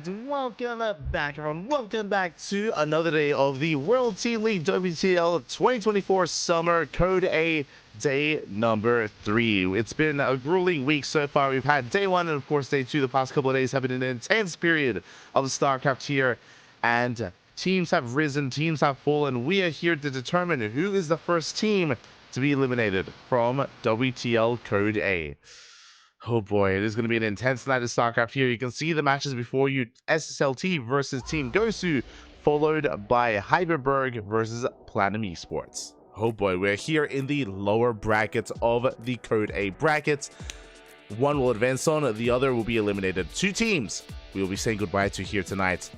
and welcome back, everyone. Welcome back to another day of the World Team League WTL 2024 Summer Code A day number 3. It's been a grueling week so far. We've had day 1 and, of course, day 2. The past couple of days have been an intense period of the StarCraft here, and teams have risen, teams have fallen. We are here to determine who is the first team to be eliminated from WTL Code A. Oh boy, it is going to be an intense night of StarCraft here. You can see the matches before you. SSLT versus Team Gosu, followed by Hyberberg versus Platinum Esports. Oh boy, we're here in the lower brackets of the Code A brackets. One will advance on, the other will be eliminated. 2 teams we will be saying goodbye to here tonight.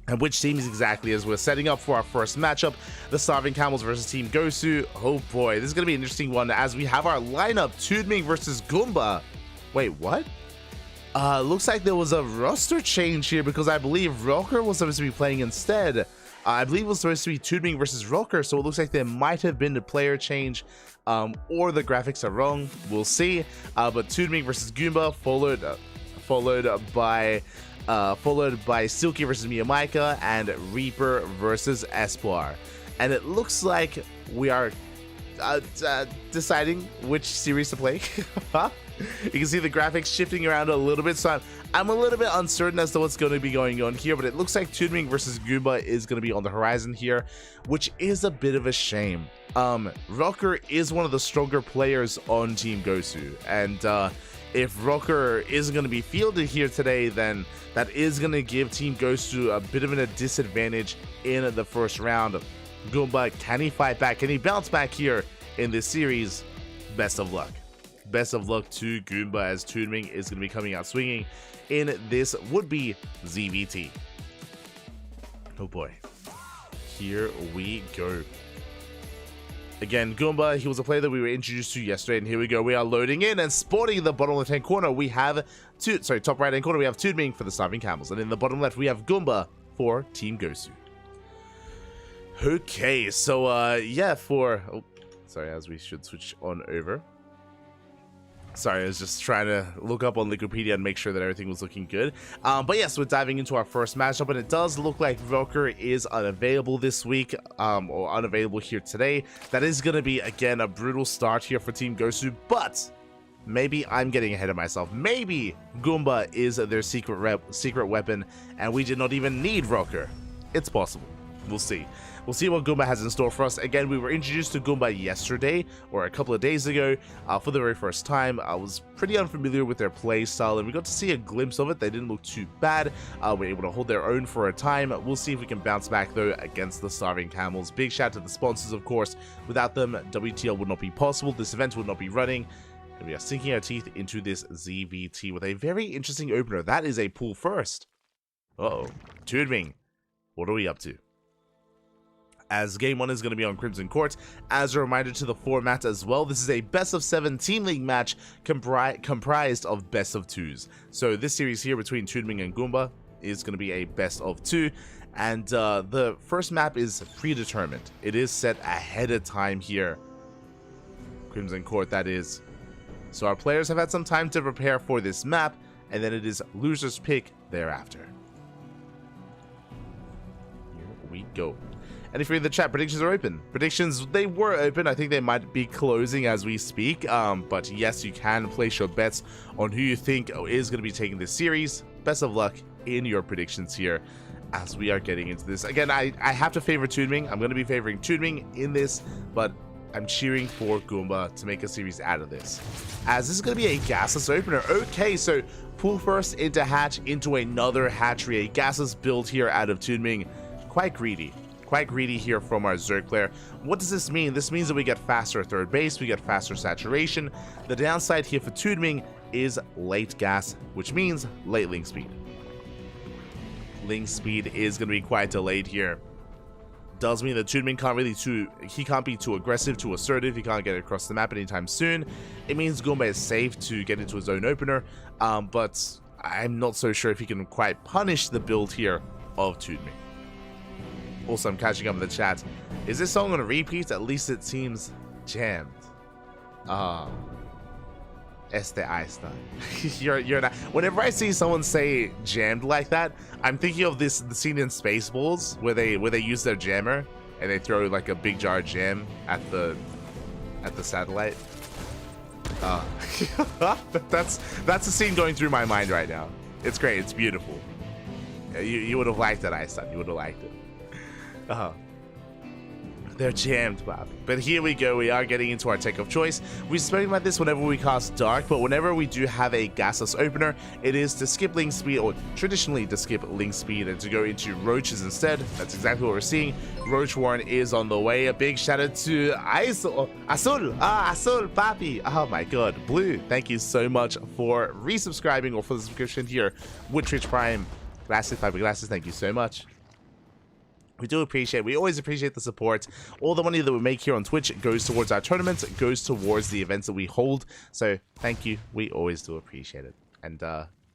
And which teams exactly, as we're setting up for our first matchup, the Starving Camels versus Team Gosu. Oh boy, this is going to be an interesting one as we have our lineup, Tudming versus Goomba. Wait, what? Looks like there was a roster change here because I believe Rocker was supposed to be playing instead. I believe it was supposed to be Tudming versus Rocker, so it looks like there might have been a player change, or the graphics are wrong. We'll see. But Tudming versus Goomba, followed by Silky versus Miyamaika and Reaper versus Espoir. And it looks like we are deciding which series to play. You can see the graphics shifting around a little bit, so I'm a little bit uncertain as to what's going to be going on here, but it looks like Tudming versus Goomba is going to be on the horizon here, which is a bit of a shame. Rocker is one of the stronger players on Team Gosu, and if Rocker isn't going to be fielded here today, then that is going to give Team Gosu a bit of a disadvantage in the first round. Goomba, can he fight back? Can he bounce back here in this series? Best of luck. Best of luck to Goomba, as Tudming is going to be coming out swinging in this would-be ZVT. Oh boy. Here we go. Again, Goomba, he was a player that we were introduced to yesterday, and here we go. We are loading in, and sporting the bottom left-hand corner, we have top right-hand corner, we have Tudming for the Starving Camels, and in the bottom left, we have Goomba for Team Gosu. Okay, so, yeah, as we should switch on over. Sorry, I was just trying to look up on Wikipedia and make sure that everything was looking good. But yes, we're diving into our first matchup, and it does look like Rocker is unavailable this week, or unavailable here today. That is going to be, again, a brutal start here for Team Gosu, but maybe I'm getting ahead of myself. Maybe Goomba is their secret weapon, and we did not even need Rocker. It's possible. We'll see. We'll see what Goomba has in store for us. Again, we were introduced to Goomba yesterday, or a couple of days ago, for the very first time. I was pretty unfamiliar with their play style, and we got to see a glimpse of it. They didn't look too bad. We're able to hold their own for a time. We'll see if we can bounce back, though, against the Starving Camels. Big shout to the sponsors, of course. Without them, WTL would not be possible. This event would not be running. And we are sinking our teeth into this ZVT with a very interesting opener. That is a pool first. Uh-oh. Tudming, what are we up to? As game 1 is going to be on Crimson Court. As a reminder to the format as well, this is a best of 7 team league match comprised of best of 2s. So this series here between Tudming and Goomba is going to be a best of 2, and the first map is predetermined. It is set ahead of time here. Crimson Court, that is. So our players have had some time to prepare for this map, and then it is loser's pick thereafter. Here we go. And if you're in the chat, predictions are open. Predictions, they were open. I think they might be closing as we speak. But yes, you can place your bets on who you think is going to be taking this series. Best of luck in your predictions here as we are getting into this. Again, I have to favor Tudming. I'm going to be favoring Tudming in this, but I'm cheering for Goomba to make a series out of this, as this is going to be a gasless opener. Okay, so pull first into hatch into another hatchery. A gasless build here out of Tudming. Quite greedy. Quite greedy here from our Zerg player. What does this mean? This means that we get faster third base, we get faster saturation. The downside here for Tudming is late gas, which means late link speed. Link speed is going to be quite delayed here. Does mean that Tudming can't be too aggressive, too assertive. He can't get across the map anytime soon. It means Goomba is safe to get into his own opener, but I'm not so sure if he can quite punish the build here of Tudming. Also, I'm catching up in the chat. Is this song on a repeat? At least it seems jammed. Este Aista. You're not. Whenever I see someone say jammed like that, I'm thinking of the scene in Spaceballs where they use their jammer and they throw like a big jar of jam at the satellite. That's the scene going through my mind right now. It's great. It's beautiful. Yeah, you would have liked it, Aista. You would have liked it. They're jammed, Bob. But here we go. We are getting into our tech of choice. We've spoken about this whenever we cast Dark, but whenever we do have a gasless opener, it is to skip link speed, or traditionally to skip link speed and to go into roaches instead. That's exactly what we're seeing. Roach Warren is on the way. A big shout out to Azul, Papi. Oh my god, Blue. Thank you so much for resubscribing or for the subscription here with Twitch Prime. Glasses, Papi Glasses, thank you so much. We do appreciate, we always appreciate the support. All the money that we make here on Twitch goes towards our tournaments, goes towards the events that we hold. So thank you. We always do appreciate it. And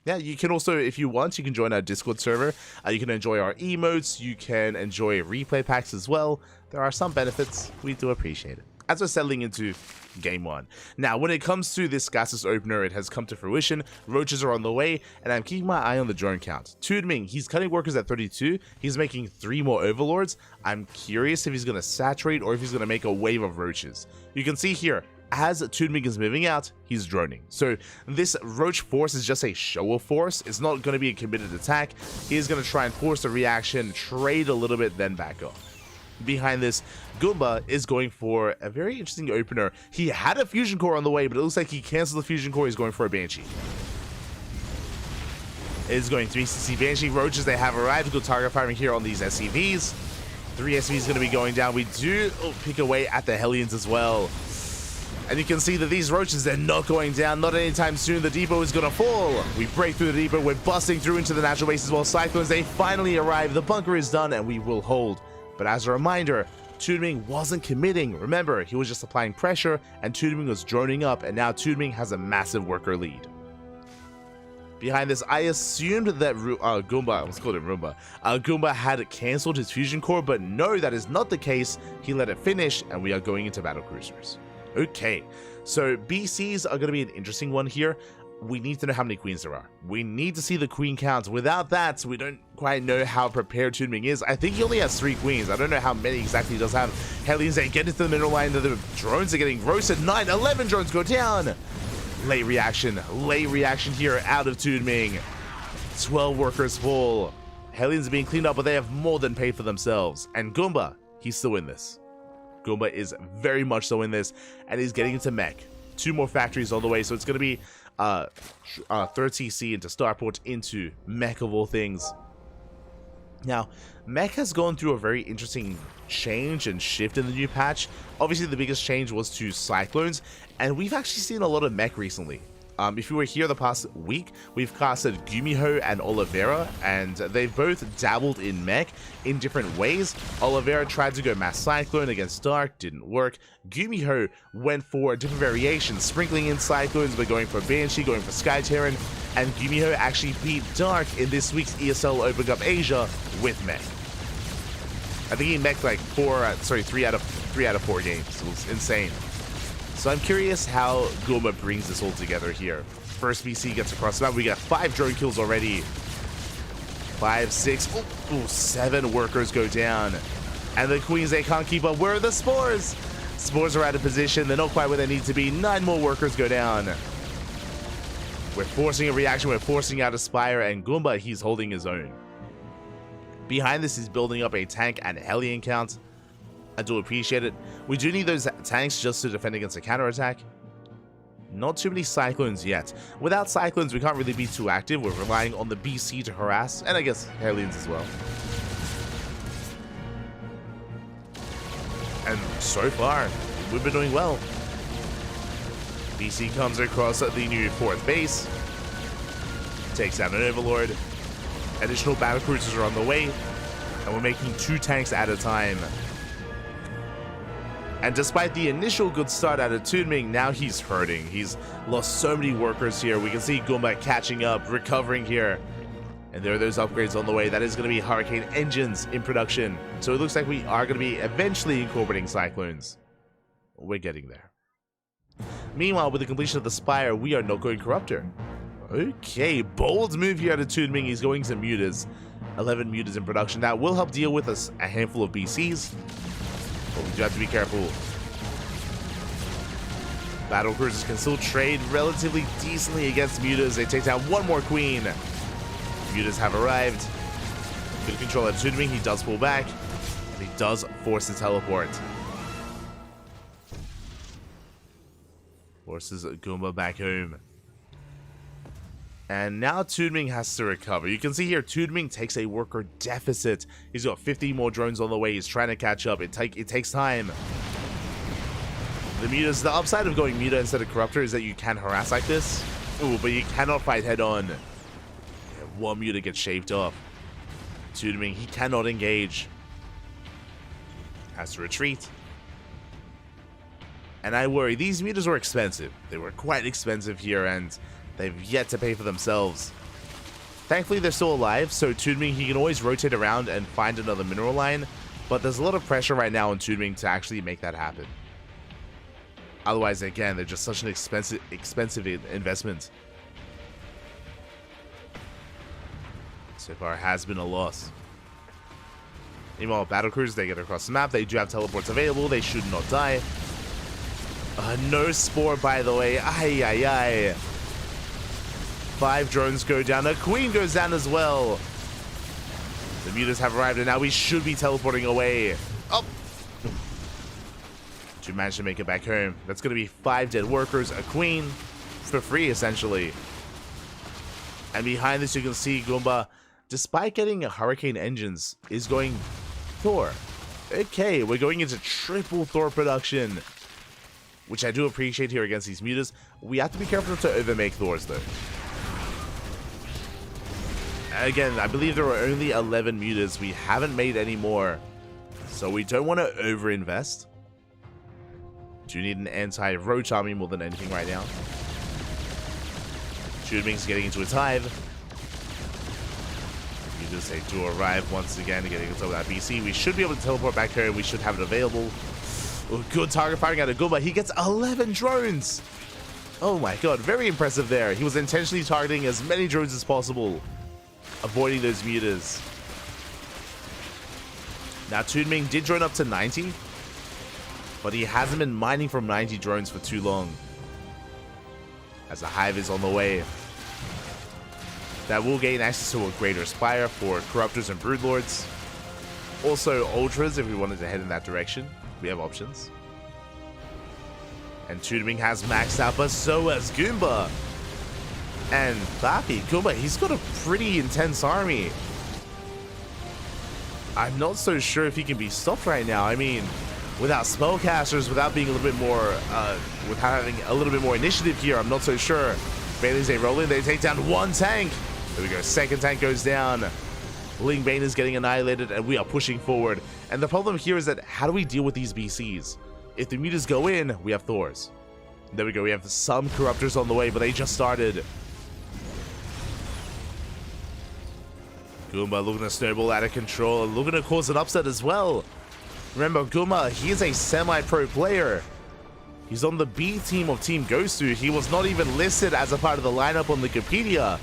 yeah, you can also, if you want, you can join our Discord server. You can enjoy our emotes. You can enjoy replay packs as well. There are some benefits. We do appreciate it. As we're settling into game one. Now, when it comes to this gaseous opener, it has come to fruition. Roaches are on the way, and I'm keeping my eye on the drone count. Tudming, he's cutting workers at 32. He's making 3 more overlords. I'm curious if he's going to saturate or if he's going to make a wave of roaches. You can see here, as Tudming is moving out, he's droning. So this roach force is just a show of force. It's not going to be a committed attack. He's going to try and force a reaction, trade a little bit, then back off. Behind this, Goomba is going for a very interesting opener. He had a fusion core on the way, but it looks like he canceled the fusion core. He's going for a Banshee. It is going 3cc Banshee. Roaches, they have arrived. Good target firing here on these SCVs. 3 SCVs going to be going down. We do pick away at the Hellions as well. And you can see that these roaches, they're not going down. Not anytime soon. The depot is going to fall. We break through the depot. We're busting through into the natural base as well. Cyclones, they finally arrive. The bunker is done, and we will hold. But as a reminder, Tudming wasn't committing. Remember, he was just applying pressure, and Tudming was droning up, and now Tudming has a massive worker lead. Behind this, I assumed that Goomba, I almost called him Roomba, Goomba had cancelled his fusion core, but no, that is not the case. He let it finish, and we are going into battle cruisers. Okay, so BCs are going to be an interesting one here. We need to know how many queens there are. We need to see the queen count. Without that, we don't quite know how prepared Tudming is. I think he only has 3 queens. I don't know how many exactly he does have. Hellions, they get into the middle line. The drones are getting roasted. 9, 11 drones go down. Late reaction here out of Tudming. 12 workers fall. Hellions are being cleaned up, but they have more than paid for themselves. And Goomba, he's still in this. Goomba is very much so in this, and he's getting into mech. 2 more factories on the way, so it's going to be 3cc into starport into mech of all things. Now, mech has gone through a very interesting change and shift in the new patch. Obviously, the biggest change was to cyclones, and we've actually seen a lot of mech recently. If you were here the past week, we've casted Gumiho and Oliveira, and they've both dabbled in mech in different ways. Oliveira tried to go Mass Cyclone against Dark, didn't work. Gumiho went for different variations, sprinkling in Cyclones, but going for Banshee, going for Sky Terran, and Gumiho actually beat Dark in this week's ESL Open Cup Asia with mech. I think he meched like 3 out of 4 games. It was insane. So I'm curious how Goomba brings this all together here. First BC gets across the map. We got 5 drone kills already. 5, 6, 7 workers go down. And the queens, they can't keep up. Where are the spores? Spores are out of position. They're not quite where they need to be. 9 more workers go down. We're forcing a reaction. We're forcing out a Spire. And Goomba, he's holding his own. Behind this, he's building up a tank and Hellion count. I do appreciate it. We do need those tanks just to defend against a counterattack. Not too many Cyclones yet. Without Cyclones, we can't really be too active. We're relying on the BC to harass, and I guess Hellions as well. And so far, we've been doing well. BC comes across the new 4th base. Takes down an Overlord. Additional battle cruisers are on the way. And we're making 2 tanks at a time. And despite the initial good start out of Tudming, now he's hurting. He's lost so many workers here. We can see Goomba catching up, recovering here. And there are those upgrades on the way. That is going to be Hurricane engines in production. So it looks like we are going to be eventually incorporating Cyclones. We're getting there. Meanwhile, with the completion of the Spire, we are not going Corruptor. Okay, bold move here out of Toonming. He's going some Mutas. 11 Mutas in production. That will help deal with us a handful of BCs. But we do have to be careful. Battle Cruisers can still trade relatively decently against Mutas. They take down one more Queen. Mutas have arrived. Good control at Toonming. He does pull back. He does force the teleport. Forces Goomba back home. And now Toonming has to recover. You can see here, Toonming takes a worker deficit. He's got 50 more drones on the way. He's trying to catch up. It takes time. The Mutas, the upside of going Muta instead of Corruptor is that you can harass like this. Ooh, but you cannot fight head on. Yeah, one Muta gets shaved off. Toonming, he cannot engage. Has to retreat. And I worry, these Mutas were expensive. They were quite expensive here, and they've yet to pay for themselves. Thankfully, they're still alive, so Toonming, he can always rotate around and find another mineral line, but there's a lot of pressure right now on Toonming to actually make that happen. Otherwise, again, they're just such an expensive investment. So far, has been a loss. Meanwhile, Battlecruisers, they get across the map. They do have teleports available. They should not die. No Spore, by the way. Ay, ay, ay. 5 drones go down. A Queen goes down as well. The Mutas have arrived, and now we should be teleporting away. Oh! To manage to make it back home. That's going to be 5 dead workers, a Queen, for free, essentially. And behind this, you can see Goomba, despite getting Hurricane engines, is going Thor. Okay, we're going into triple Thor production, which I do appreciate here against these Mutas. We have to be careful not to overmake Thors, though. Again, I believe there were only 11 Mutas. We haven't made any more, so we don't want to overinvest. Do need an anti-roach army more than anything right now. Toonming's getting into its hive. Mutas, they do arrive once again, getting into that BC. We should be able to teleport back here. We should have it available. Oh, good target firing out of Goomba. He gets 11 drones. Oh my god, very impressive there. He was intentionally targeting as many drones as possible, avoiding those Mutas. Now, Toonming did drone up to 90, but he hasn't been mining from 90 drones for too long, as the hive is on the way. That will gain access to a greater Spire for Corruptors and Broodlords. Also, Ultras, if we wanted to head in that direction. We have options. And Toonming has maxed out, but so has Goomba. And Bappy, Goomba, he's got a pretty intense army. I'm not so sure if he can be stopped right now. I mean, without spellcasters, without being a little bit more, without having a little bit more initiative here, I'm not so sure. Bailey's they roll in, they take down one tank. There we go, second tank goes down. Ling Bane is getting annihilated, and we are pushing forward. And the problem here is that how do we deal with these BCs? If the Mutas go in, we have Thors. There we go, we have some Corruptors on the way, but they just started. Goomba looking to snowball out of control, and looking to cause an upset as well. Remember, Goomba, he is a semi-pro player. He's on the B team of Team Gosu. He was not even listed as a part of the lineup on Wikipedia.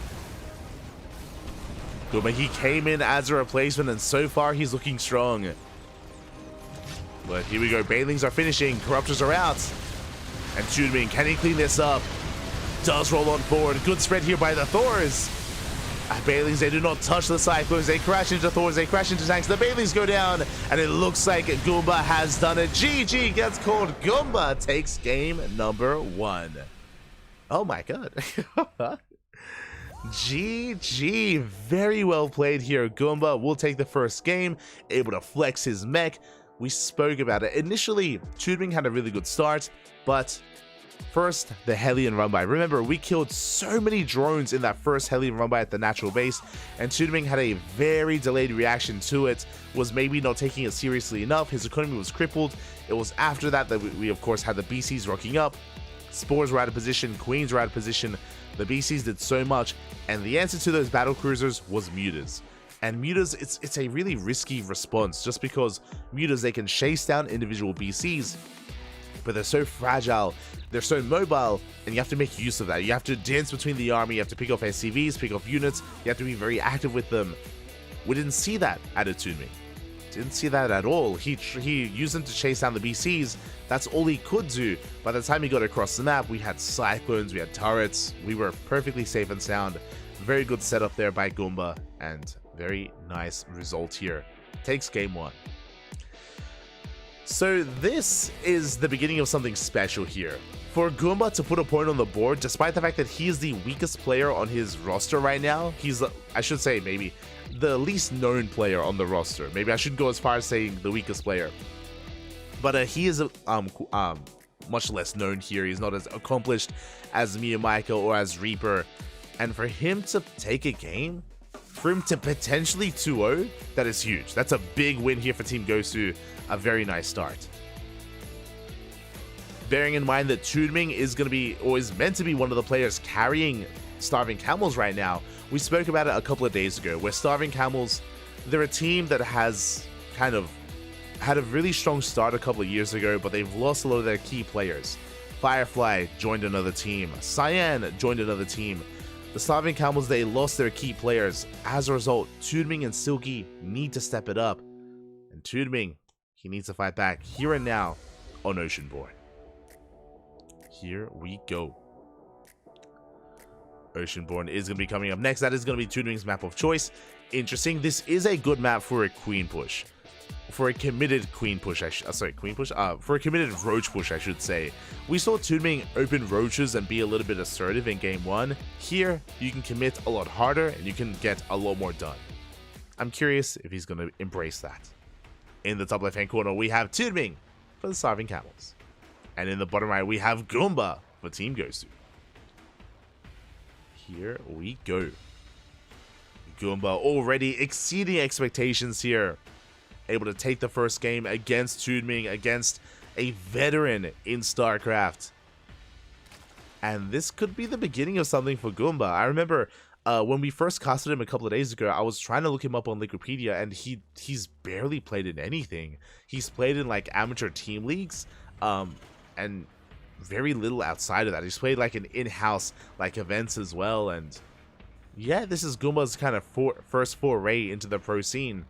Goomba, he came in as a replacement, and so far he's looking strong. But here we go, Banelings are finishing, Corruptors are out. And Toonming, can he clean this up? Does roll on forward, good spread here by the Thors. Banelings, they do not touch the Cyclones, they crash into Thors, they crash into tanks, the Banelings go down, and it looks like Goomba has done it. GG gets called, Goomba takes game number 1. Oh my god. GG, very well played here. Goomba will take the first game, able to flex his mech. We spoke about it. Initially, Toonming had a really good start, but first, the Hellion run-by. Remember, we killed so many drones in that first Hellion run-by at the natural base, and Toonming had a very delayed reaction to it, was maybe not taking it seriously enough. His economy was crippled. It was after that that we of course, had the BCs rocking up. Spores were out of position, Queens were out of position. The BCs did so much, and the answer to those battle cruisers was Mutas. And Mutas, it's a really risky response, just because Mutas, they can chase down individual BCs, but they're so fragile, they're so mobile, and you have to make use of that. You have to dance between the army, you have to pick off SCVs, pick off units, you have to be very active with them. We didn't see that out of Toonming. Didn't see that at all. He used them to chase down the BCs. That's all he could do. By the time he got across the map, we had cyclones, we had turrets, we were perfectly safe and sound. Very good setup there by Goomba, and very nice result here. Takes game 1. So this is the beginning of something special here. For Goomba to put a point on the board, despite the fact that he is the weakest player on his roster right now, he's, I should say, maybe the least known player on the roster. Maybe I shouldn't go as far as saying the weakest player. But he is much less known here. He's not as accomplished as Miyamika or as Reaper. And for him to take a game, for him to potentially 2-0, that is huge. That's a big win here for Team Gosu. A very nice start. Bearing in mind that Toonming is going to be, or is meant to be, one of the players carrying Starving Camels right now. We spoke about it a couple of days ago, where Starving Camels, they're a team that has kind of had a really strong start a couple of years ago, but they've lost a lot of their key players. Firefly joined another team. Cyan joined another team. The Starving Camels, they lost their key players. As a result, Toonming and Silky need to step it up. And Toonming, he needs to fight back here and now on Oceanborn. Here we go. Oceanborn is going to be coming up next. That is going to be Toonming's map of choice. Interesting. This is a good map for a queen push. For a committed queen push, for a committed roach push, I should say. We saw Toonming open roaches and be a little bit assertive in game 1. Here, you can commit a lot harder and you can get a lot more done. I'm curious if he's going to embrace that. In the top left-hand corner, we have Toonming for the Starving Camels. And in the bottom right, we have Goomba for Team Gosu. Here we go. Goomba already exceeding expectations here. Able to take the first game against Toonming, against a veteran in StarCraft. And this could be the beginning of something for Goomba. I remember when we first casted him a couple of days ago, I was trying to look him up on Wikipedia, and he's barely played in anything. He's played in like amateur team leagues, and very little outside of that. He's played like in-house like events as well, and yeah, this is Goomba's kind of first foray into the pro scene.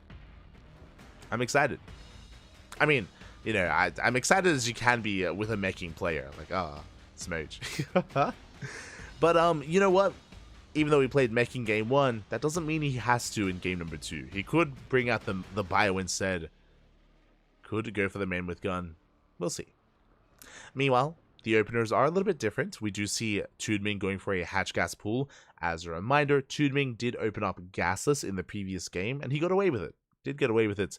I'm excited. I mean, you know, I'm excited as you can be with a meching player. Like, smooch. But, you know what? Even though he played mech in game 1, that doesn't mean he has to in game number 2. He could bring out the bio instead. Could go for the man with gun. We'll see. Meanwhile, the openers are a little bit different. We do see Toonming going for a hatch gas pool. As a reminder, Toonming did open up gasless in the previous game, and he got away with it. Did get away with it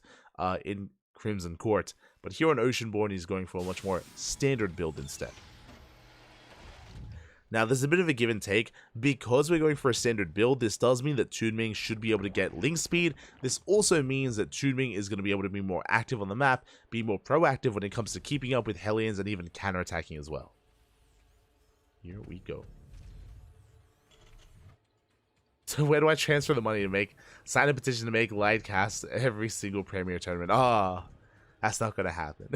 in Crimson Court. But here on Oceanborn, he's going for a much more standard build instead. Now, there's a bit of a give and take. Because we're going for a standard build, this does mean that Toonming should be able to get link speed. This also means that Toonming is going to be able to be more active on the map, be more proactive when it comes to keeping up with Hellions and even counterattacking as well. Here we go. So where do I transfer the money to sign a petition to make light cast every single Premier tournament? Oh, that's not going to happen.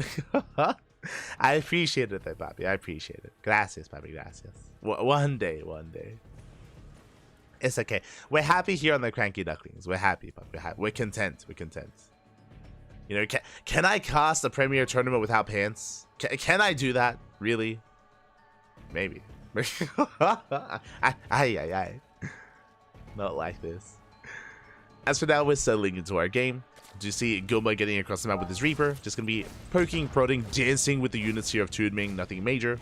I appreciate it, though, papi. I appreciate it. Gracias, papi. Gracias. One day. It's okay. We're happy here on the CranKy Ducklings. We're happy, papi. We're content. We're content. You know, can I cast a Premier tournament without pants? Can I do that? Really? Maybe. Aye. Not like this. As for now, we're settling into our game. Do you see Goomba getting across the map with his Reaper? Just gonna be poking, prodding, dancing with the units here of Toonming, nothing major.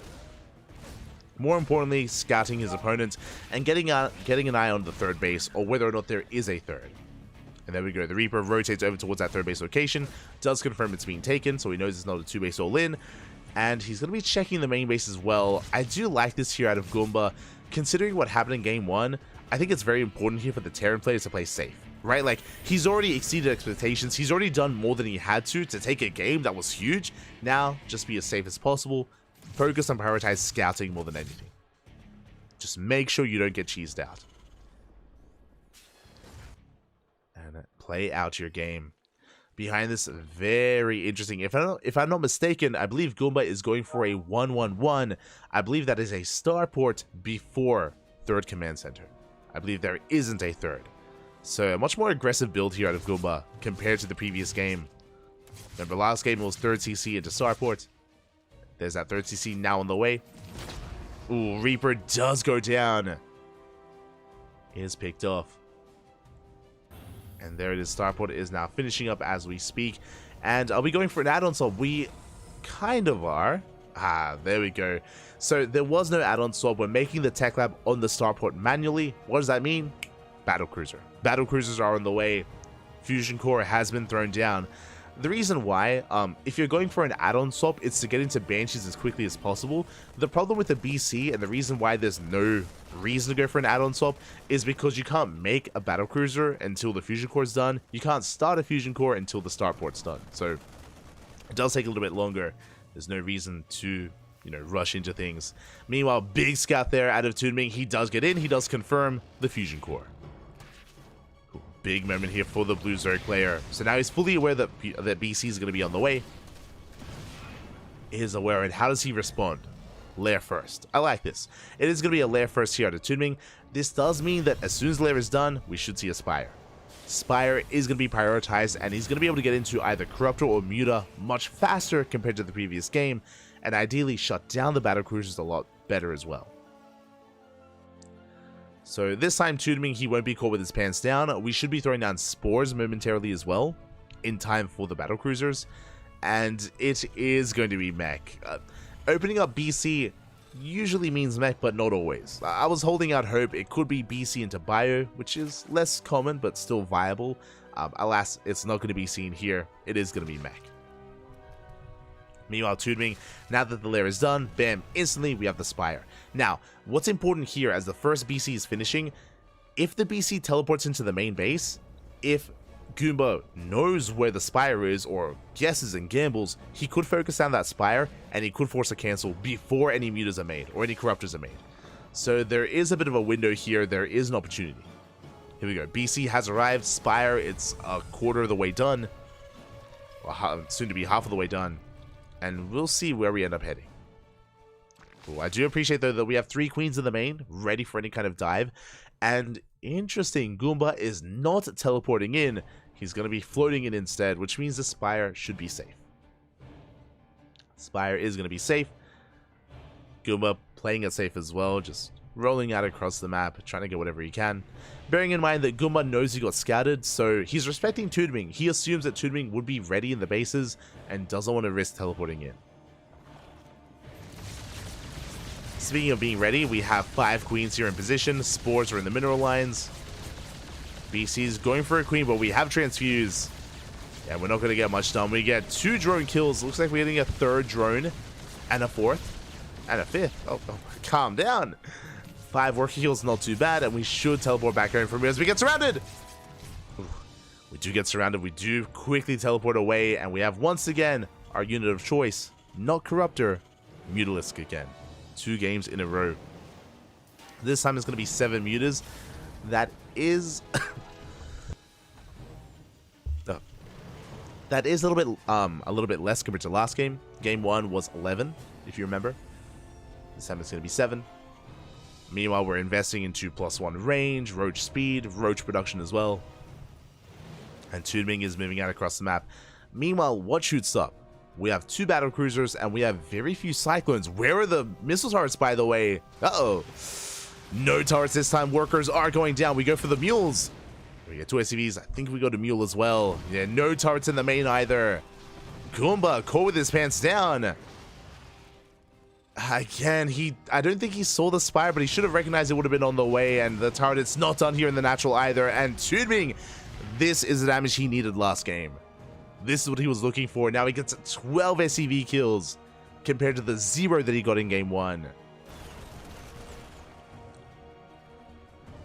More importantly, scouting his opponent and getting an eye on the third base, or whether or not there is a third. And there we go. The Reaper rotates over towards that third base location, does confirm it's being taken, so he knows it's not a 2-base all-in. And he's gonna be checking the main base as well. I do like this here out of Goomba. Considering what happened in game 1, I think it's very important here for the Terran players to play safe. Right, like, he's already exceeded expectations. He's already done more than he had to take a game that was huge. Now, just be as safe as possible. Focus and prioritize scouting more than anything. Just make sure you don't get cheesed out. And play out your game. behind this very interesting. If I'm not mistaken, I believe Goomba is going for a 1-1-1. I believe that is a starport before third command center. I believe there isn't a third. So a much more aggressive build here out of Goomba compared to the previous game. Remember, last game was third CC into starport. There's that third CC now on the way. Ooh, Reaper does go down. Is picked off. And there it is. Starport is now finishing up as we speak. And are we going for an add-on swap? We kind of are. Ah, there we go. So there was no add-on swap. We're making the tech lab on the starport manually. What does that mean? Battlecruiser. Battlecruisers are on the way. Fusion core has been thrown down. The reason why, if you're going for an add-on swap, it's to get into Banshees as quickly as possible. The problem with the BC, and the reason why there's no reason to go for an add-on swap, is because you can't make a battlecruiser until the fusion core is done. You can't start a fusion core until the starport's done. So it does take a little bit longer. There's no reason to, you know, rush into things. Meanwhile, big scout there out of Tunming. He does get in. He does confirm the fusion core. Big moment here for the Blue Zerg player. So now he's fully aware that BC is going to be on the way. He is aware, and how does he respond? Lair first. I like this. It is going to be a lair first here at Tunming. This does mean that as soon as lair is done, we should see a Spire. Spire is going to be prioritized, and he's going to be able to get into either Corruptor or Muta much faster compared to the previous game, and ideally shut down the battlecruisers a lot better as well. So this time, Tunming, he won't be caught with his pants down. We should be throwing down spores momentarily as well, in time for the battlecruisers, and it is going to be mech. Opening up BC usually means mech, but not always. I was holding out hope it could be BC into bio, which is less common, but still viable. Alas, it's not going to be seen here. It is going to be mech. Meanwhile, Tunming, now that the lair is done, bam, instantly we have the Spire. Now, what's important here as the first BC is finishing, if the BC teleports into the main base, if Goomba knows where the Spire is or guesses and gambles, he could focus on that Spire and he could force a cancel before any mutas are made or any corruptors are made. So there is a bit of a window here. There is an opportunity. Here we go. BC has arrived. Spire, it's a quarter of the way done. Well, soon to be half of the way done. And we'll see where we end up heading. Cool. I do appreciate, though, that we have 3 queens in the main, ready for any kind of dive. And interesting, Goomba is not teleporting in. He's going to be floating in instead, which means the Spire should be safe. Spire is going to be safe. Goomba playing it safe as well, just rolling out across the map, trying to get whatever he can. Bearing in mind that Goomba knows he got scouted, so he's respecting Tunming. He assumes that Tunming would be ready in the bases and doesn't want to risk teleporting in. Speaking of being ready, we have 5 queens here in position. Spores are in the mineral lines. BC's going for a queen, but we have transfuse. Yeah, we're not going to get much done. We get 2 drone kills. Looks like we're getting a 3rd drone and a 4th and a 5th. Oh, calm down. 5 working kills, not too bad, and we should teleport back home from here as we get surrounded. Ooh, we do get surrounded. We do quickly teleport away, and we have once again our unit of choice, not Corruptor, Mutalisk again. 2 games in a row. This time it's going to be 7 mutas. That is that is a little bit less compared to last game. Game 1 was 11, if you remember. This time it's going to be 7. Meanwhile, we're investing into +1 range, roach speed, roach production as well. And Tunming is moving out across the map. Meanwhile, what shoots up? We have 2 battle cruisers and we have very few cyclones. Where are the missile turrets, by the way? Uh-oh. No turrets this time. Workers are going down. We go for the mules. We get 2 SCVs. I think we go to mule as well. Yeah, no turrets in the main either. Goomba caught with his pants down. Again, I don't think he saw the Spire, but he should have recognized it would have been on the way, and the turret is not done here in the natural either. And Tunming, this is the damage he needed last game. This is what he was looking for. Now he gets 12 SCV kills compared to the 0 that he got in game 1.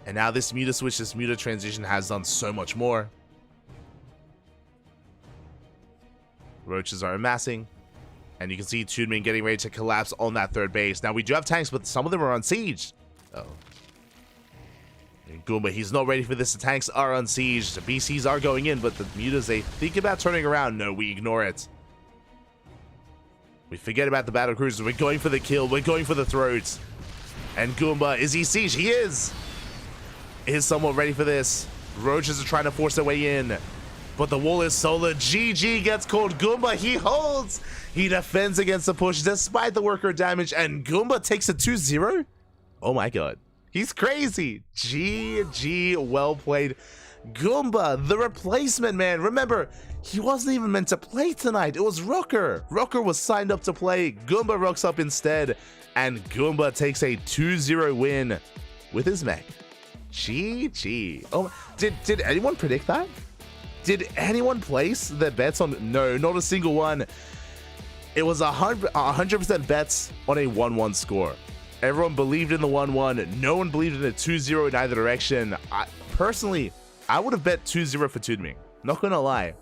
And now this Muta switch, this Muta transition has done so much more. Roaches are amassing. And you can see Tunming getting ready to collapse on that 3rd base. Now, we do have tanks, but some of them are on siege. Uh-oh. And Goomba, he's not ready for this. The tanks are unsieged. The BCs are going in, but the mutas, they think about turning around. No, we ignore it. We forget about the battle cruisers. We're going for the kill. We're going for the throats. And Goomba, is he siege? He is. Is someone ready for this? Roaches are trying to force their way in. But the wall is solid. GG gets called. Goomba, he holds. He defends against the push despite the worker damage. And Goomba takes a 2-0. Oh my god. He's crazy. GG, well played. Goomba, the replacement, man. Remember, he wasn't even meant to play tonight. It was Rocker. Rocker was signed up to play. Goomba rocks up instead. And Goomba takes a 2-0 win with his mech. GG. Oh, did anyone predict that? Did anyone place their bets on? No, not a single one. It was 100% bets on a 1-1 score. Everyone believed in the 1-1. No one believed in a 2-0 in either direction. Personally, I would have bet 2-0 for Tudming. Not gonna lie.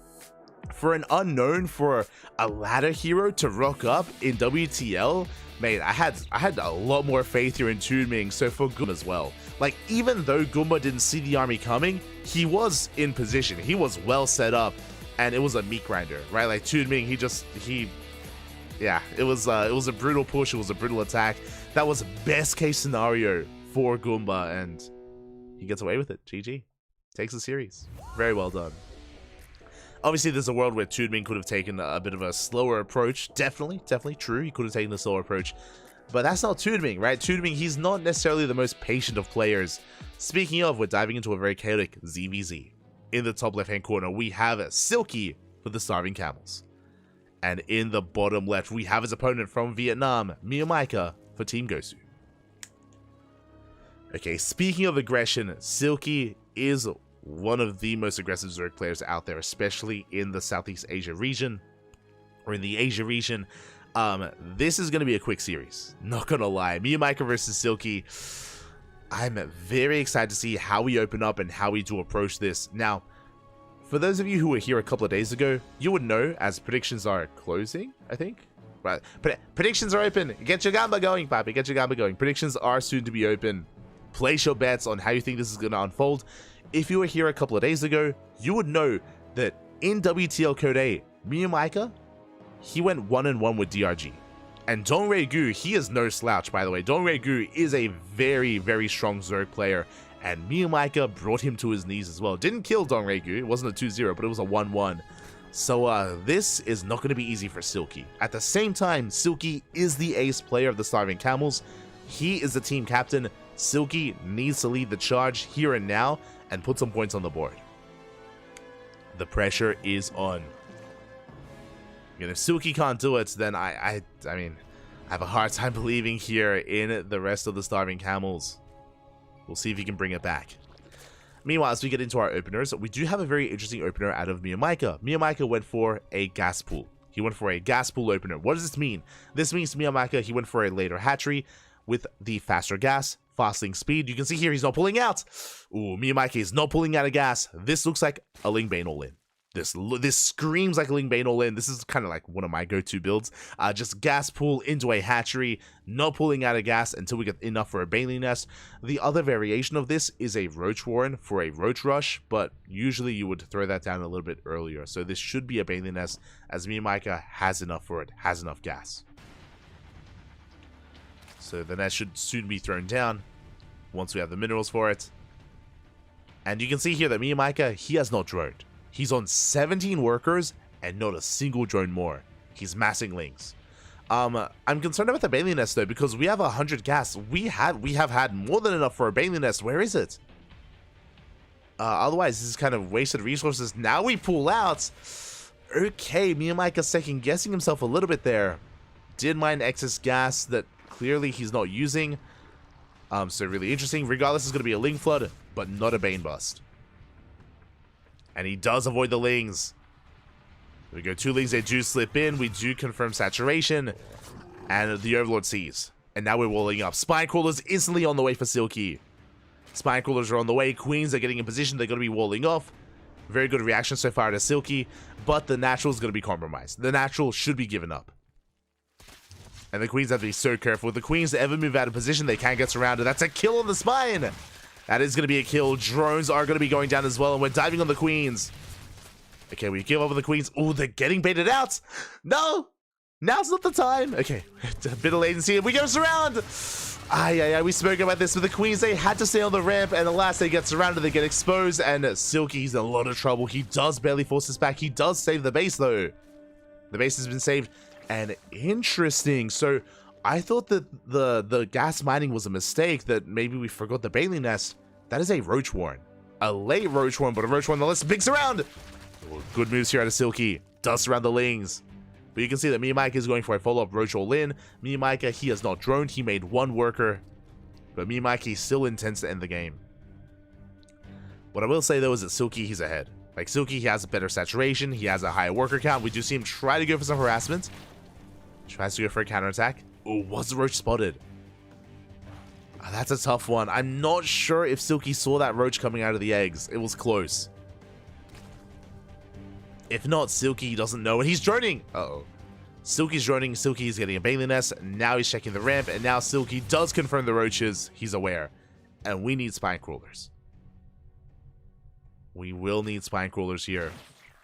For an unknown, for a ladder hero to rock up in WTL, mate, I had a lot more faith here in Tudming, so for Goomba as well. Like, even though Goomba didn't see the army coming, he was in position. He was well set up, and it was a meat grinder, right? Like, Tudming, yeah, it was a brutal push. It was a brutal attack. That was best case scenario for Goomba, and he gets away with it. GG. Takes the series. Very well done. Obviously, there's a world where Tudming could have taken a bit of a slower approach. Definitely true. He could have taken a slower approach. But that's not Tudming, right? Tudming, he's not necessarily the most patient of players. Speaking of, we're diving into a very chaotic ZVZ. In the top left-hand corner, we have Silky for the Starving Camels. And in the bottom left, we have his opponent from Vietnam, Miyamaika for Team Gosu. Okay, speaking of aggression, Silky is one of the most aggressive Zerg players out there, especially in the Southeast Asia region, or in the Asia region. This is going to be a quick series, not gonna lie. Miyamaika versus Silky. I'm very excited to see how we open up and how we do approach this. Now, for those of you who were here a couple of days ago, you would know, as predictions are closing, I think. Right, predictions are open. Get your gamba going, Papi. Get your gamba going. Predictions are soon to be open. Place your bets on how you think this is going to unfold. If you were here a couple of days ago, you would know that in WTL Code A, Miyamaika, he went 1-1 with DRG. And Dongray Gu, he is no slouch, by the way. Dongray Gu is a very, very strong Zerg player, and Miyamaika brought him to his knees as well. Didn't kill Dongray Gu, it wasn't a 2-0, but it was a 1-1. So this is not going to be easy for Silky. At the same time, Silky is the ace player of the Starving Camels. He is the team captain. Silky needs to lead the charge here and now and put some points on the board. The pressure is on. And if Silky can't do it, then I mean, I have a hard time believing here in the rest of the Starving Camels. We'll see if he can bring it back. Meanwhile, as we get into our openers, we do have a very interesting opener out of Miyamaika. Miyamaika went for a gas pool. He went for a gas pool opener. What does this mean? This means Miyamaika, he went for a later hatchery with the faster gas, fastling speed. You can see here he's not pulling out. Ooh, Miyamaika is not pulling out of gas. This looks like a Ling Bane all-in. This screams like a Ling Bane all-in. This is kind of like one of my go-to builds. Just gas pool into a hatchery, not pulling out of gas until we get enough for a Baneling Nest. The other variation of this is a Roach Warren for a Roach Rush, but usually you would throw that down a little bit earlier. So this should be a Baneling Nest, as Miyamaika has enough for it, has enough gas. So the nest should soon be thrown down once we have the minerals for it. And you can see here that Miyamaika, he has not droned. He's on 17 workers and not a single drone more. He's massing lings. I'm concerned about the Baneling Nest though, because we have 100 gas. We have had more than enough for a Baneling Nest. Where is it? Otherwise, this is kind of wasted resources. Now we pull out. Okay, Miyamaika second guessing himself a little bit there. Did mine excess gas that clearly he's not using. So really interesting. Regardless, it's going to be a Ling Flood, but not a Bane Bust. And he does avoid the Lings. We go 2 Lings, they do slip in. We do confirm saturation. And the Overlord sees. And now we're walling up. Spine Crawlers instantly on the way for Silky. Spine Crawlers are on the way. Queens are getting in position. They're going to be walling off. Very good reaction so far to Silky. But the Natural is going to be compromised. The Natural should be given up. And the Queens have to be so careful. If the Queens ever move out of position, they can't get surrounded. That's a kill on the Spine. That is going to be a kill. Drones are going to be going down as well, and we're diving on the queens. Okay, we give over the queens. Oh, they're getting baited out. No, now's not the time. Okay, a bit of latency, and we go surround. We spoke about this with the queens. They had to stay on the ramp, and alas, they get surrounded, they get exposed, and Silky's in a lot of trouble. He does barely force us back. He does save the base, though. The base has been saved, and interesting. So I thought that the gas mining was a mistake, that maybe we forgot the Bailey nest. That is a Roach Warren. A late Roach Warren, but a Roach Warren nonetheless. Big surround! Oh, good moves here out of Silky. Does surround the Lings. But you can see that Miyamika is going for a follow-up Roach all-in. Miyamika, he has not droned. He made one worker. But Miyamika still intends to end the game. What I will say, though, is that Silky, he's ahead. Like, Silky, he has a better saturation. He has a higher worker count. We do see him try to go for some harassment. Tries to go for a counterattack. Oh, was the Roach spotted? Oh, that's a tough one. I'm not sure if Silky saw that Roach coming out of the eggs. It was close. If not, Silky doesn't know, and he's droning. Uh-oh. Silky's droning. Silky's getting a Bailey nest. Now he's checking the ramp, and now Silky does confirm the roaches. He's aware. And we need spine crawlers. We will need spine crawlers here.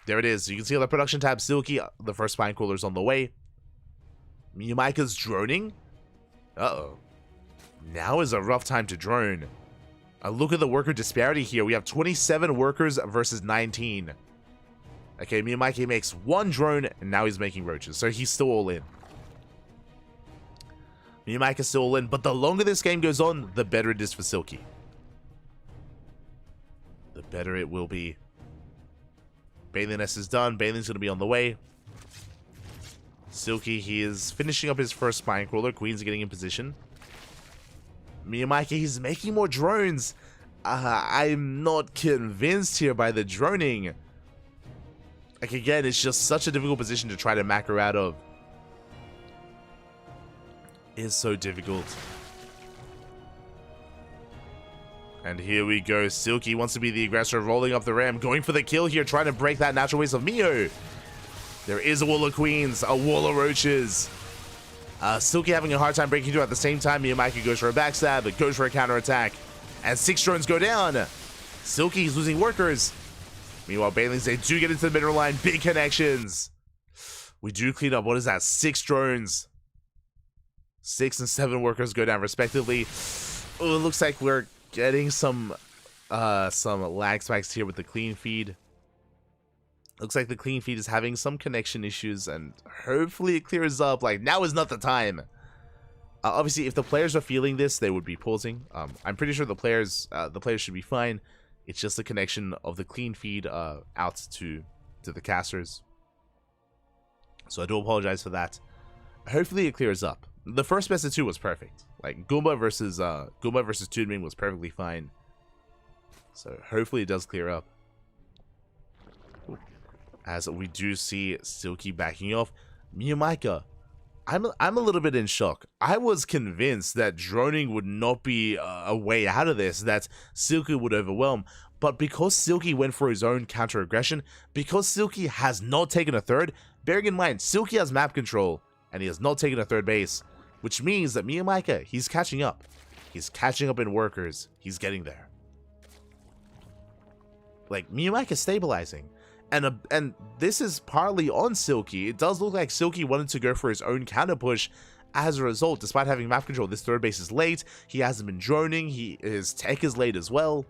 There it is. You can see on the production tab, Silky, the first spine crawler's on the way. Miyamika's droning. Uh-oh. Now is a rough time to drone. Look at the worker disparity here. We have 27 workers versus 19. Okay, Miyamika makes one drone, and now he's making roaches. So he's still all in. Miyamika's still all in, but the longer this game goes on, the better it is for Silky. The better it will be. Bailey nest is done. Bailey's going to be on the way. Silky, he is finishing up his first spine crawler. Queen's getting in position. Miyamika, he's making more drones. I'm not convinced here by the droning. Like, again, it's just such a difficult position to try to macro out of. It's so difficult. And here we go. Silky wants to be the aggressor, rolling up the ramp, going for the kill here, trying to break that natural waste of Mio. There is a wall of queens, a wall of roaches. Silky having a hard time breaking through at the same time. Miyamika goes for a backstab, but goes for a counterattack. And 6 drones go down. Silky is losing workers. Meanwhile, Bailey's, they do get into the middle line. Big connections. We do clean up, what is that? 6 drones. 6 and 7 workers go down respectively. Oh, it looks like we're getting some lag spikes here with the clean feed. Looks like the clean feed is having some connection issues, and hopefully it clears up. Like, now is not the time. Obviously, if the players are feeling this, they would be pausing. I'm pretty sure the players should be fine. It's just the connection of the clean feed out to the casters. So I do apologize for that. Hopefully it clears up. The first best of 2 was perfect. Like, Goomba versus Toonming was perfectly fine. So hopefully it does clear up. As we do see Silky backing off. Miyamika, I'm a little bit in shock. I was convinced that droning would not be a way out of this, that Silky would overwhelm. But because Silky went for his own counter-aggression, because Silky has not taken a third, bearing in mind, Silky has map control, and he has not taken a third base, which means that Miyamika, he's catching up. He's catching up in workers. He's getting there. Like, Miyamika is stabilizing. And this is partly on Silky. It does look like Silky wanted to go for his own counter push. As a result, despite having map control, this third base is late. He hasn't been droning. His tech is late as well.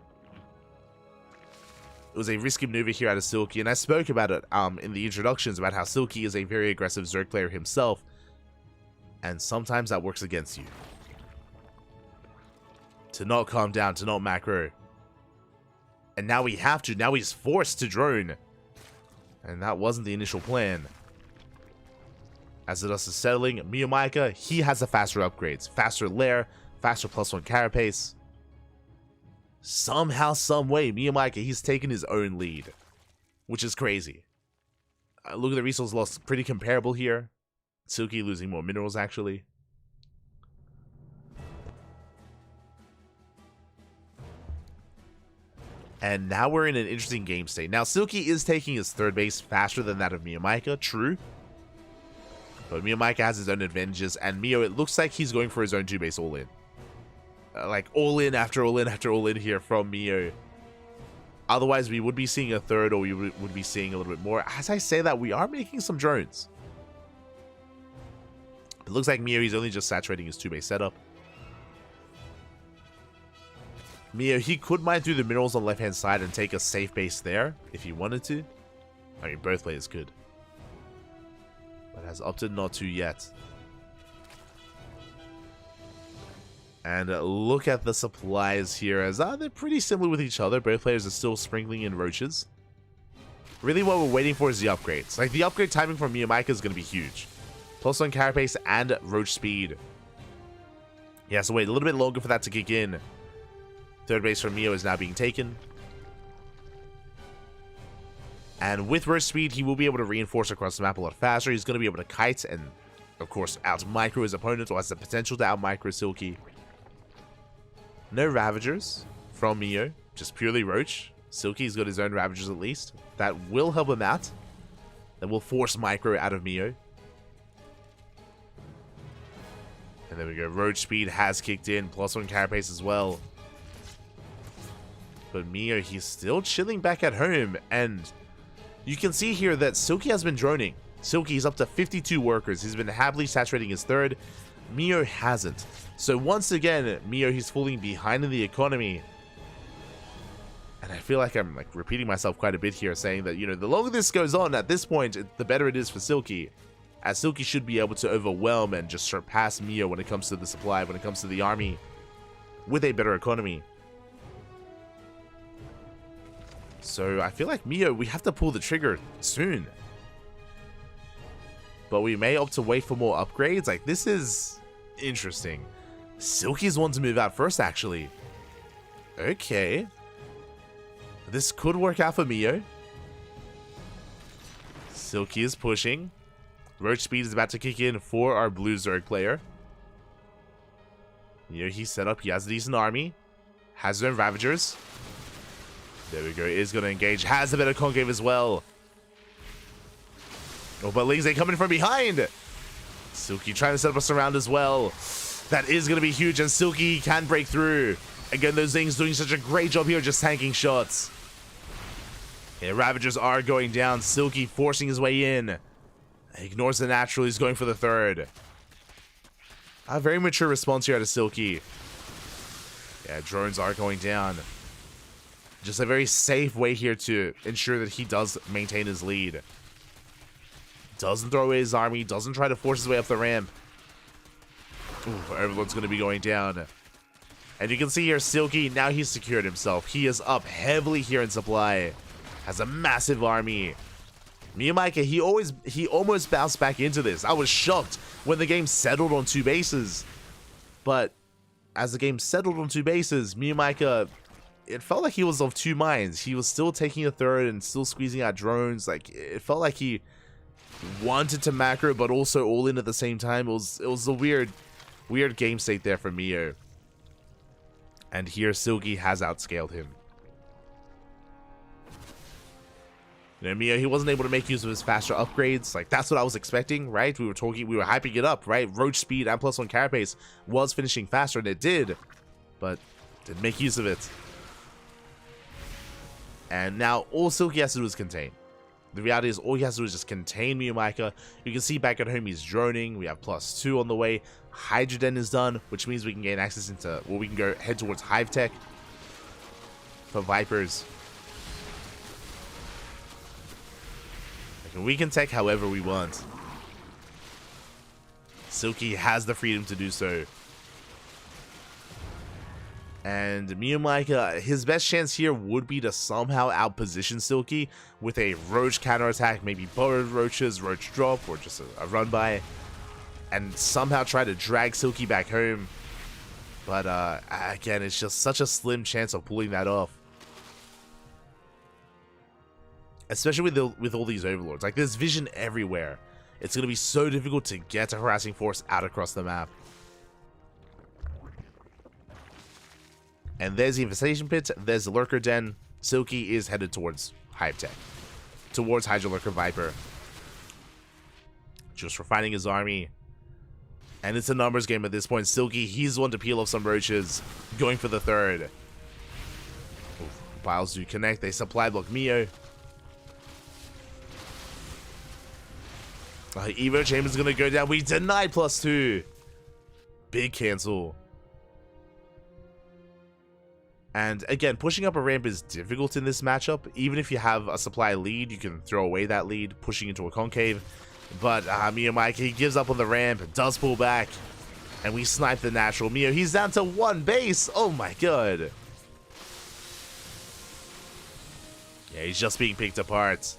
It was a risky maneuver here out of Silky, and I spoke about it in the introductions about how Silky is a very aggressive Zerg player himself, and sometimes that works against you. To not calm down, to not macro. And now we have to. Now he's forced to drone. And that wasn't the initial plan. As the dust is settling, Miyamika, he has the faster upgrades. Faster lair, faster +1 carapace. Somehow, someway, Miyamika, he's taken his own lead. Which is crazy. Look at the resource loss, pretty comparable here. Silky losing more minerals, actually. And now we're in an interesting game state. Now, Silky is taking his third base faster than that of Miyamika, true. But Miyamika has his own advantages, and Mio, it looks like he's going for his own 2 base all-in. like all in after all in after all in here from Mio. Otherwise, we would be seeing a third, or we would be seeing a little bit more. As I say that, we are making some drones. It looks like Mio, he's only just saturating his 2-base setup. Mio, he could mine through the minerals on the left-hand side and take a safe base there, if he wanted to. I mean, both players could. But has opted not to yet. And look at the supplies here, as they're pretty similar with each other. Both players are still sprinkling in roaches. Really what we're waiting for is the upgrades. Like, the upgrade timing from Miyamika is going to be huge. +1 carapace and roach speed. Yeah, so wait a little bit longer for that to kick in. Third base from Mio is now being taken. And with roach speed, he will be able to reinforce across the map a lot faster. He's going to be able to kite and, of course, out-micro his opponent, or has the potential to out-micro Silky. No Ravagers from Mio, just purely Roach. Silky's got his own Ravagers at least. That will help him out. That will force micro out of Mio. And there we go. Roach speed has kicked in. +1 carapace as well. But Mio, he's still chilling back at home. And you can see here that Silky has been droning. Silky's up to 52 workers. He's been happily saturating his third. Mio hasn't. So once again, Mio, he's falling behind in the economy. And I feel like I'm like repeating myself quite a bit here, saying that, you know, the longer this goes on at this point, the better it is for Silky. As Silky should be able to overwhelm and just surpass Mio when it comes to the supply, when it comes to the army, with a better economy. So I feel like Mio, we have to pull the trigger soon. But we may opt to wait for more upgrades. Like, this is interesting. Silky's one to move out first, actually. Okay. This could work out for Mio. Silky is pushing. Roach speed is about to kick in for our blue Zerg player. You know, he's set up. He has a decent army. Has his own Ravagers. There we go. Is going to engage. Has a bit of concave as well. Oh, but Ling's coming from behind. Silky trying to set up a surround as well. That is going to be huge, and Silky can break through. Again, those things doing such a great job here, just tanking shots. Yeah, Ravagers are going down. Silky forcing his way in. Ignores the natural. He's going for the third. A very mature response here out of Silky. Yeah, drones are going down. Just a very safe way here to ensure that he does maintain his lead. Doesn't throw away his army. Doesn't try to force his way up the ramp. Ooh, everyone's going to be going down. And you can see here, Silky, now he's secured himself. He is up heavily here in supply. Has a massive army. Miyamika, he almost bounced back into this. I was shocked when the game settled on 2 bases. But as the game settled on 2 bases, Miyamika, it felt like he was of 2 minds. He was still taking a third and still squeezing out drones. Like, it felt like he wanted to macro, but also all in at the same time. It was a weird game state there for Mio. And here, Silky has outscaled him. You know, Mio, he wasn't able to make use of his faster upgrades. Like, that's what I was expecting, right? We were hyping it up, right? Roach speed and +1 carapace was finishing faster, and it did. But didn't make use of it. And now, all Silky has to do is contain. The reality is, all he has to do is just contain Miyamika. You can see back at home, he's droning. We have +2 on the way. Hydroden is done, which means we can gain access into, well, we can go head towards Hive Tech for Vipers. We can tech however we want. Silky has the freedom to do so. And Miyamika, his best chance here would be to somehow outposition Silky with a Roach counterattack, maybe borrowed Roaches, Roach drop, or just a run by, and somehow try to drag Silky back home. But again, it's just such a slim chance of pulling that off. Especially with all these overlords. Like, there's vision everywhere. It's going to be so difficult to get a harassing force out across the map. And there's the infestation pit. There's the lurker den. Silky is headed towards Hive Tech. Towards Hydra Lurker Viper. Just refining his army. And it's a numbers game at this point. Silky, he's the one to peel off some roaches. Going for the third. Oof, piles do connect. They supply block Mio. Evo Chamber's gonna go down. We denied +2. Big cancel. And again, pushing up a ramp is difficult in this matchup. Even if you have a supply lead, you can throw away that lead, pushing into a concave. But Mio Mike, he gives up on the ramp, does pull back, and we snipe the natural. Mio, he's down to 1 base. Oh my god. Yeah, he's just being picked apart.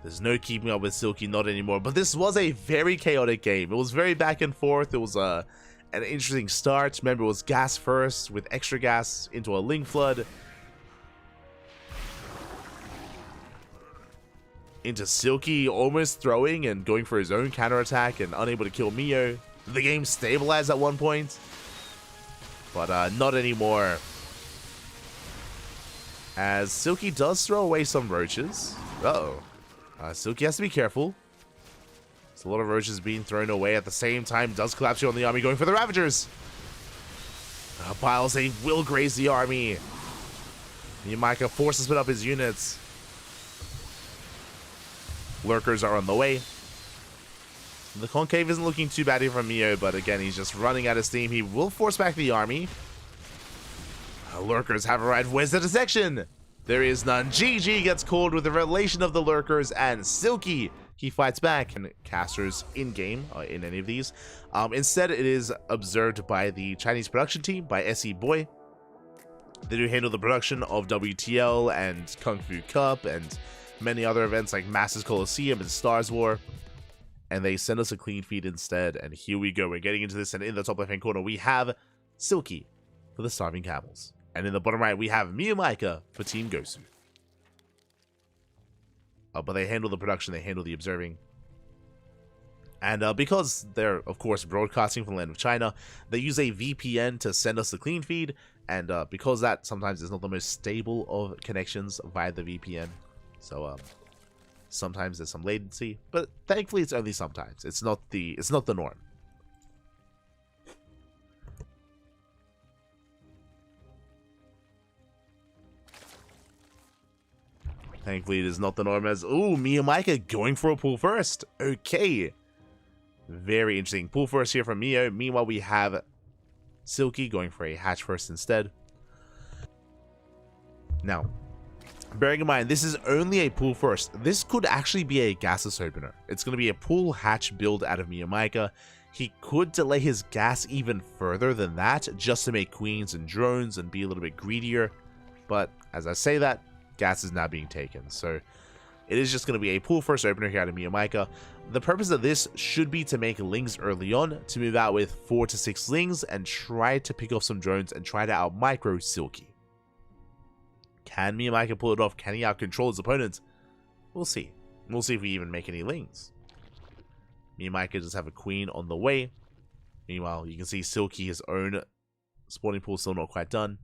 There's no keeping up with Silky, not anymore. But this was a very chaotic game. It was very back and forth. It was an interesting start. Remember, it was gas first with extra gas into a Ling Flood. Into Silky almost throwing and going for his own counterattack and unable to kill Mio. The game stabilized at one point, but not anymore. As Silky does throw away some roaches. Uh-oh. Silky has to be careful. There's a lot of roaches being thrown away at the same time. Does collapse here on the army, going for the Ravagers. Piles, they will graze the army. Miyamika forces to split up his units. Lurkers are on the way. The concave isn't looking too bad here from Mio, but again, he's just running out of steam. He will force back the army. Lurkers have arrived. Where's the dissection? There is none. GG gets called with the revelation of the Lurkers, and Silky, he fights back. And casters in-game, in any of these. Instead, it is observed by the Chinese production team, by SE Boy. They do handle the production of WTL and Kung Fu Cup and many other events like Masters Coliseum and Stars War, and they send us a clean feed instead. And here we go, we're getting into this, and in the top left hand corner we have Silky for the Starving Camels, and in the bottom right we have Miyamika for Team Gosu. But they handle the production, they handle the observing, and because they're of course broadcasting from the land of China, they use a VPN to send us the clean feed, and because that sometimes is not the most stable of connections via the VPN. So sometimes there's some latency, but thankfully it's only sometimes. It's not the norm. Thankfully it is not the norm. As Miyamika going for a pull first. Okay. Very interesting. Pull first here from Mio. Meanwhile we have Silky going for a hatch first instead. Now, bearing in mind, this is only a pool first. This could actually be a gasless opener. It's going to be a pool hatch build out of Miyamika. He could delay his gas even further than that, just to make queens and drones and be a little bit greedier. But as I say that, gas is now being taken. So it is just going to be a pool first opener here out of Miyamika. The purpose of this should be to make lings early on, to move out with 4 to 6 lings and try to pick off some drones and try to out micro Silky. Can Miyamika pull it off? Can he out-control his opponent? We'll see. We'll see if we even make any lings. Miyamika does have a queen on the way. Meanwhile, you can see Silky, his own spawning pool, still not quite done.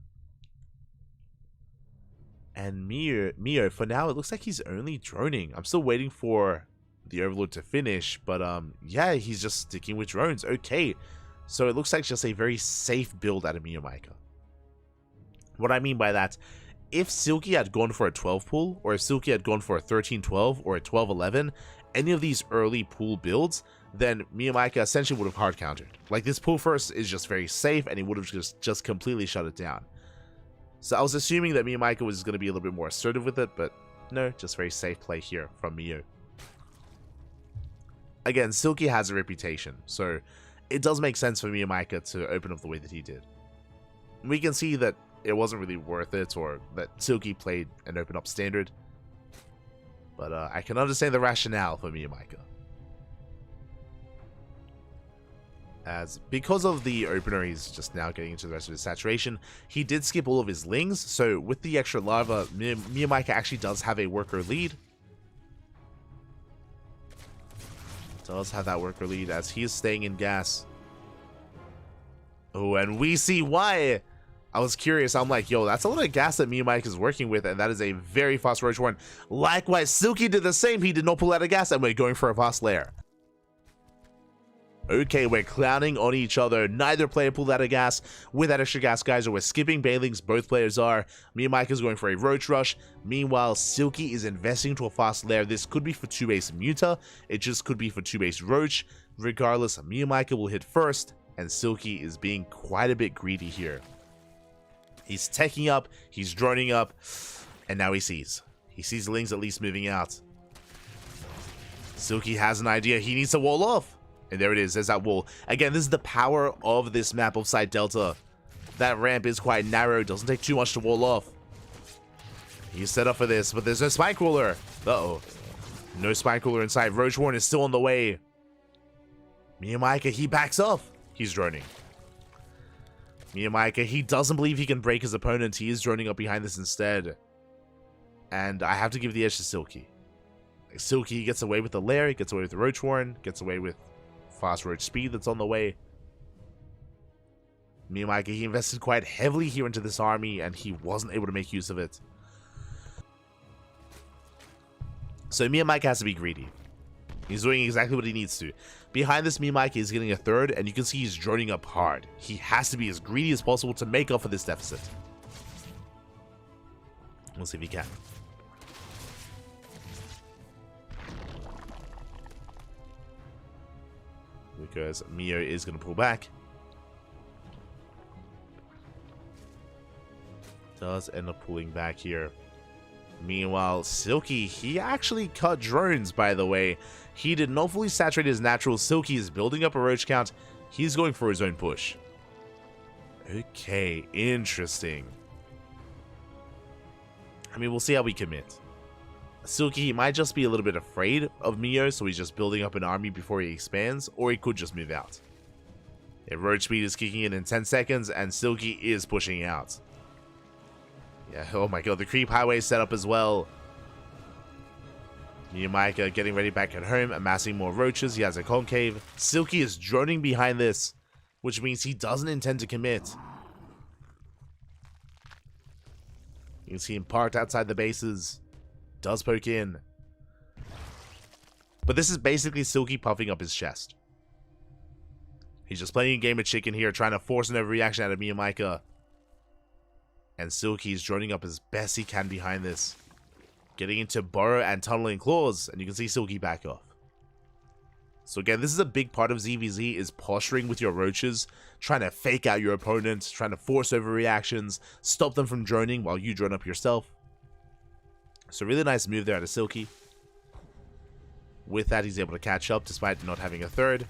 And Mio, for now, it looks like he's only droning. I'm still waiting for the Overlord to finish, but yeah, he's just sticking with drones. Okay, so it looks like just a very safe build out of Miyamika. What I mean by that, if Silky had gone for a 12 pool, or if Silky had gone for a 13-12 or a 12-11, any of these early pool builds, then Miyamika essentially would have hard countered. Like, this pool first is just very safe, and he would have just completely shut it down. So I was assuming that Miyamika was going to be a little bit more assertive with it, but no, just very safe play here from Mio. Again, Silky has a reputation, so it does make sense for Miyamika to open up the way that he did. We can see that it wasn't really worth it, or that Silky played an open up standard. But I can understand the rationale for Miyamika. As because of the opener, he's just now getting into the rest of his saturation. He did skip all of his lings, so with the extra lava, Miyamika actually does have a worker lead. Does have that worker lead as he is staying in gas. Oh, and we see why. I was curious. I'm like, yo, that's a lot of gas that Miyamika is working with, and that is a very fast Roach Warren. Likewise, Silky did the same. He did not pull out of gas, and we're going for a fast lair. Okay, we're clowning on each other. Neither player pulled out of gas with that extra gas, guys, or we're skipping Bailings. Both players are. Me and Mike is going for a Roach Rush. Meanwhile, Silky is investing into a fast lair. This could be for 2-base Muta. It just could be for 2-base Roach. Regardless, me and Micah will hit first, and Silky is being quite a bit greedy here. He's teching up, he's droning up, and now he sees. He sees Lings at least moving out. Silky has an idea. He needs to wall off. And there it is. There's that wall. Again, this is the power of this map of Side Delta. That ramp is quite narrow. Doesn't take too much to wall off. He's set up for this, but there's no Spike Ruler. Uh-oh. No Spike Ruler inside. Roach Warren is still on the way. Miyamika, he backs off. He's droning. Miyamika, he doesn't believe he can break his opponent. He is droning up behind this instead. And I have to give the edge to Silky. Silky gets away with the lair, gets away with the Roach Warren, gets away with fast Roach speed that's on the way. Miyamika, he invested quite heavily here into this army, and he wasn't able to make use of it. So Miyamika has to be greedy. He's doing exactly what he needs to. Behind this, Miyamika is getting a third, and you can see he's droning up hard. He has to be as greedy as possible to make up for this deficit. We'll see if he can. Because Mio is going to pull back. Does end up pulling back here. Meanwhile, Silky, he actually cut drones, by the way. He did not fully saturate his natural. Silky is building up a Roach count. He's going for his own push. Okay, interesting. I mean, we'll see how we commit. Silky, he might just be a little bit afraid of Mio, so he's just building up an army before he expands, or he could just move out. Yeah, Roach speed is kicking in 10 seconds, and Silky is pushing out. Yeah, oh my god, the creep highway is set up as well. Miyamika getting ready back at home, amassing more roaches. He has a concave. Silky is droning behind this, which means he doesn't intend to commit. You can see him parked outside the bases. Does poke in. But this is basically Silky puffing up his chest. He's just playing a game of chicken here, trying to force an overreaction out of Miyamika. And Silky's droning up as best he can behind this. Getting into burrow and tunneling claws, and you can see Silky back off. So again, this is a big part of ZVZ, is posturing with your roaches, trying to fake out your opponent, trying to force overreactions, stop them from droning while you drone up yourself. So really nice move there out of Silky. With that, he's able to catch up despite not having a third.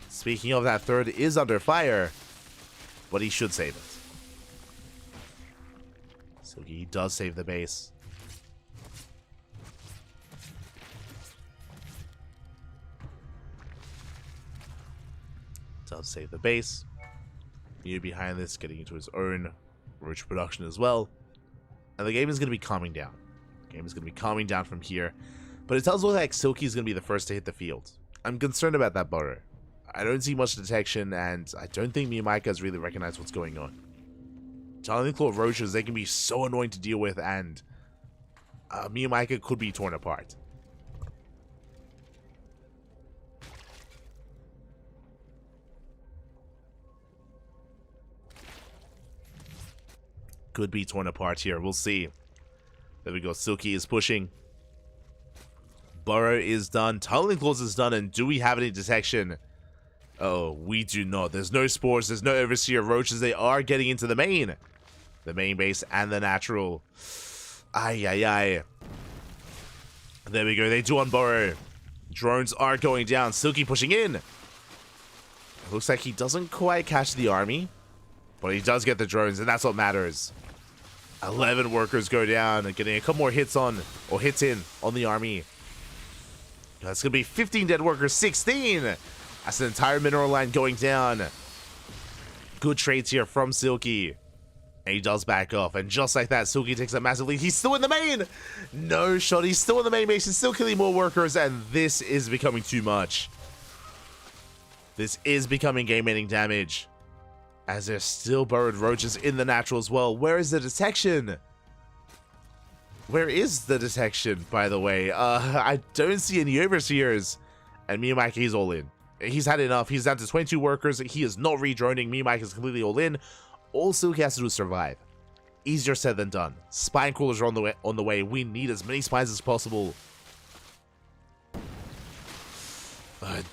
Speaking of, that third is under fire, but he should save it. Silky does save the base. Does save the base. Mew behind this, getting into his own roach production as well. And the game is going to be calming down. The game is going to be calming down from here. But it does look like Silky is going to be the first to hit the field. I'm concerned about that burrow. I don't see much detection, and I don't think Miyamika has really recognized what's going on. Tunneling Claw roaches, they can be so annoying to deal with, and Miyamika could be torn apart. Could be torn apart here. We'll see. There we go. Silky is pushing. Burrow is done. Tunneling Claws is done. And do we have any detection? Oh, we do not. There's no spores. There's no Overseer roaches. They are getting into the main. The main base and the natural. Ay, ay, ay. There we go. They do on Burrow. Drones are going down. Silky pushing in. It looks like he doesn't quite catch the army. But he does get the drones, and that's what matters. 11 workers go down, and getting a couple more hits on, or hits in, on the army. That's going to be 15 dead workers, 16! That's an entire mineral line going down. Good trades here from Silky. And he does back off, and just like that, Silky takes a massive lead. He's still in the main! No shot, he's still in the main base, he's still killing more workers, and this is becoming too much. This is becoming game-ending damage. As there's still burrowed roaches in the natural as well. Where is the detection? Where is the detection, by the way? I don't see any overseers. And Miyamaki is all in. He's had enough. He's down to 22 workers. He is not redroning. Mimike is completely all in. All Silky has to do is survive. Easier said than done. Spine crawlers are on the way. We need as many spines as possible.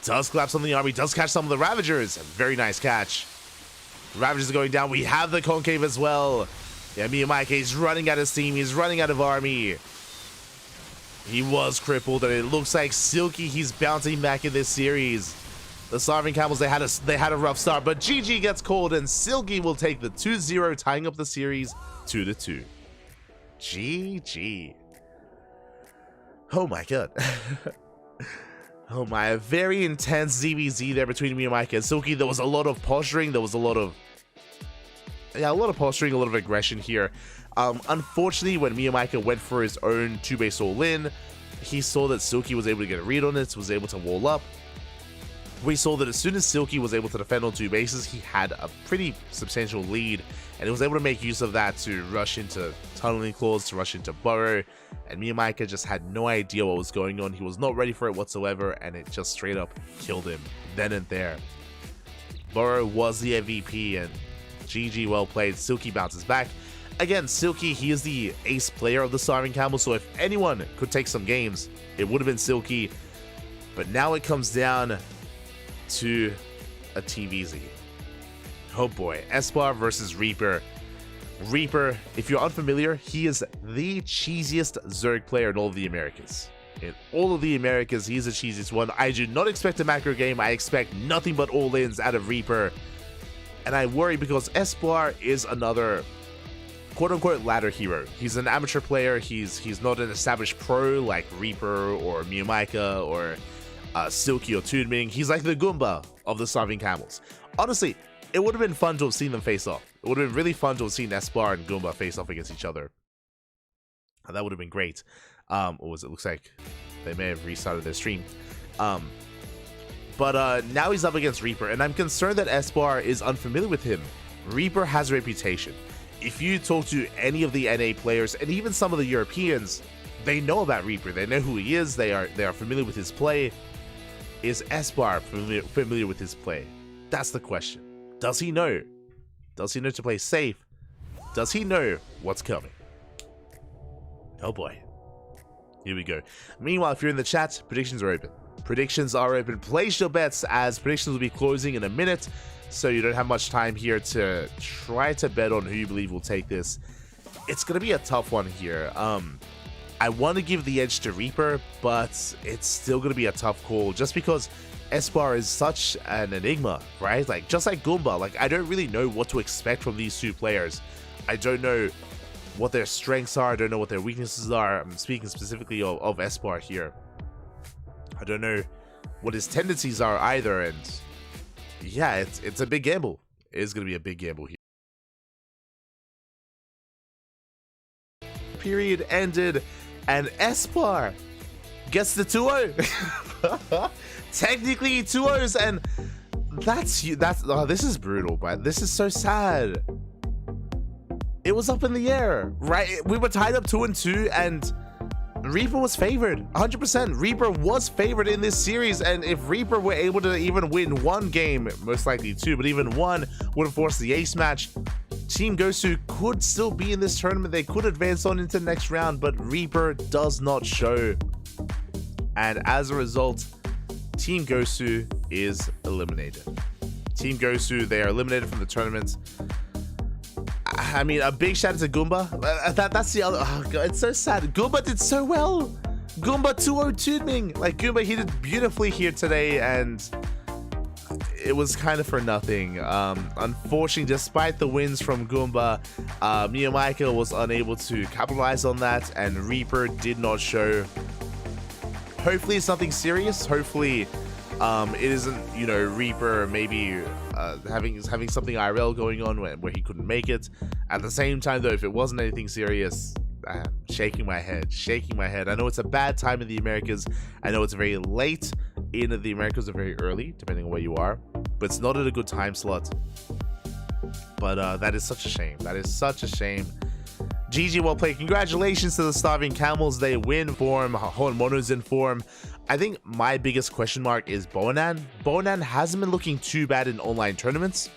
Does collapse on the army. Does catch some of the Ravagers. Very nice catch. Ravagers are going down. We have the Concave as well. Yeah, Mimike is running out of steam. He's running out of army. He was crippled, and it looks like Silky, he's bouncing back in this series. The Starving Camels, they had a rough start, but GG gets called, and Silky will take the 2-0, tying up the series 2-2. GG. Oh my god. Oh my, a very intense ZVZ there between Mimike and Silky. There was a lot of posturing. There was a lot of posturing, a lot of aggression here. Unfortunately, when Mimike went for his own 2-base all-in, he saw that Silky was able to get a read on it, was able to wall up. We saw that as soon as Silky was able to defend on 2 bases, he had a pretty substantial lead, and he was able to make use of that to rush into Tunneling Claws, to rush into Burrow, and Mimike just had no idea what was going on. He was not ready for it whatsoever, and it just straight up killed him then and there. Burrow was the MVP, and GG, well played. Silky bounces back. Again, Silky, he is the ace player of the Starving Camel, so if anyone could take some games, it would have been Silky. But now it comes down to a TVZ. Oh boy, Esper versus Reaper. Reaper, if you're unfamiliar, he is the cheesiest Zerg player in all of the Americas. In all of the Americas, he's the cheesiest one. I do not expect a macro game. I expect nothing but all-ins out of Reaper. And I worry because Esper is another quote-unquote ladder hero. He's an amateur player. He's not an established pro like Reaper or Mimike or Silky or Toonming. He's like the Goomba of the Starving Camels. Honestly, it would have been fun to have seen them face off. It would have been really fun to have seen Esper and Goomba face off against each other. That would have been great. What was it? Looks like they may have restarted their stream. But now he's up against Reaper, and I'm concerned that Esper is unfamiliar with him. Reaper has a reputation. If you talk to any of the NA players, and even some of the Europeans, they know about Reaper. They know who he is. They are familiar with his play. Is Esper familiar with his play? That's the question. Does he know? Does he know to play safe? Does he know what's coming? Oh boy. Here we go. Meanwhile, if you're in the chat, predictions are open. Predictions are open. Place your bets, as predictions will be closing in a minute, so you don't have much time here to try to bet on who you believe will take this. It's going to be a tough one here. I want to give the edge to Reaper, but it's still going to be a tough call just because Esper is such an enigma, right? Like, just like Goomba, like, I don't really know what to expect from these two players. I don't know what their strengths are. I don't know what their weaknesses are. I'm speaking specifically of Esper here. I don't know what his tendencies are either, and yeah, it's a big gamble. It is going to be a big gamble here. Period ended, and Esper gets the 2-0. Technically 2-0s, and this is brutal, but this is so sad. It was up in the air, right? We were tied up 2-2, and Reaper was favored 100%. Reaper was favored in this series, and if Reaper were able to even win one game, most likely two, but even one would have forced the ace match. Team Gosu could still be in this tournament. They could advance on into the next round, but Reaper does not show. And as a result, Team Gosu is eliminated. Team Gosu, they are eliminated from the tournament. I mean, a big shout out to Goomba. That's the other. Oh god, it's so sad. Goomba did so well. Goomba 2-0 Toonming. Like, Goomba, he did beautifully here today, and it was kind of for nothing. Unfortunately, despite the wins from Goomba, Mimike was unable to capitalize on that, and Reaper did not show. Hopefully, it's something serious. Hopefully, it isn't, you know, Reaper maybe having something IRL going on where he couldn't make it. At the same time, though, if it wasn't anything serious, shaking my head. I know it's a bad time in the Americas. I know it's very late in the Americas or very early, depending on where you are, but it's not at a good time slot. But that is such a shame. That is such a shame. GG, well played. Congratulations to the Starving Camels. They win form. Horn Mono's in form. I think my biggest question mark is Boanan. Boanan hasn't been looking too bad in online tournaments.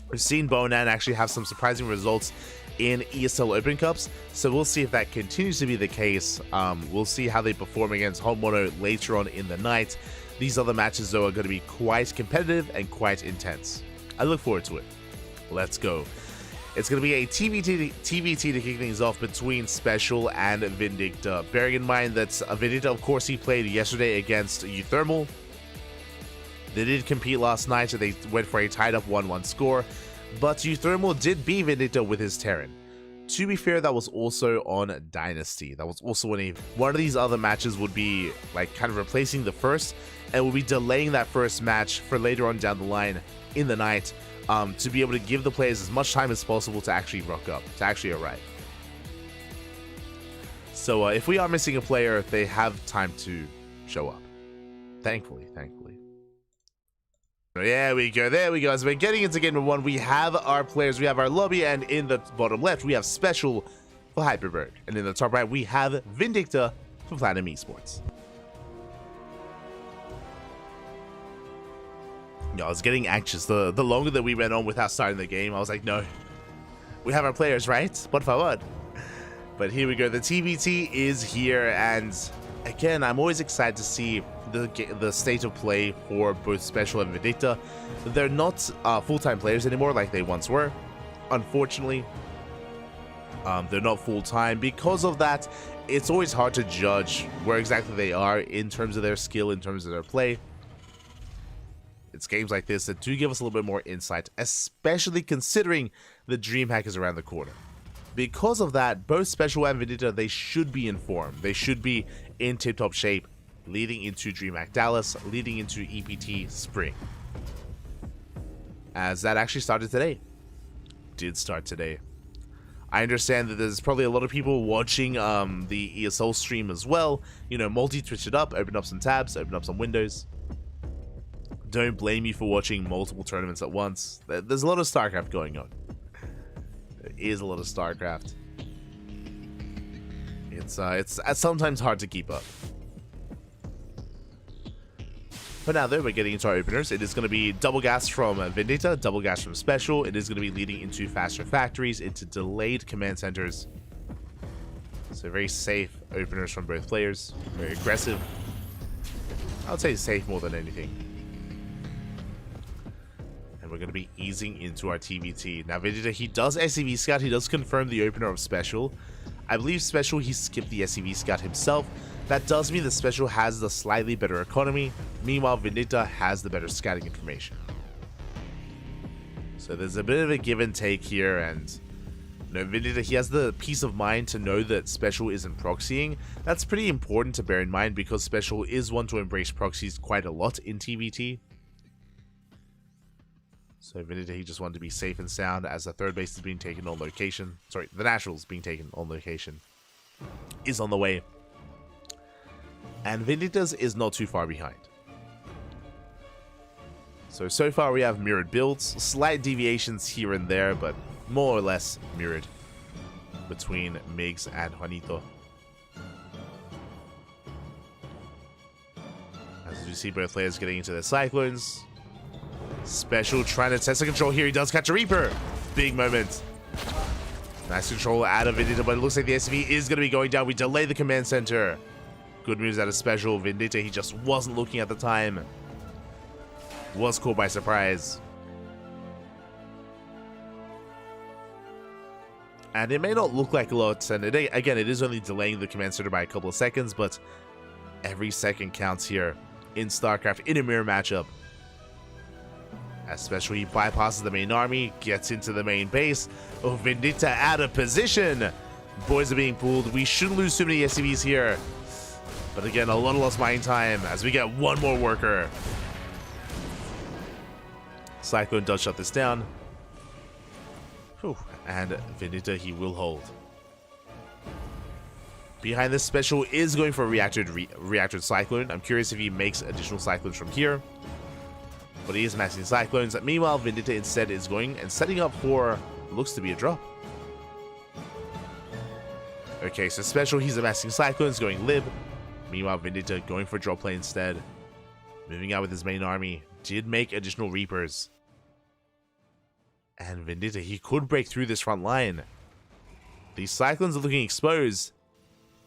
We've seen Boanan actually have some surprising results in ESL Open Cups, so we'll see if that continues to be the case. We'll see how they perform against Hot Mono later on in the night. These other matches, though, are going to be quite competitive and quite intense. I look forward to it. Let's go. It's going to be a TBT to kick things off between Special and Vindicta. Bearing in mind that Vindicta, of course, he played yesterday against Euthermal. They did compete last night, so they went for a tied up 1-1 score. But Euthermal did beat Vindicta with his Terran. To be fair, that was also on Dynasty. That was also one of these other matches would be like kind of replacing the first, and we'll be delaying that first match for later on down the line in the night, to be able to give the players as much time as possible to actually rock up, to actually arrive. So if we are missing a player, they have time to show up. Thankfully. There we go. As we're getting into game number 1, we have our players, we have our lobby, and in the bottom left, we have Special for Hyperbird. And in the top right, we have Vindicta for Platinum Esports. I was getting anxious. The longer that we went on without starting the game, I was like, no. We have our players, right? Por favor. But here we go. The TBT is here, and again, I'm always excited to see the state of play for both Special and Vindicta. They're not full-time players anymore like they once were. Unfortunately, they're not full-time. Because of that, it's always hard to judge where exactly they are in terms of their skill, in terms of their play. It's games like this that do give us a little bit more insight, especially considering the DreamHack is around the corner. Because of that, both Special and Vindicta, they should be in form. They should be in tip-top shape leading into DreamHack Dallas, leading into EPT Spring. As that actually started today. Did start today. I understand that there's probably a lot of people watching the ESL stream as well. You know, multi-twitch it up, open up some tabs, open up some windows. Don't blame me for watching multiple tournaments at once. There's a lot of StarCraft going on. There is a lot of StarCraft. It's sometimes hard to keep up. But now though, we're getting into our openers. It is going to be double gas from Vindicta, double gas from Special. It is going to be leading into faster factories, into delayed command centers. So very safe openers from both players. Very aggressive. I would say safe more than anything. And we're going to be easing into our TBT. Now Vindicta, he does SCV scout. He does confirm the opener of Special. I believe Special, he skipped the SCV scout himself. That does mean that Special has the slightly better economy. Meanwhile, Vindicta has the better scouting information. So there's a bit of a give and take here, and you know, Vindicta, he has the peace of mind to know that Special isn't proxying. That's pretty important to bear in mind because Special is one to embrace proxies quite a lot in TBT. So Vindicta, he just wanted to be safe and sound as the third base is being taken on location. Sorry, the Nationals being taken on location is on the way. And Vindicta's is not too far behind. So far we have mirrored builds, slight deviations here and there, but more or less mirrored between Migs and Juanito. As you see both players getting into their Cyclones. Special trying to test the control here. He does catch a Reaper. Big moment. Nice control out of Vindicta, but it looks like the SV is going to be going down. We delay the command center. Good moves out of Special. Vindicta, he just wasn't looking at the time. Was caught by surprise. And it may not look like a lot, and again, it is only delaying the command center by a couple of seconds, but every second counts here in StarCraft in a mirror matchup. As Special, he bypasses the main army, gets into the main base. Oh, Vindicta out of position. Boys are being pulled. We shouldn't lose too many SCVs here. But again, a lot of lost mining time as we get one more worker. Cyclone does shut this down. Whew. And Vindicta, he will hold. Behind this, Special is going for a reactored Cyclone. I'm curious if he makes additional Cyclones from here. But he is maxing Cyclones. Meanwhile, Vindicta instead is going and setting up for looks to be a drop. Okay, so Special, he's amassing Cyclones, going Lib. Meanwhile, Vendetta going for drop play instead. Moving out with his main army. Did make additional Reapers. And Vendetta, he could break through this front line. These Cyclones are looking exposed.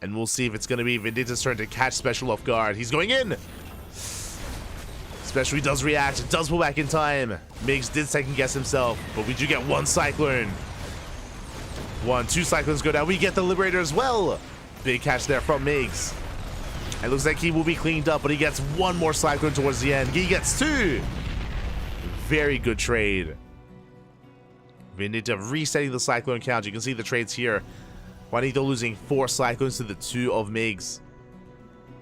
And we'll see if it's going to be Vendetta's turn to catch Special off guard. He's going in! Special, he does react. Does pull back in time. Migs did second guess himself. But we do get one Cyclone. Two Cyclones go down. We get the Liberator as well. Big catch there from Migs. It looks like he will be cleaned up, but he gets one more Cyclone towards the end. He gets two. Very good trade. Vendetta resetting the Cyclone count. You can see the trades here. Juanito losing 4 Cyclones to the 2 of Migs.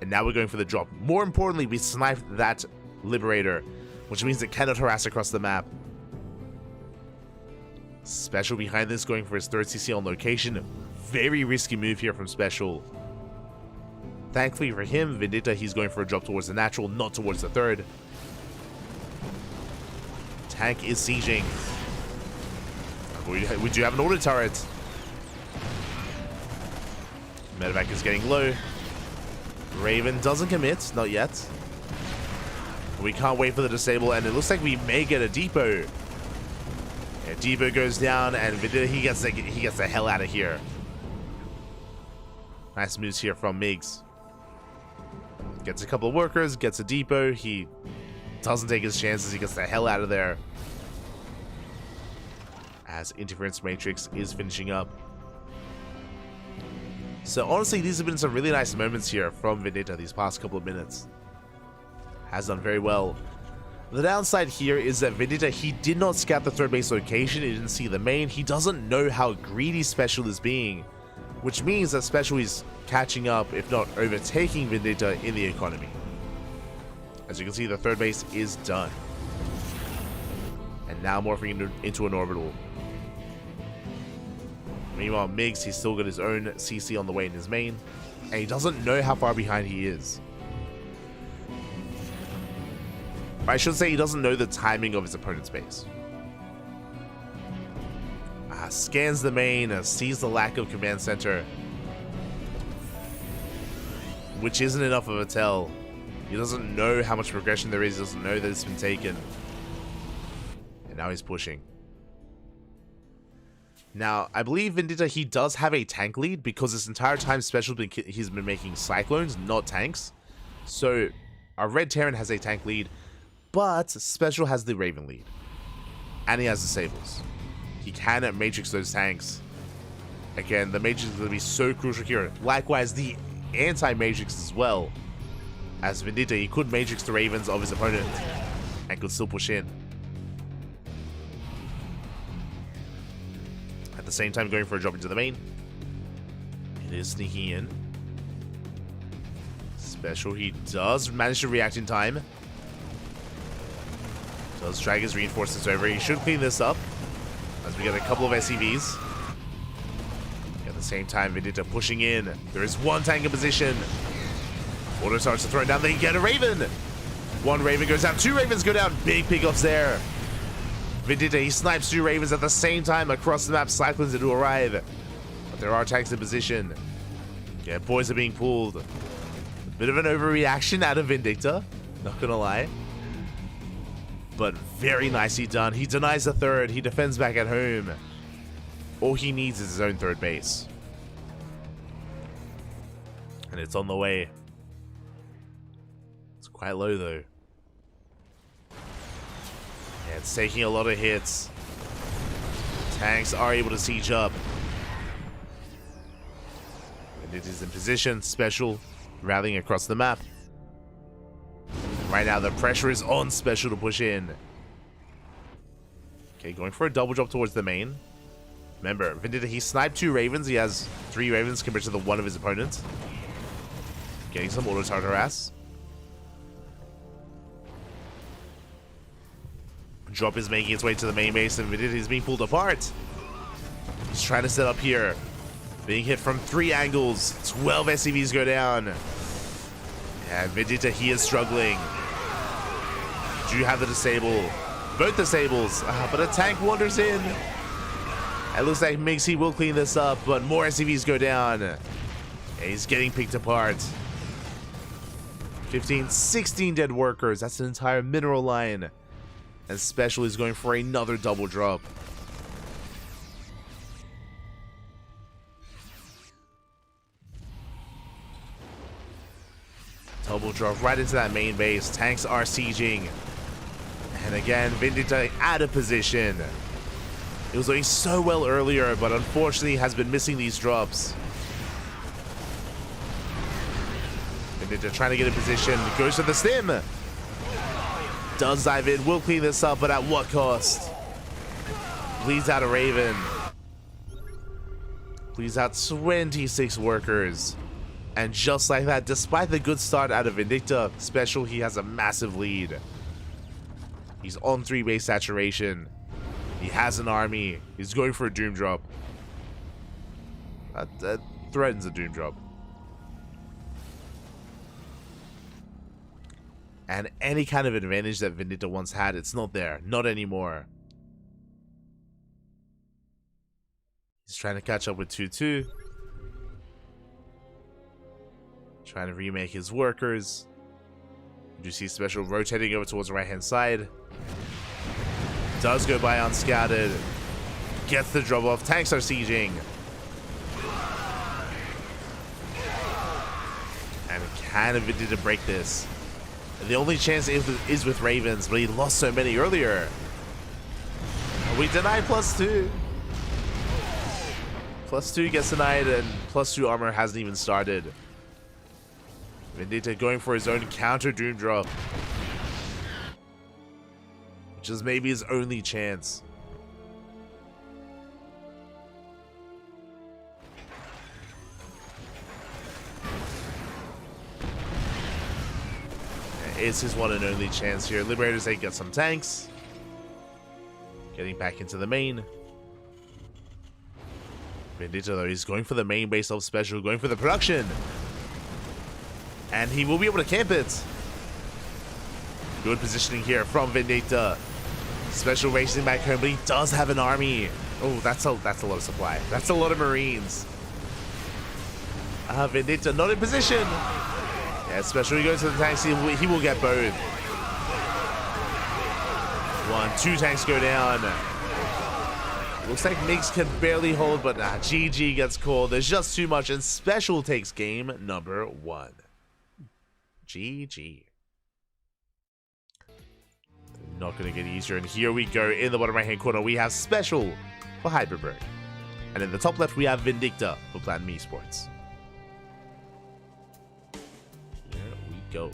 And now we're going for the drop. More importantly, we sniped that Liberator, which means it cannot harass across the map. Special behind this, going for his 3rd CC on location. Very risky move here from Special. Thankfully for him, Vendetta, he's going for a drop towards the natural, not towards the 3rd. Tank is sieging. We do have an auto turret. Medevac is getting low. Raven doesn't commit, not yet. We can't wait for the disable, and it looks like we may get a depot. Yeah, depot goes down, and Vendetta, he gets the hell out of here. Nice moves here from Migs. Gets a couple of workers, gets a depot. He doesn't take his chances. He gets the hell out of there. As Interference Matrix is finishing up. So honestly, these have been some really nice moments here from Vendetta these past couple of minutes. Has done very well. The downside here is that Vendetta, he did not scout the 3rd base location. He didn't see the main. He doesn't know how greedy Special is being. Which means that Special is catching up, if not overtaking Vendetta in the economy. As you can see, the 3rd base is done. And now morphing into an orbital. Meanwhile, Migs, he's still got his own CC on the way in his main. And he doesn't know how far behind he is. I should say he doesn't know the timing of his opponent's base. Scans the main, sees the lack of command center, which isn't enough of a tell. He doesn't know how much progression there is, he doesn't know that it's been taken. And now he's pushing. Now, I believe Vendetta, he does have a tank lead because this entire time he's been making Cyclones, not tanks. So, our Red Terran has a tank lead, but Special has the Raven lead. And he has the Sables. He can matrix those tanks. Again, the matrix is going to be so crucial here. Likewise, the anti-matrix as well. As Vendetta, he could matrix the Ravens of his opponent and could still push in. At the same time, going for a drop into the main. It is sneaking in. Special, he does manage to react in time. Does drag his reinforcements over. He should clean this up. As we get a couple of SCVs. At the same time, Vendetta pushing in. There is one tank in position. Order starts to throw it down. They get a Raven. One Raven goes down. 2 Ravens go down. Big pickups there. Vendetta, he snipes 2 Ravens at the same time across the map. Cyclones to arrive. But there are tanks in position. Yeah, boys are being pulled. A bit of an overreaction out of Vendetta. Not gonna lie. But very nicely done. He denies the 3rd. He defends back at home. All he needs is his own 3rd base. And it's on the way. It's quite low though. Yeah, it's taking a lot of hits. Tanks are able to siege up. And it is in position. Special rallying across the map. Right now, the pressure is on Special to push in. Okay, going for a double drop towards the main. Remember, Vendetta, he sniped 2 Ravens. He has 3 Ravens compared to the 1 of his opponents. Getting some auto turret harass. Drop is making its way to the main base, and Vendetta is being pulled apart. He's trying to set up here. Being hit from 3 angles. 12 SCVs go down. And Vendetta, he is struggling. Do you have the disable? Both disables, but a tank wanders in. It looks like Migs, he will clean this up, but more SCVs go down. And he's getting picked apart. 15, 16 dead workers. That's an entire mineral line. And Special is going for another double drop. Double drop right into that main base. Tanks are sieging. And again, Vindicta out of position. It was doing so well earlier, but unfortunately has been missing these drops. Vindicta trying to get in position. Goes for the stim. Does dive in. Will clean this up, but at what cost? Bleeds out a Raven. Bleeds out 26 workers. And just like that, despite the good start out of Vindicta, Special, he has a massive lead. He's on 3 base saturation. He has an army. He's going for a Doom Drop. That threatens a Doom Drop. And any kind of advantage that Vindicta once had, it's not there. Not anymore. He's trying to catch up with 2-2. Trying to remake his workers. You see Special rotating over towards the right-hand side. Does go by unscouted. Gets the drop off. Tanks are sieging. And can Vindicta break this? The only chance is with Ravens, but he lost so many earlier. We denied +2. +2 gets denied, and +2 armor hasn't even started. Vindicta going for his own counter Doom Drop. Which is maybe his only chance. It's his one and only chance here. Liberators 8 get some tanks. Getting back into the main. Vindicta though, he's going for the main base of Special, going for the production. And he will be able to camp it. Good positioning here from Vindicta. Special racing back home, but he does have an army. Oh, that's a lot of supply. That's a lot of Marines. Vindicta not in position. Yeah, Special, he goes to the tanks. He will get both. 1, 2 tanks go down. Looks like Migs can barely hold, but GG gets called. There's just too much, and Special takes game number 1. GG. Not going to get easier, and here we go. In the bottom right hand corner we have Special for Hyperberg, and in the top left we have Vindicta for Platinum Esports. Here we go.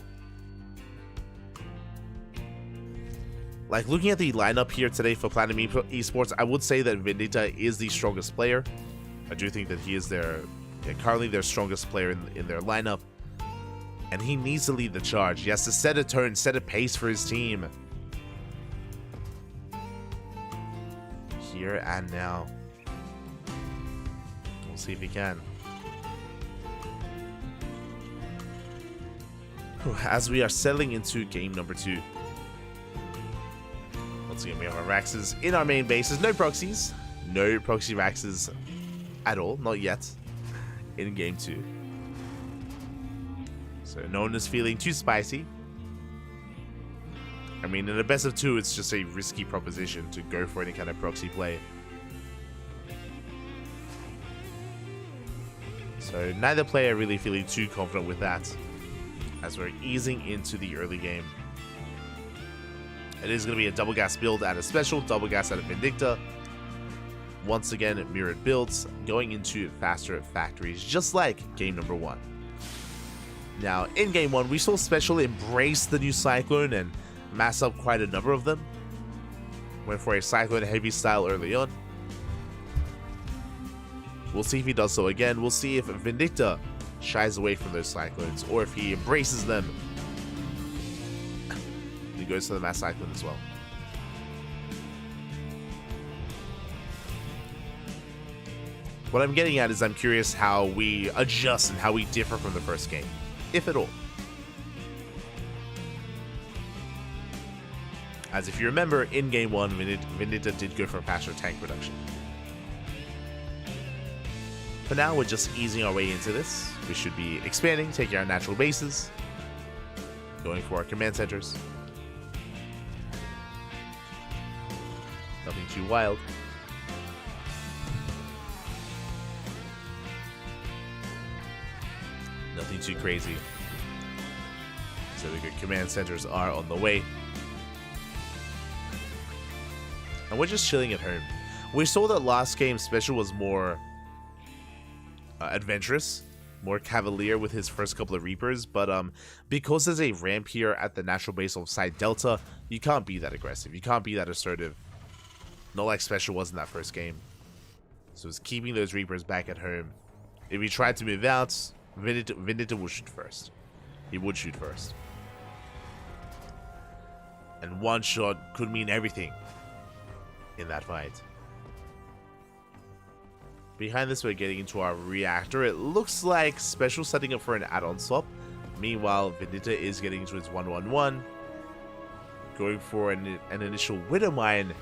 Like, looking at the lineup here today for Platinum Esports, I would say that Vindicta is the strongest player. I do think that he is currently their strongest player in their lineup, and he needs to lead the charge. He has to set a tone, set a pace for his team. Here and now. We'll see if he can. As we are settling into game number 2. Once again, we have our Raxes in our main bases. No proxies. No proxy Raxes at all. Not yet. In game 2. So no one is feeling too spicy. I mean, in a best of 2, it's just a risky proposition to go for any kind of proxy play. So neither player really feeling too confident with that, as we're easing into the early game. It is going to be a double gas build out of Special, double gas out of Vindicta. Once again, mirrored builds, going into faster factories, just like game number 1. Now, in game 1, we saw Special embrace the new Cyclone and mass up quite a number of them. Went for a Cyclone heavy style early on. We'll see if he does so again. We'll see if Vindicta shies away from those Cyclones, or if he embraces them. He goes for the mass Cyclone as well. What I'm getting at is I'm curious how we adjust and how we differ from the first game, if at all. As if you remember, in game 1, Vindicta did go for a faster tank production. For now, we're just easing our way into this. We should be expanding, taking our natural bases. Going for our command centers. Nothing too wild. Nothing too crazy. So the good command centers are on the way. And we're just chilling at home. We saw that last game Special was more adventurous, more cavalier with his first couple of Reapers, but because there's a ramp here at the natural base of Side Delta, you can't be that aggressive, you can't be that assertive. Not like Special was in that first game. So it's keeping those Reapers back at home. If he tried to move out, Vendetta will shoot first. He would shoot first. And one shot could mean everything in that fight. Behind this, we're getting into our reactor. It looks like Special setting up for an add-on swap. Meanwhile, Vendetta is getting into his 1-1-1. Going for an initial Widow Mine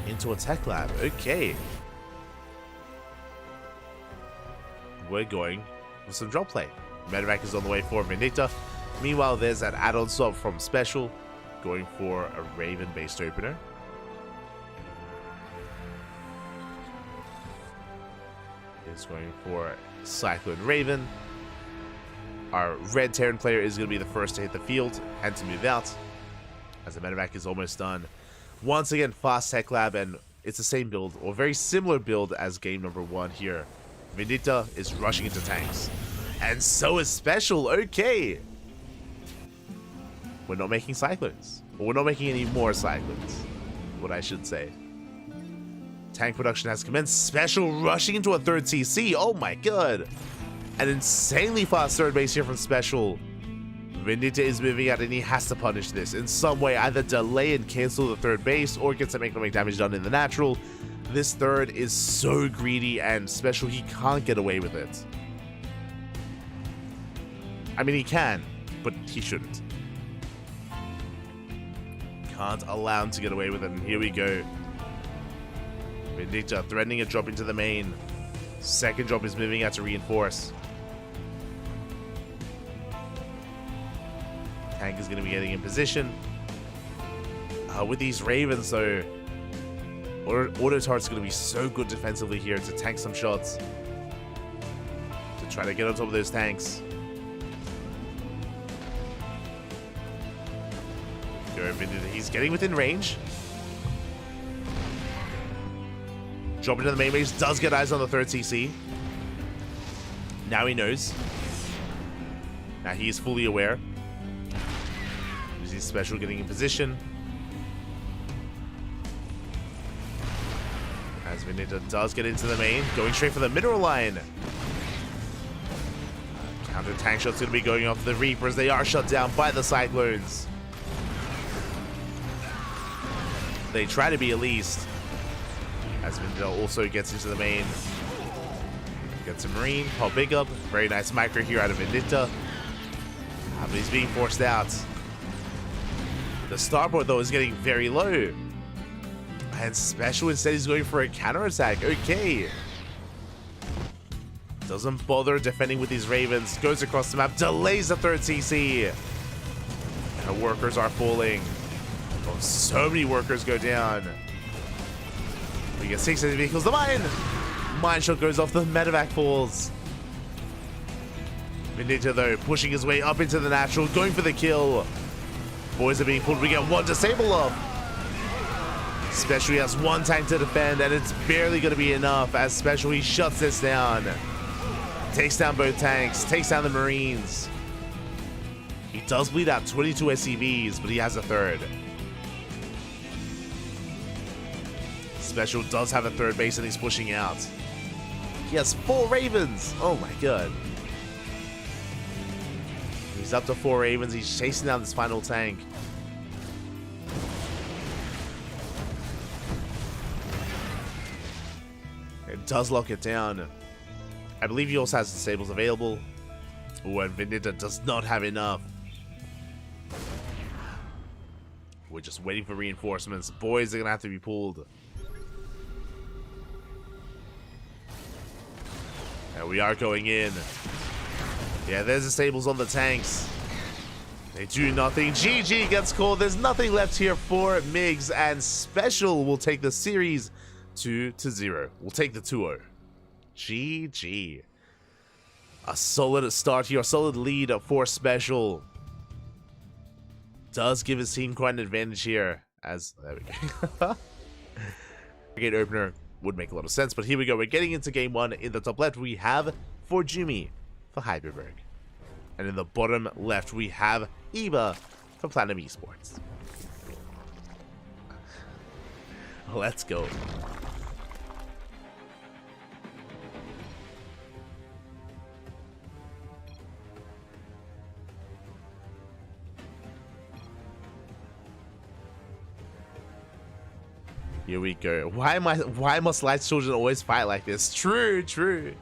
into a tech lab. Okay. We're going with some drop play. Medevac is on the way for Vendetta. Meanwhile, there's that add-on swap from Special. Going for a Raven-based opener. Is going for Cyclone Raven. Our red Terran player is going to be the first to hit the field and to move out, as the medevac is almost done. Once again, fast tech lab, and it's the same build, or very similar build as game number 1 here. Vendetta is rushing into tanks, and so is Special. Okay, we're not making Cyclones, or we're not making any more Cyclones, what I should say. Tank production has commenced. Special rushing into a third CC. Oh my god. An insanely fast third base here from Special. Vendetta is moving out and he has to punish this in some way. Either delay and cancel the third base or get some economic damage done in the natural. This third is so greedy and Special, he can't get away with it. I mean, he can, but he shouldn't. Can't allow him to get away with it, and here we go. Vendetta threatening a drop into the main. Second drop is moving out to reinforce. Tank is going to be getting in position. With these Ravens, though, Auto Turret's going to be so good defensively here to tank some shots. To try to get on top of those tanks. He's getting within range. Drop into the main base, does get eyes on the third CC. Now he knows. Now he is fully aware. Using Special, getting in position. As Vendetta does get into the main, going straight for the mineral line. Counter tank shot's going to be going off the Reapers. They are shut down by the Cyclones. They try to be at least. As Vendetta also gets into the main. Gets a Marine, Paul Big Up. Very nice micro here out of Vendetta. But he's being forced out. The starboard, though, is getting very low. And Special instead is going for a counterattack. Okay. Doesn't bother defending with these Ravens. Goes across the map, delays the third CC. And the workers are falling. Oh, so many workers go down. We get 6 enemy vehicles. The mine shot goes off. The medevac falls. Vendetta, though, pushing his way up into the natural, going for the kill. Boys are being pulled. We get one disable off. Special has one tank to defend, and it's barely going to be enough as Special, he shuts this down. Takes down both tanks, takes down the Marines. He does bleed out 22 SCVs, but he has a third. Special does have a third base and he's pushing out. He has 4 Ravens. Oh my god. He's up to 4 Ravens. He's chasing down this final tank. It does lock it down. I believe he also has disables available. Ooh, and Vendetta does not have enough. We're just waiting for reinforcements. Boys are gonna have to be pulled. And we are going in. Yeah, there's disables on the tanks. They do nothing. GG gets called. There's nothing left here for Migs, and Special will take the series 2-0. We'll take the 2-0. GG. A solid start here, a solid lead for Special. Does give his team quite an advantage here. As there we go. Gate opener would make a lot of sense, but here we go. We're getting into game one. In the top left, we have Forjumi for Hyperberg. And in the bottom left, we have Eba for Platinum Esports. Let's go. Here we go. Why must Light Children always fight like this? True, true.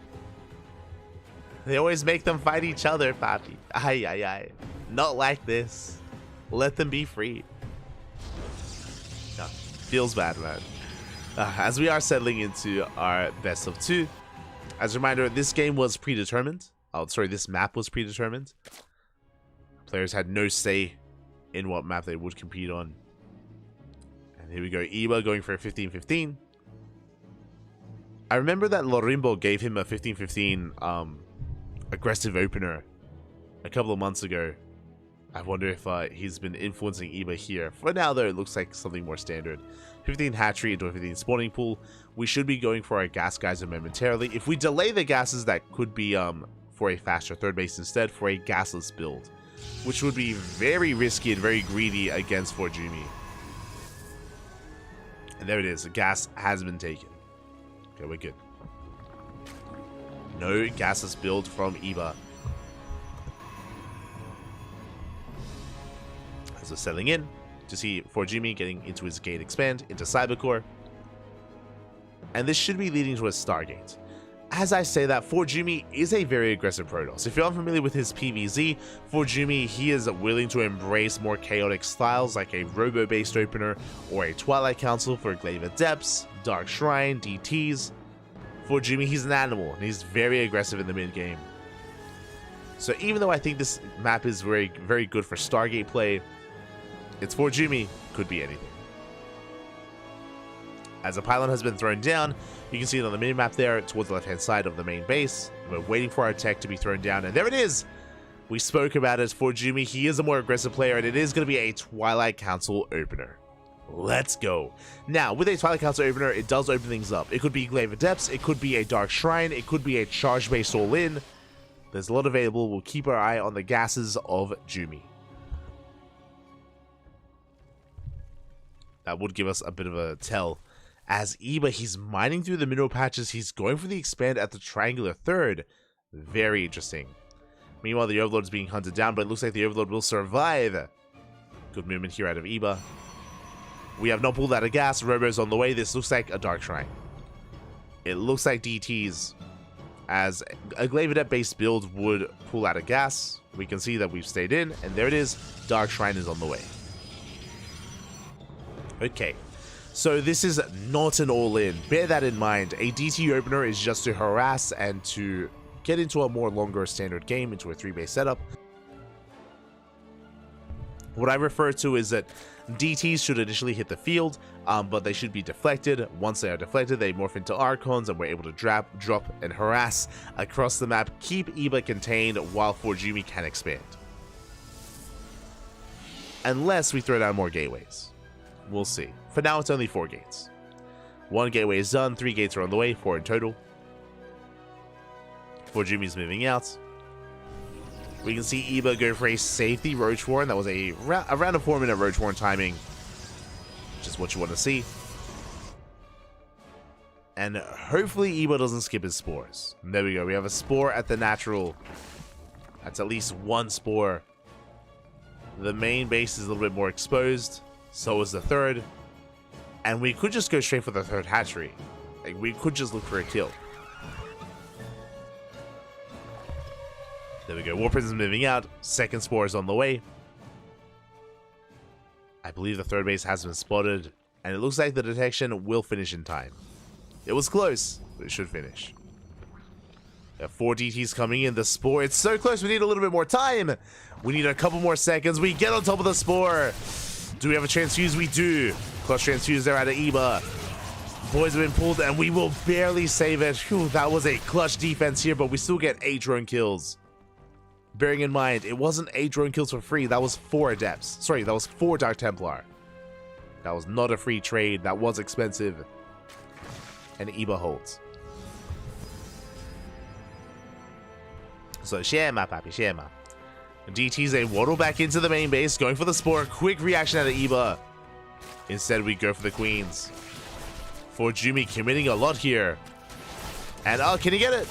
They always make them fight each other, Papi. Ay, ay, ay. Not like this. Let them be free. No, feels bad, man. As we are settling into our best of 2. As a reminder, this game was predetermined. Oh, sorry, this map was predetermined. Players had no say in what map they would compete on. And here we go, Eba going for a 15-15. I remember that Lorimbo gave him a 15-15 aggressive opener a couple of months ago. I wonder if he's been influencing Eba here. For now, though, it looks like something more standard. 15 hatchery into a 15 spawning pool. We should be going for our gas geyser momentarily. If we delay the gases, that could be for a faster third base instead, for a gasless build, which would be very risky and very greedy against Forjumi. And there it is. The gas has been taken. Okay, we're good. No gasless build from Eba. As we're settling in to see Forjumi getting into his gate expand into Cybercore. And this should be leading to a Stargate. As I say that, Forjumi is a very aggressive Protoss. If you're unfamiliar with his PvZ, Forjumi, he is willing to embrace more chaotic styles like a Robo-based opener or a Twilight Council for Glaive Adepts, Dark Shrine, DTs. Forjumi, he's an animal, and he's very aggressive in the mid-game. So even though I think this map is very, very good for Stargate play, it's Forjumi, could be anything. As a pylon has been thrown down, you can see it on the minimap there towards the left-hand side of the main base. We're waiting for our tech to be thrown down, and there it is! We spoke about it. Forjumi, he is a more aggressive player, and it is going to be a Twilight Council opener. Let's go. Now, with a Twilight Council opener, it does open things up. It could be Glaive Adepts, it could be a Dark Shrine, it could be a charge-based all-in. There's a lot available. We'll keep our eye on the gases of Jumi. That would give us a bit of a tell. As Eba, he's mining through the mineral patches. He's going for the expand at the triangular third. Very interesting. Meanwhile, the Overlord is being hunted down, but it looks like the Overlord will survive. Good movement here out of Eba. We have not pulled out of gas. Robo's on the way. This looks like a Dark Shrine. It looks like DTs. As a Glaive Adept based build would pull out of gas. We can see that we've stayed in, and there it is. Dark Shrine is on the way. Okay. So this is not an all-in. Bear that in mind. A DT opener is just to harass and to get into a more longer standard game, into a 3-base setup. What I refer to is that DTs should initially hit the field, but they should be deflected. Once they are deflected, they morph into Archons, and we're able to drop, and harass across the map. Keep Eba contained while Forjumi can expand. Unless we throw down more gateways. We'll see. For now, it's only 4 gates. 1 gateway is done, 3 gates are on the way, 4 in total. Forjumi's moving out. We can see Eba go for a safety Roach Warren. That was around a 4-minute Roach Warren timing. Which is what you want to see. And hopefully Eba doesn't skip his spores. And there we go. We have a spore at the natural. That's at least 1 spore. The main base is a little bit more exposed. So is the third. And we could just go straight for the third hatchery. Like, we could just look for a kill. There we go. War Prison's moving out. Second spore is on the way. I believe the third base has been spotted. And it looks like the detection will finish in time. It was close, but it should finish. We have 4 DTs coming in. The spore, it's so close. We need a little bit more time. We need a couple more seconds. We get on top of the Spore. Do we have a transfuse? We do. Clutch transfuse there out of Eba. Boys have been pulled, and we will barely save it. Whew, that was a clutch defense here, but we still get 8 drone kills. Bearing in mind, it wasn't 8 drone kills for free. That was 4 Adepts. Sorry, that was 4 Dark Templar. That was not a free trade. That was expensive. And Eba holds. So, Shema, Papi, Shema. DTZ waddle back into the main base, going for the Spore. Quick reaction out of Eba. Instead, we go for the Queens. For Jumi committing a lot here. And, oh, can he get it?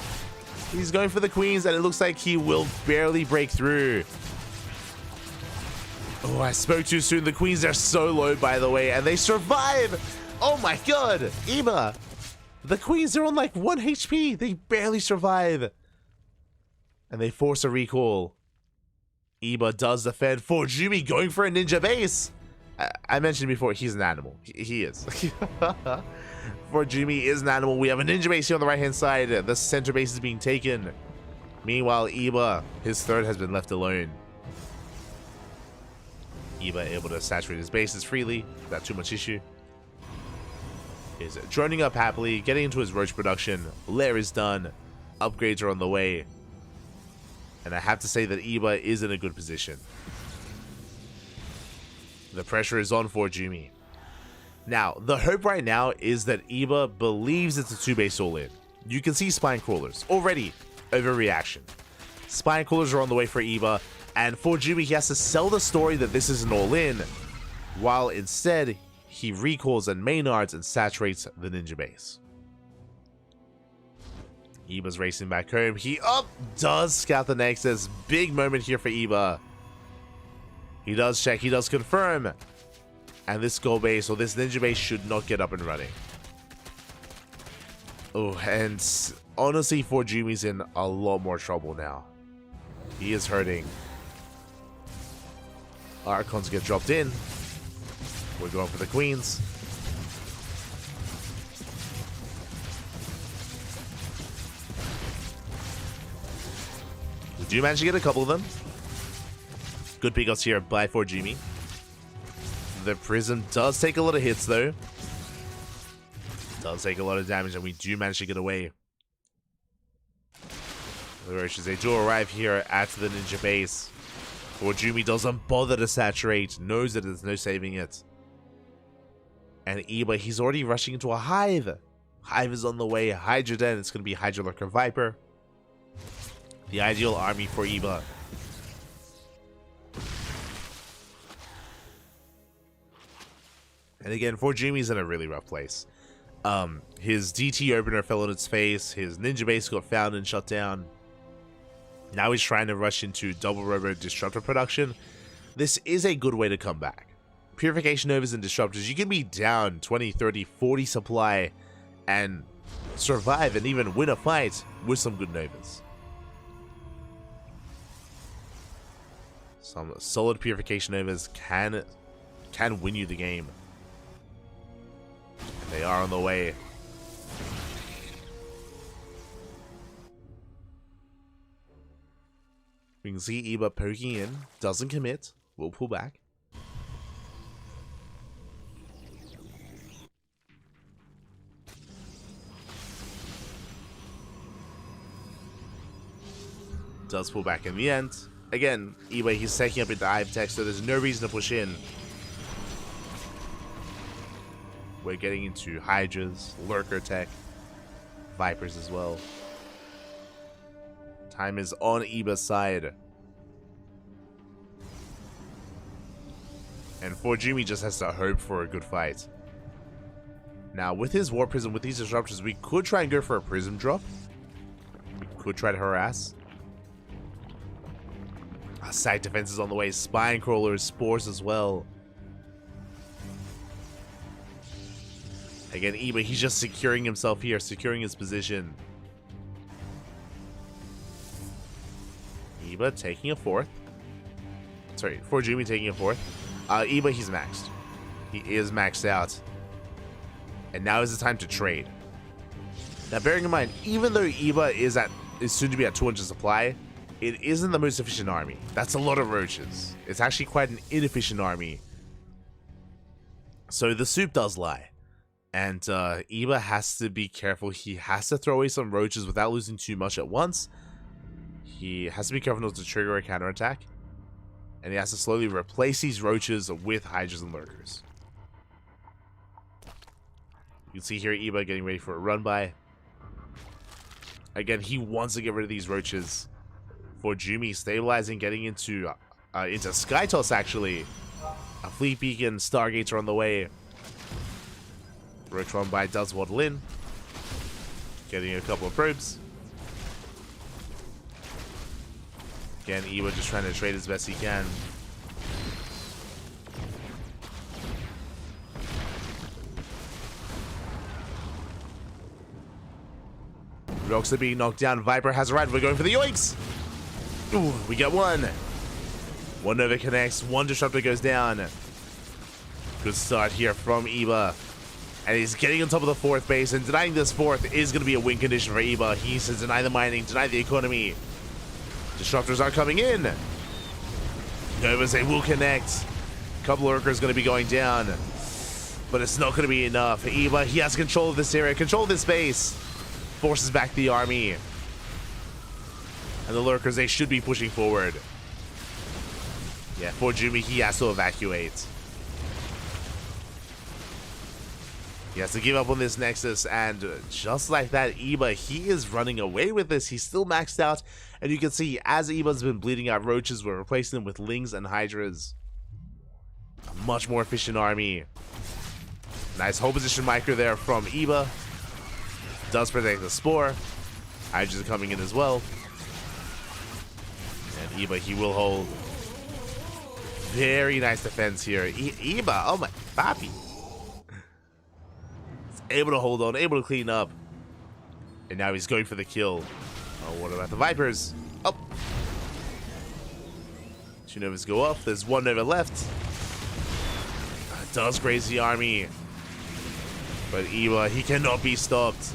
He's going for the Queens, and it looks like he will barely break through. Oh, I spoke too soon. The Queens are so low, by the way, and they survive. Oh, my God. Eba. The Queens are on, like, 1 HP. They barely survive. And they force a recall. Eba does defend for Jumi going for a ninja base. I mentioned before, he's an animal. He is. For Jumi is an animal. We have a ninja base here on the right-hand side. The center base is being taken. Meanwhile, Eba, his third has been left alone. Eba able to saturate his bases freely without too much issue. Is droning up happily, getting into his roach production. Lair is done. Upgrades are on the way. And I have to say that Eba is in a good position. The pressure is on for Jumi. Now, the hope right now is that Eba believes it's a 2-base all-in. You can see Spine Crawlers. Already, overreaction. Spine Crawlers are on the way for Eba, and for Jumi, he has to sell the story that this is an all-in, while instead, he recalls and Maynards and saturates the ninja base. Eba's racing back home. He does scout the Nexus. Big moment here for Eba. He does check. He does confirm. And this gold base, or this ninja base, should not get up and running. Oh, and honestly, for Jumi's in a lot more trouble now. He is hurting. Archons get dropped in. We're going for the Queens. We do manage to get a couple of them. Good pickups here by for Jumi. The Prism does take a lot of hits, though. Does take a lot of damage, and we do manage to get away. The Roaches, they do arrive here at the ninja base. For Jumi doesn't bother to saturate, knows that there's no saving it. And Eba, he's already rushing into a Hive. Hive is on the way. Hydra Den, it's going to be Hydra Lurker Viper. The ideal army for Eba. And again, for Jumi's in a really rough place. His DT opener fell on its face. His ninja base got found and shut down. Now he's trying to rush into double robo disruptor production. This is a good way to come back. Purification Novas and disruptors, you can be down 20, 30, 40 supply and survive and even win a fight with some good Novas. Some solid Purification Novas can win you the game. They are on the way. We can see Eba poking in. Doesn't commit. We'll pull back. Does pull back in the end. Again, Eba, he's taking up into Hive Tech, so there's no reason to push in. We're getting into Hydras, Lurker Tech, Vipers as well. Time is on Eba's side. And for Jumi just has to hope for a good fight. Now, with his War Prism, with these disruptors, we could try and go for a Prism drop. We could try to harass. Side defense is on the way. Spine Crawlers, Spores as well. Again, Eba, he's just securing himself here, securing his position. Eba taking a fourth. Sorry, for Jumi taking a fourth. Eba, he's maxed. He is maxed out. And now is the time to trade. Now, bearing in mind, even though Eba is soon to be at 200 supply, it isn't the most efficient army. That's a lot of roaches. It's actually quite an inefficient army. So the soup does lie. And Iba has to be careful. He has to throw away some roaches without losing too much at once. He has to be careful not to trigger a counterattack. And he has to slowly replace these roaches with hydras and lurkers. You can see here Iba getting ready for a run by. Again, he wants to get rid of these roaches. For Jumi, stabilizing, getting into Skytoss actually. A fleet beacon, Stargates are on the way. Roach run by does waddle in. Getting a couple of probes. Again, Iba just trying to trade as best he can. Rocks are being knocked down. Viper has a ride. We're going for the yoinks. Ooh, we get one. One Nova connects. One Disruptor goes down. Good start here from Iba. And he's getting on top of the fourth base. And denying this fourth is going to be a win condition for Iba. He says deny the mining, deny the economy. Disruptors are coming in. Novas, they will connect. A couple of lurkers going to be going down. But it's not going to be enough. Iba, he has control of this area, control of this base. Forces back the army. And the lurkers, they should be pushing forward. Yeah, for Jumi, he has to evacuate. He has to give up on this Nexus, and just like that, Iba, he is running away with this. He's still maxed out, and you can see as Iba's been bleeding out roaches, we're replacing them with Lings and Hydras. A much more efficient army. Nice hold position micro there from Iba. Does protect the Spore. Hydras are coming in as well. And Iba, he will hold. Very nice defense here. Iba, oh my papi. Able to hold on, able to clean up. And now he's going for the kill. Oh, what about the Vipers? Oh. 2 Novas go off. There's 1 Nova left. Does graze the army. But Iba, he cannot be stopped.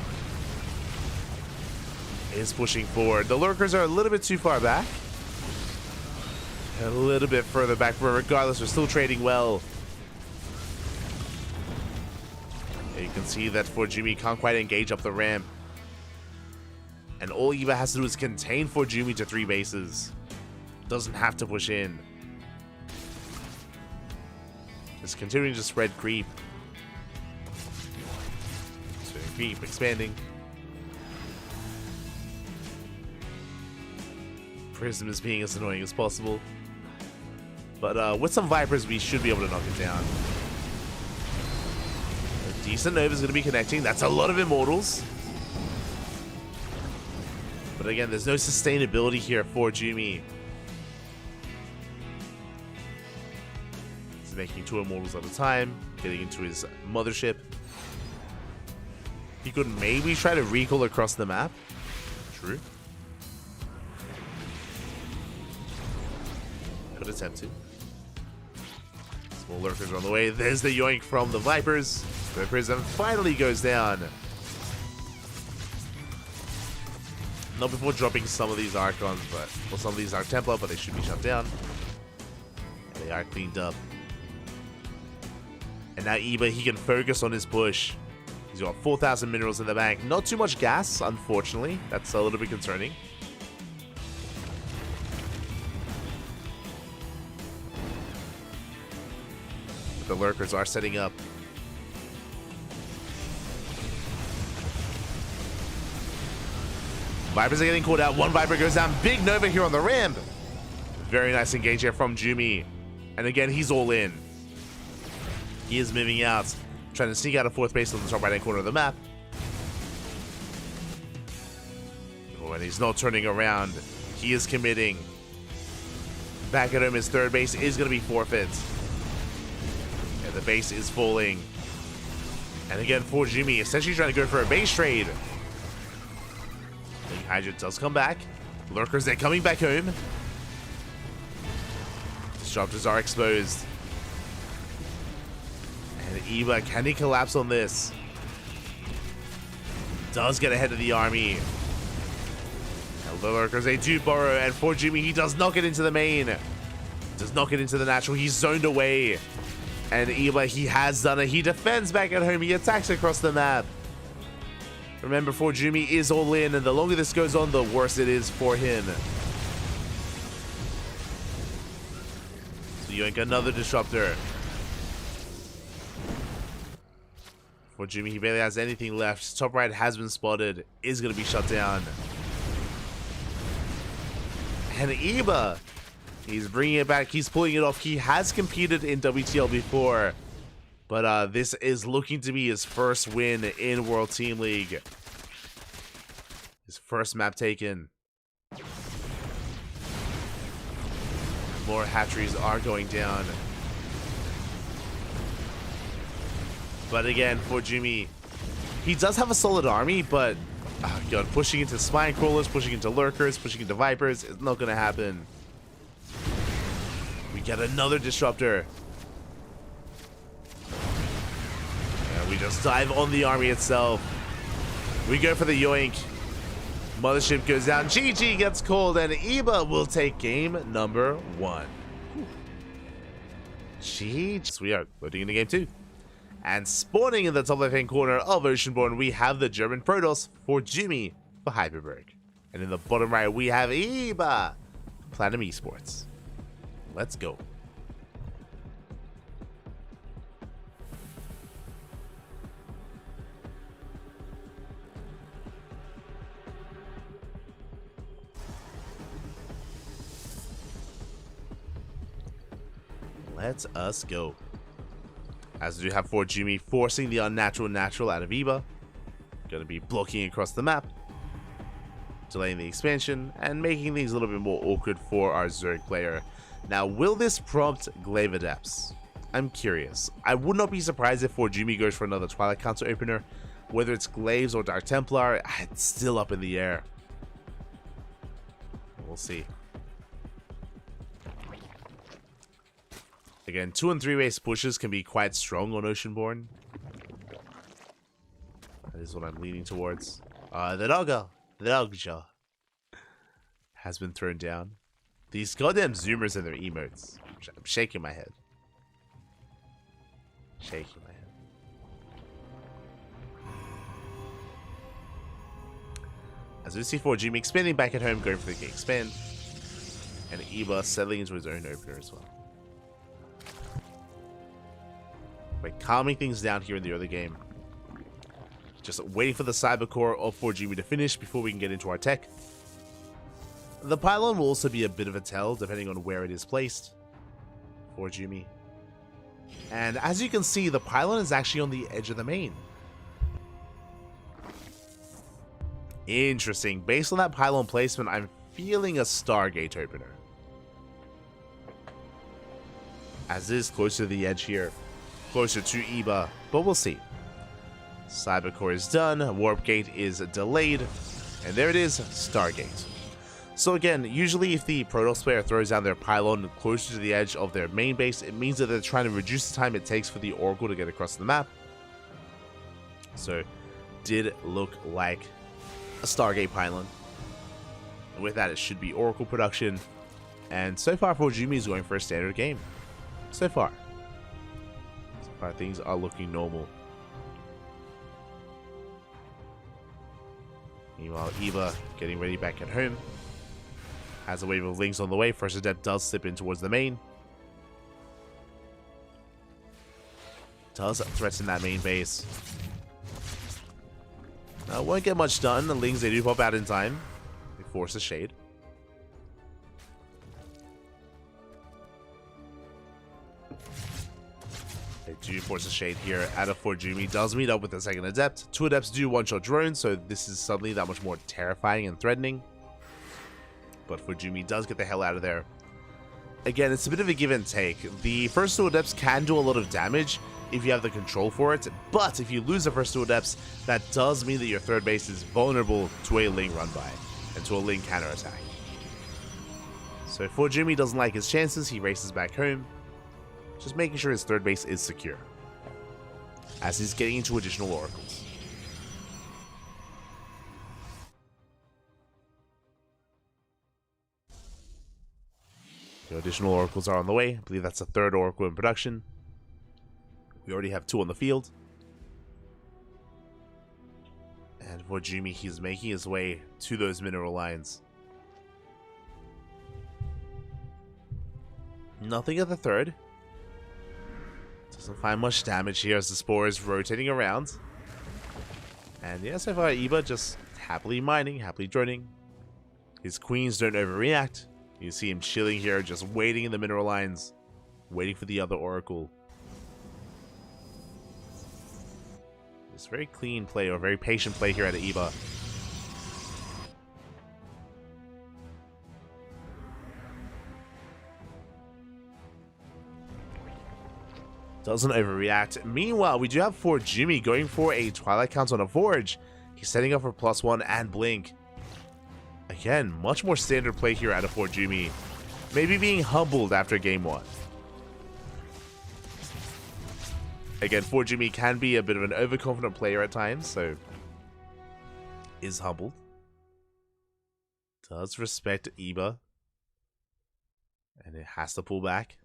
Is pushing forward. The lurkers are a little bit too far back. A little bit further back, but regardless, we're still trading well. And you can see that for Jumi can't quite engage up the ramp. And all Iba has to do is contain for Jumi to 3 bases. Doesn't have to push in. Just continuing to spread creep. So creep expanding. Prism is being as annoying as possible. But with some Vipers, we should be able to knock it down. A decent Nova is going to be connecting. That's a lot of Immortals. But again, there's no sustainability here for Jumi. He's making 2 Immortals at a time, getting into his mothership. He could maybe try to recall across the map. True. Could attempt to. Small lurkers are on the way. There's the yoink from the Vipers. The Prism finally goes down. Not before dropping some of these Archons, well, some of these Arc Templar, but they should be shut down. They are cleaned up. And now Iba, he can focus on his push. He's got 4,000 minerals in the bank. Not too much gas, unfortunately. That's a little bit concerning. The lurkers are setting up. Vipers are getting caught out. 1 Viper goes down. Big Nova here on the ramp. Very nice engage here from Jumi. And again, he's all in. He is moving out. Trying to sneak out a 4th base on the top right-hand corner of the map. Oh, and he's not turning around. He is committing. Back at him, his 3rd base is going to be forfeit. And the base is falling. And again, for Jumi, essentially trying to go for a base trade. The Hydra does come back. Lurkers, they're coming back home. Disruptors are exposed. And Iba, can he collapse on this? Does get ahead of the army. Now The lurkers, they do burrow, and for Jimmy, he does not get into the main. Does not get into the natural. He's zoned away. And Eba, he has done it. He defends back at home. He attacks across the map. Remember, for Jimmy is all in, and the longer this goes on, the worse it is for him. So Yoink, another disruptor. For Jimmy, he barely has anything left. Top right has been spotted. Is going to be shut down. And Eba, he's bringing it back. He's pulling it off. He has competed in WTL before. But this is looking to be his first win in World Team League. His first map taken. More hatcheries are going down. But again, for Jimmy, he does have a solid army, but oh God, pushing into spine crawlers, pushing into lurkers, pushing into vipers, it's not going to happen. We get another disruptor. And we just dive on the army itself. We go for the yoink. Mothership goes down. GG gets called, and Eba will take game number 1. GG. We are loading into game 2. And spawning in the top left-hand corner of Oceanborn, we have the German Protoss for Jimmy for Hyperberg. And in the bottom right, we have Eba, Platinum Esports. Let's go. Let's us go. As we do have for Jimmy forcing the unnatural natural out of Eba. Gonna be blocking across the map, delaying the expansion, and making things a little bit more awkward for our Zerg player. Now, will this prompt Glaive Adepts? I'm curious. I would not be surprised if for Jimmy goes for another Twilight Council opener. Whether it's Glaives or Dark Templar, it's still up in the air. We'll see. Again, 2 and 3 race pushes can be quite strong on Oceanborn. That is what I'm leaning towards. The dogja has been thrown down. These goddamn zoomers and their emotes. I'm shaking my head. Shaking my head. As we see for Jimmy expanding back at home, going for the expand. And Eba settling into his own opener as well. By calming things down here in the early game. Just waiting for the cyber core of 4GB to finish before we can get into our tech. The pylon will also be a bit of a tell depending on where it is placed. 4GB. And as you can see, the pylon is actually on the edge of the main. Interesting. Based on that pylon placement, I'm feeling a Stargate opener. As it is closer to the edge here. Closer to Eba, but we'll see. Cybercore is done, Warp Gate is delayed, and there it is, Stargate. So again, usually if the Protoss player throws down their pylon closer to the edge of their main base, it means that they're trying to reduce the time it takes for the Oracle to get across the map. So, did look like a Stargate pylon. And with that, it should be Oracle production. And so far, Jimmy is going for a standard game. So far. Things are looking normal. Meanwhile, Eba getting ready back at home. Has a wave of links on the way. First Adept does slip in towards the main. Does threaten that main base. Won't get much done. The Lings, they do pop out in time. They force a shade. They do force a shade here out of 4GB. Does meet up with the second Adept. 2 Adepts do one-shot drones, so this is suddenly that much more terrifying and threatening. But 4GB does get the hell out of there. Again, it's a bit of a give and take. The first 2 Adepts can do a lot of damage if you have the control for it, but if you lose the first 2 Adepts, that does mean that your third base is vulnerable to a Ling run-by and to a Ling counterattack. So 4GB doesn't like his chances, he races back home. Just making sure his third base is secure. As he's getting into additional oracles. The additional oracles are on the way. I believe that's the third oracle in production. We already have 2 on the field. And for Jimmy, he's making his way to those mineral lines. Nothing at the third. Doesn't find much damage here as the spore is rotating around. And yeah, so far Eba just happily mining, happily droning. His queens don't overreact. You see him chilling here, just waiting in the mineral lines, waiting for the other oracle. It's very clean play, or very patient play here at Eba. Doesn't overreact. Meanwhile, we do have for Jimmy going for a Twilight Count on a Forge. He's setting up for +1 and Blink. Again, much more standard play here out of for Jimmy. Maybe being humbled after game 1. Again, for Jimmy can be a bit of an overconfident player at times, so is humbled. Does respect Eba. And it has to pull back.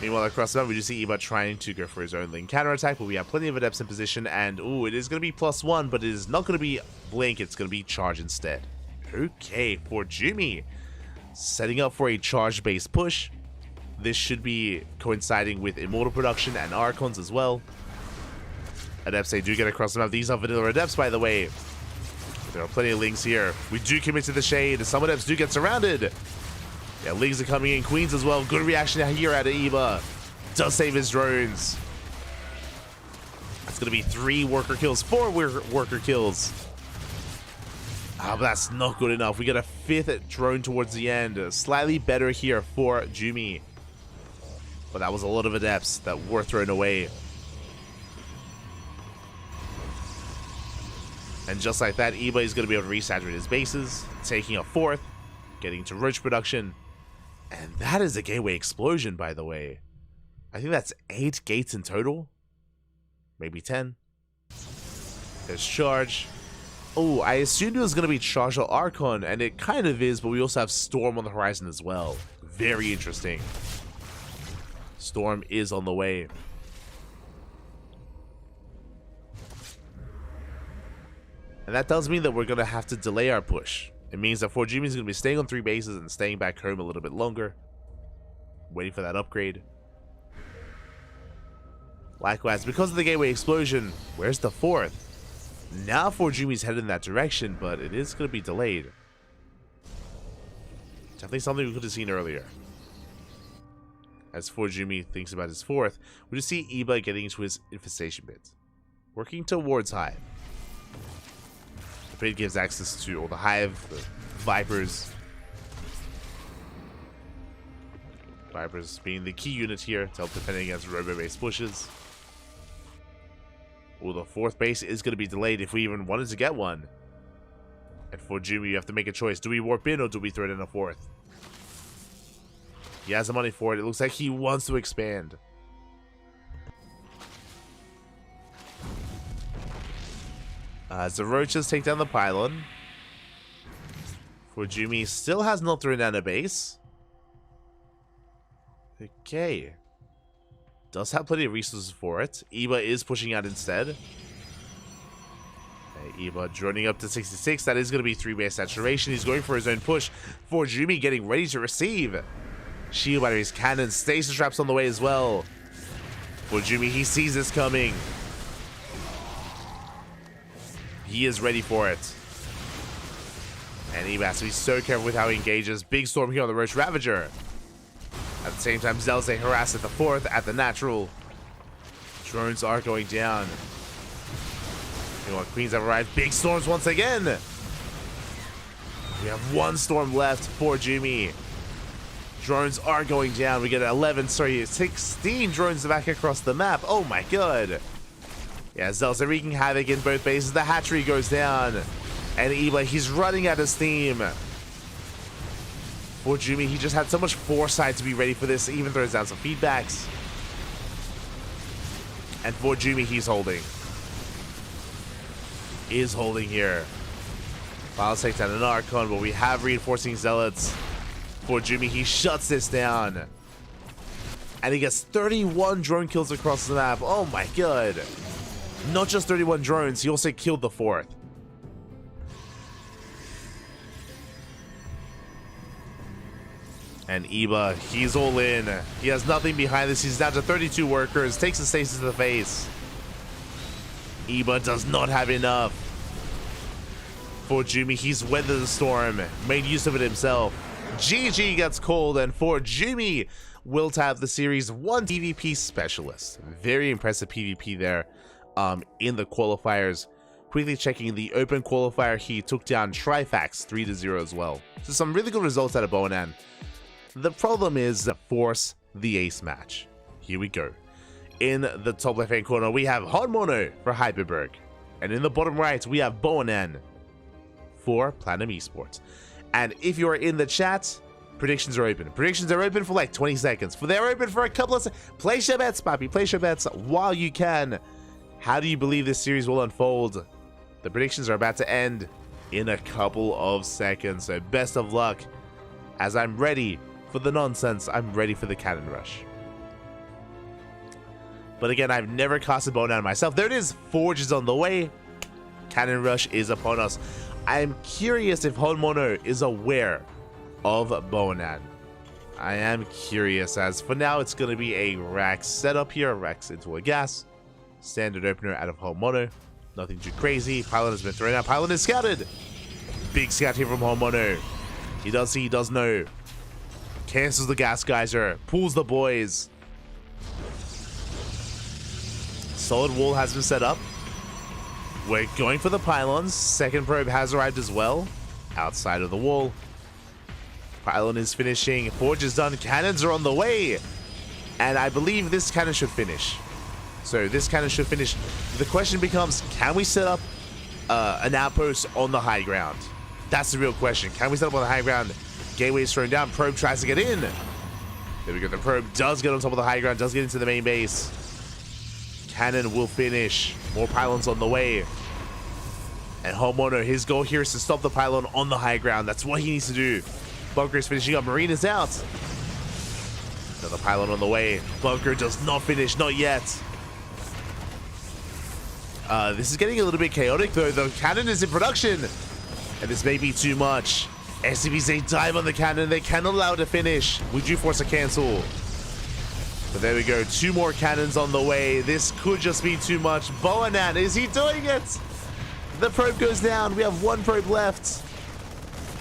Meanwhile, across the map, we do see Eba trying to go for his own link counterattack, but we have plenty of adepts in position, and ooh, it is going to be +1, but it is not going to be Blink, it's going to be Charge instead. Okay, for Jimmy, setting up for a charge-based push. This should be coinciding with Immortal production and Archons as well. Adepts, they do get across the map. These are vanilla adepts, by the way. There are plenty of links here. We do commit to the shade. Some adepts do get surrounded. Yeah, Lings are coming in. Queens as well. Good reaction here out of Eba. Does save his drones. That's going to be 3 worker kills, 4 worker kills. Ah, but that's not good enough. We get a 5th drone towards the end. Slightly better here for Jumi. But that was a lot of adepts that were thrown away. And just like that, Eba is going to be able to resaturate his bases, taking a 4th, getting to Roach production. And that is a gateway explosion, by the way. I think that's 8 gates in total. Maybe 10. There's Charge. Oh, I assumed it was going to be Charge or Archon, and it kind of is, but we also have Storm on the horizon as well. Very interesting. Storm is on the way. And that does mean that we're going to have to delay our push. It means that 4Jimmy is going to be staying on 3 bases and staying back home a little bit longer. Waiting for that upgrade. Likewise, because of the gateway explosion, where's the 4th? Now 4Jimmy's headed in that direction, but it is going to be delayed. Definitely something we could have seen earlier. As 4Jimmy thinks about his 4th, we just see Eba getting into his infestation pit. Working towards Hive. The pit gives access to all the Hive, the Vipers. Vipers being the key unit here to help defend against robo-based pushes. Well, the 4th base is going to be delayed if we even wanted to get one. And for Jimmy, you have to make a choice. Do we warp in or do we throw it in a 4th? He has the money for it. It looks like he wants to expand. As the Roaches take down the pylon. For Jimmy, still has not thrown down a base. Okay. Does have plenty of resources for it. Eba is pushing out instead. Okay, Eba droning up to 66. That is going to be 3 base saturation. He's going for his own push. For Jimmy getting ready to receive. Shield batteries, cannons, stasis traps on the way as well. For Jimmy, he sees this coming. He is ready for it. And Eba has to be so careful with how he engages. Big storm here on the Roach Ravager. At the same time, Zelze harassed at the 4th at the natural. Drones are going down. You know what? Queens have arrived. Big storms once again. We have 1 storm left for Jimmy. Drones are going down. We get 16 drones back across the map. Oh my god. Yeah, Zelze wreaking havoc in both bases. The hatchery goes down. And Eba, he's running out of steam. For Jimmy, he just had so much foresight to be ready for this. Even throws down some feedbacks. And for Jimmy, he's holding. Is holding here. Files take down an Archon, but we have reinforcing Zealots. For Jimmy, he shuts this down. And he gets 31 drone kills across the map. Oh my god. Not just 31 drones, he also killed the 4th. And Iba, he's all in. He has nothing behind this. He's down to 32 workers. Takes the stasis to the face. Iba does not have enough. For Jimmy, he's weathered the storm. Made use of it himself. GG gets called. And for Jimmy, will tap the series 1 PvP specialist. Very impressive PvP there in the qualifiers. Quickly checking the open qualifier, he took down Trifax 3-0 as well. So some really good results out of Bonan. The problem is force the ace match. Here we go. In the top left hand corner, we have Honmono for Hyperberg. And in the bottom right, we have Bonan for Platinum Esports. And if you are in the chat, predictions are open. Predictions are open for like 20 seconds. They're open for a couple of seconds. Place your bets, papi. Place your bets while you can. How do you believe this series will unfold? The predictions are about to end in a couple of seconds. So best of luck. As I'm ready for the nonsense, I'm ready for the cannon rush. But again, I've never casted Bonan myself. There it is. Forge is on the way. Cannon rush is upon us. I'm curious if Honmono is aware of Bonan. I am curious, as for now it's going to be a Rax setup here. Rax into a gas. Standard opener out of Honmono. Nothing too crazy. Pylon has been thrown out. Pylon is scouted. Big scout here from Honmono. He does see, he does know. Cancels the gas geyser. Pulls the boys. Solid wall has been set up. We're going for the pylons. Second probe has arrived as well. Outside of the wall. Pylon is finishing. Forge is done. Cannons are on the way. And I believe this cannon should finish. So this cannon should finish. The question becomes, can we set up an outpost on the high ground? That's the real question. Can we set up on the high ground? Gateway is thrown down. Probe tries to get in. There we go. The probe does get on top of the high ground. Does get into the main base. Cannon will finish. More pylons on the way. And Honmono, his goal here is to stop the pylon on the high ground. That's what he needs to do. Bunker is finishing up. Marine is out. Another pylon on the way. Bunker does not finish. Not yet. This is getting a little bit chaotic though. The cannon is in production. And this may be too much. SCVs, they dive on the cannon. They cannot allow it to finish. We do force a cancel. But there we go. 2 more cannons on the way. This could just be too much. Bonan, is he doing it? The probe goes down. We have 1 probe left.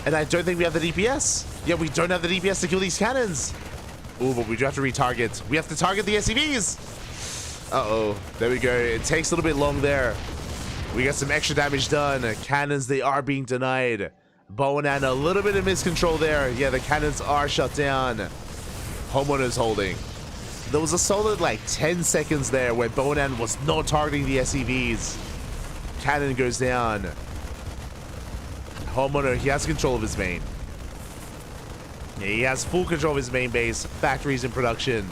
And I don't think we have the DPS. Yeah, we don't have the DPS to kill these cannons. Oh, but we do have to retarget. We have to target the SCVs. Uh-oh. There we go. It takes a little bit long there. We got some extra damage done. Cannons, they are being denied. Bonan, a little bit of miscontrol there. Yeah, the cannons are shut down. Honmono is holding. There was a solid like 10 seconds there where Bonan was not targeting the SCVs. Cannon goes down. Honmono, he has control of his main. Yeah, he has full control of his main base. Factories in production.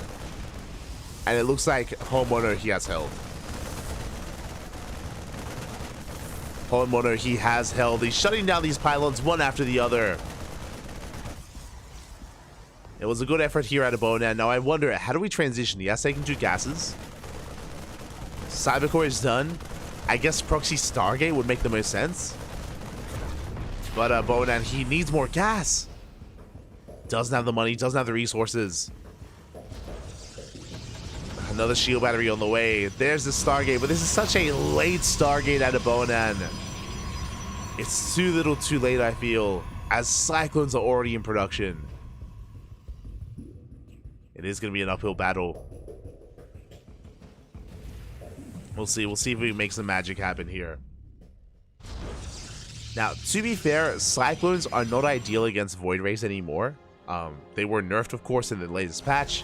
And it looks like Honmono, he has held. Honmono, he has held. He's shutting down these pylons one after the other. It was a good effort here out of Bonan. Now I wonder, how do we transition? He has taken 2 gases. Cybercore is done. I guess Proxy Stargate would make the most sense. But Bonan, he needs more gas. Doesn't have the money, doesn't have the resources. Another shield battery on the way. There's the Stargate, but this is such a late Stargate out of Bonan. It's too little too late, I feel, as Cyclones are already in production. It is going to be an uphill battle. We'll see if we make some magic happen here. Now, to be fair, Cyclones are not ideal against Void Rays anymore. They were nerfed, of course, in the latest patch.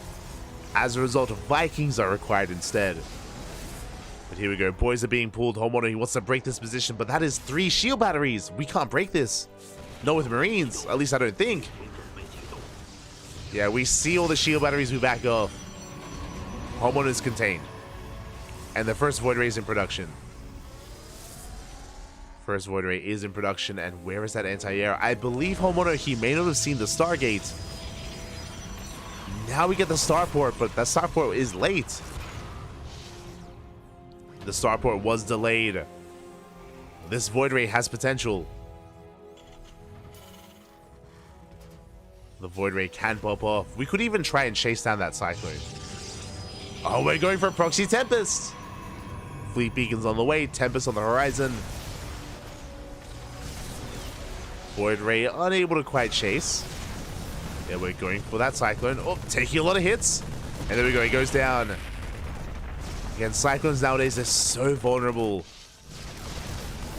As a result, Vikings are required instead. But here we go. Boys are being pulled. Honmono, he wants to break this position, but that is 3 shield batteries. We can't break this. Not with Marines. At least I don't think. Yeah, we see all the shield batteries. We back off. Honmono is contained. And the first Void Ray is in production. First Void Ray is in production. And where is that anti-air? I believe Honmono, he may not have seen the Stargate. now we get the starport, but that starport is late. The starport was delayed. This Void Ray has potential. The Void Ray can pop off. We could even try and chase down that Cyclone. Oh, we're going for Proxy Tempest. Fleet Beacons on the way. Tempest on the horizon. Void Ray unable to quite chase. Yeah, we're going for that Cyclone. Oh, taking a lot of hits. And there we go. He goes down. Again, Cyclones nowadays are so vulnerable.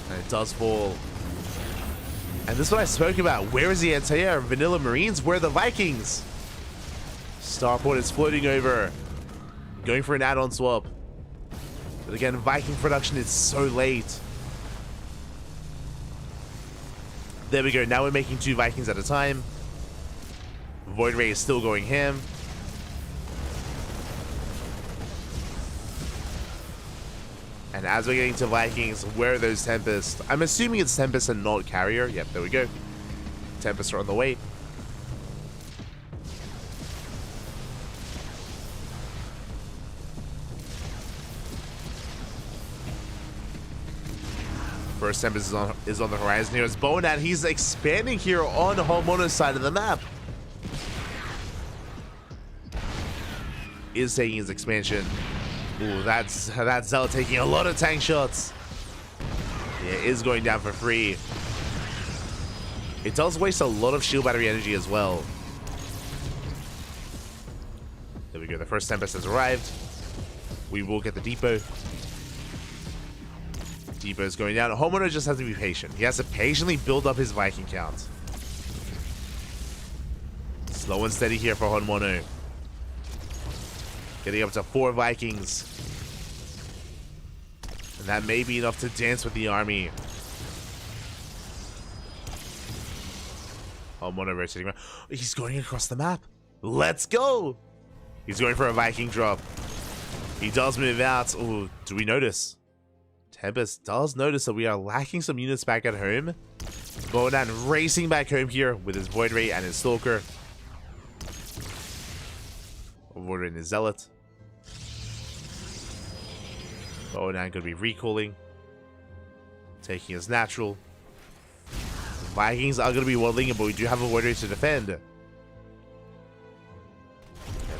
And it does fall. And this is what I spoke about. Where is the Antea Vanilla Marines? Where are the Vikings? Starport is floating over. Going for an add-on swap. But again, Viking production is so late. There we go. Now we're making 2 Vikings at a time. Void Ray is still going ham. And as we're getting to Vikings, where are those Tempests? I'm assuming it's Tempest and not Carrier. Yep, there we go. Tempests are on the way. First Tempest is on the horizon here. It's Bonan. He's expanding here on Homono's side of the map. Is taking his expansion. Ooh, that's Zealot taking a lot of tank shots. Yeah, is going down for free. It does waste a lot of shield battery energy as well. There we go. The first Tempest has arrived. We will get the depot. Depot is going down. Homono just has to be patient. He has to patiently build up his Viking count. Slow and steady here for Homono. Getting up to 4 Vikings. And that may be enough to dance with the army. Homono rotating around. He's going across the map. Let's go. He's going for a Viking drop. He does move out. Oh, do we notice? Tempest does notice that we are lacking some units back at home. Bonan racing back home here with his Void Ray and his Stalker. Void Ray and his Zealot. Bonan going to be recalling. Taking his natural. The Vikings are going to be waddling it, but we do have a Void Ray to defend. And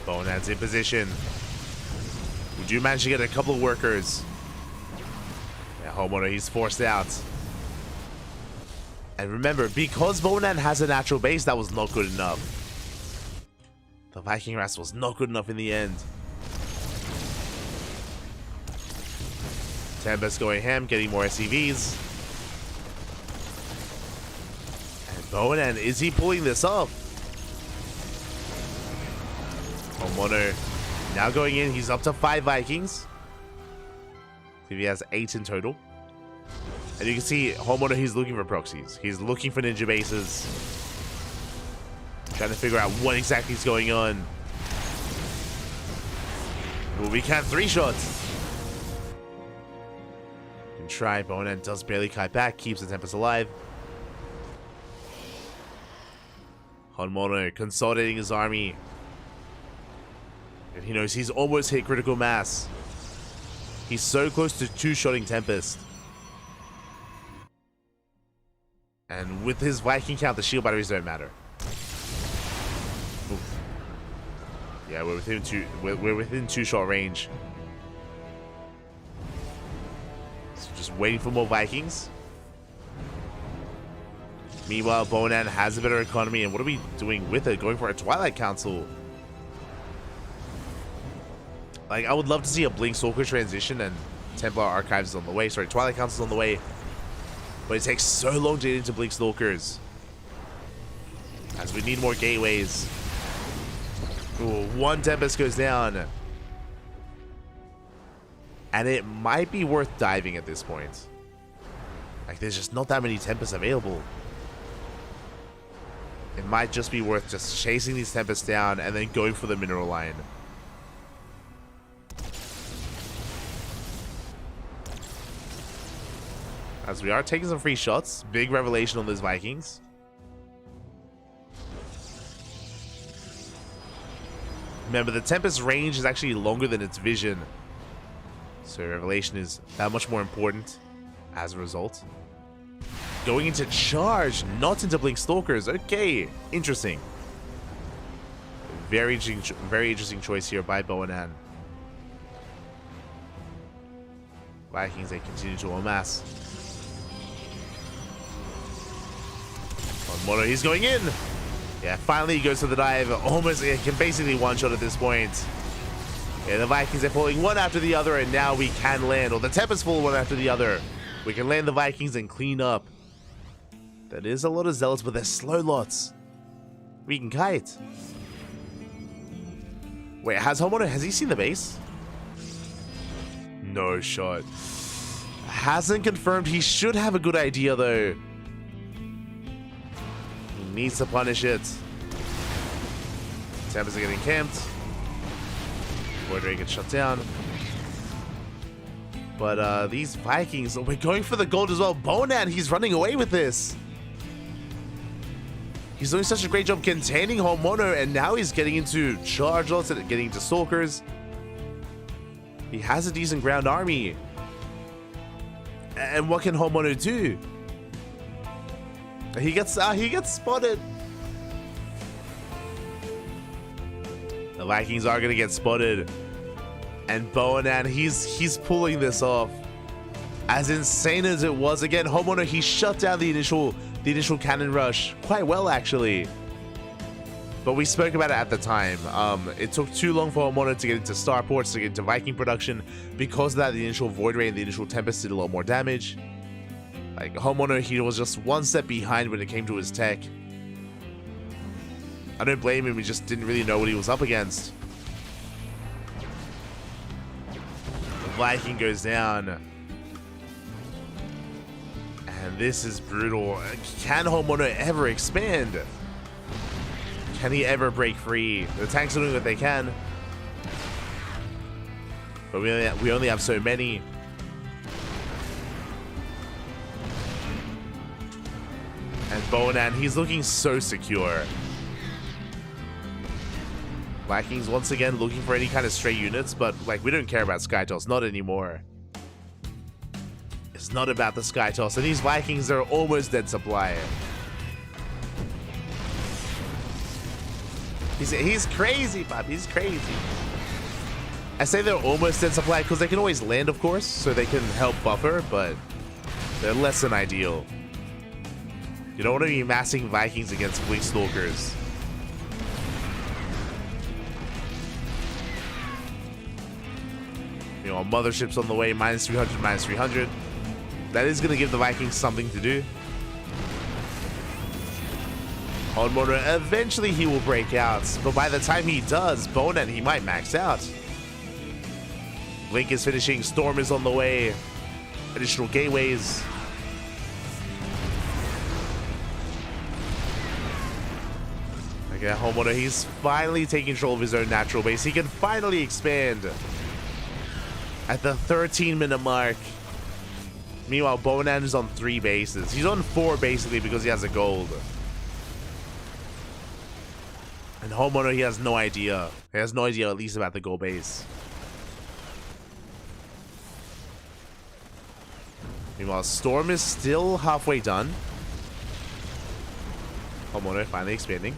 Bonan's in position. We do manage to get a couple of workers. Yeah, Homono, he's forced out. And remember, because Bonan has a natural base, that was not good enough. The Viking Rast was not good enough in the end. Tempest going ham, getting more SCVs. And Bonan, is he pulling this off? Homono now going in, he's up to 5 Vikings. I think he has 8 in total. And you can see Homono, he's looking for proxies. He's looking for ninja bases. Trying to figure out what exactly is going on. Well, we can't 3 shots. Can try. Bonan does barely kite back, keeps the Tempest alive. Homono consolidating his army. And he knows he's almost hit critical mass. He's so close to 2-shotting Tempest. And with his Viking count, the shield batteries don't matter. Oof. Yeah, we're within 2-shot range. So just waiting for more Vikings. Meanwhile, Bonan has a better economy, and what are we doing with it? Going for a Twilight Council. Like, I would love to see a Blink Stalker transition, and Templar Archives is on the way. Sorry, Twilight Council is on the way. But it takes so long to get into Blink Stalkers. As we need more gateways. Ooh, 1 Tempest goes down. And it might be worth diving at this point. Like, there's just not that many Tempests available. It might just be worth just chasing these Tempests down and then going for the mineral line. As we are taking some free shots. Big revelation on those Vikings. Remember, the Tempest's range is actually longer than its vision. So Revelation is that much more important as a result. Going into charge, not into Blink Stalkers. Okay, interesting. Very interesting choice here by Boanan. Vikings, they continue to amass. On Mono, he's going in. Yeah, finally he goes to the dive. Almost, it can basically one-shot at this point. Yeah, the Vikings are pulling one after the other, and now we can land. Or the Tempest pull one after the other. We can land the Vikings and clean up. That is a lot of Zealots, but they're slow lots. We can kite. Wait, has he seen the base? No shot. Hasn't confirmed. He should have a good idea, though. He needs to punish it. Tempest are getting camped. Void Ray gets shut down. But these Vikings, we're going for the gold as well. Boanan, he's running away with this. He's doing such a great job containing Homono, and now he's getting into charge lots and getting into Stalkers. He has a decent ground army. And what can Homono do? He gets spotted. The Vikings are gonna get spotted. And Boanan, he's pulling this off. As insane as it was, again, Homono, he shut down the initial cannon rush quite well, actually. But we spoke about it at the time. It took too long for Homono to get into starports, to get into Viking production. Because of that, the initial Void Ray and the initial Tempest did a lot more damage. Like, Homono, he was just one step behind when it came to his tech. I don't blame him, he just didn't really know what he was up against. The Viking goes down. And this is brutal. Can Homono ever expand? Can he ever break free? The tanks are doing what they can. But we only have so many. And Boanan, he's looking so secure. Vikings once again looking for any kind of stray units, but like, we don't care about Skytoss, not anymore. It's not about the Skytoss, and these Vikings are almost dead supply. He's crazy, Bob. He's crazy. I say they're almost dead supply because they can always land, of course, so they can help buffer, but they're less than ideal. You don't want to be massing Vikings against Blink Stalkers. You know, Mothership's on the way, minus 300, minus 300. That is going to give the Vikings something to do. On Mono, eventually he will break out, but by the time he does, Boanan, he might max out. Blink is finishing, Storm is on the way, additional gateways. Okay, Homono, he's finally taking control of his own natural base. He can finally expand at the 13-minute mark. Meanwhile, Boanan is on 3 bases. He's on 4 basically because he has a gold. And Homono, he has no idea. He has no idea at least about the gold base. Meanwhile, Storm is still halfway done. Homono finally expanding.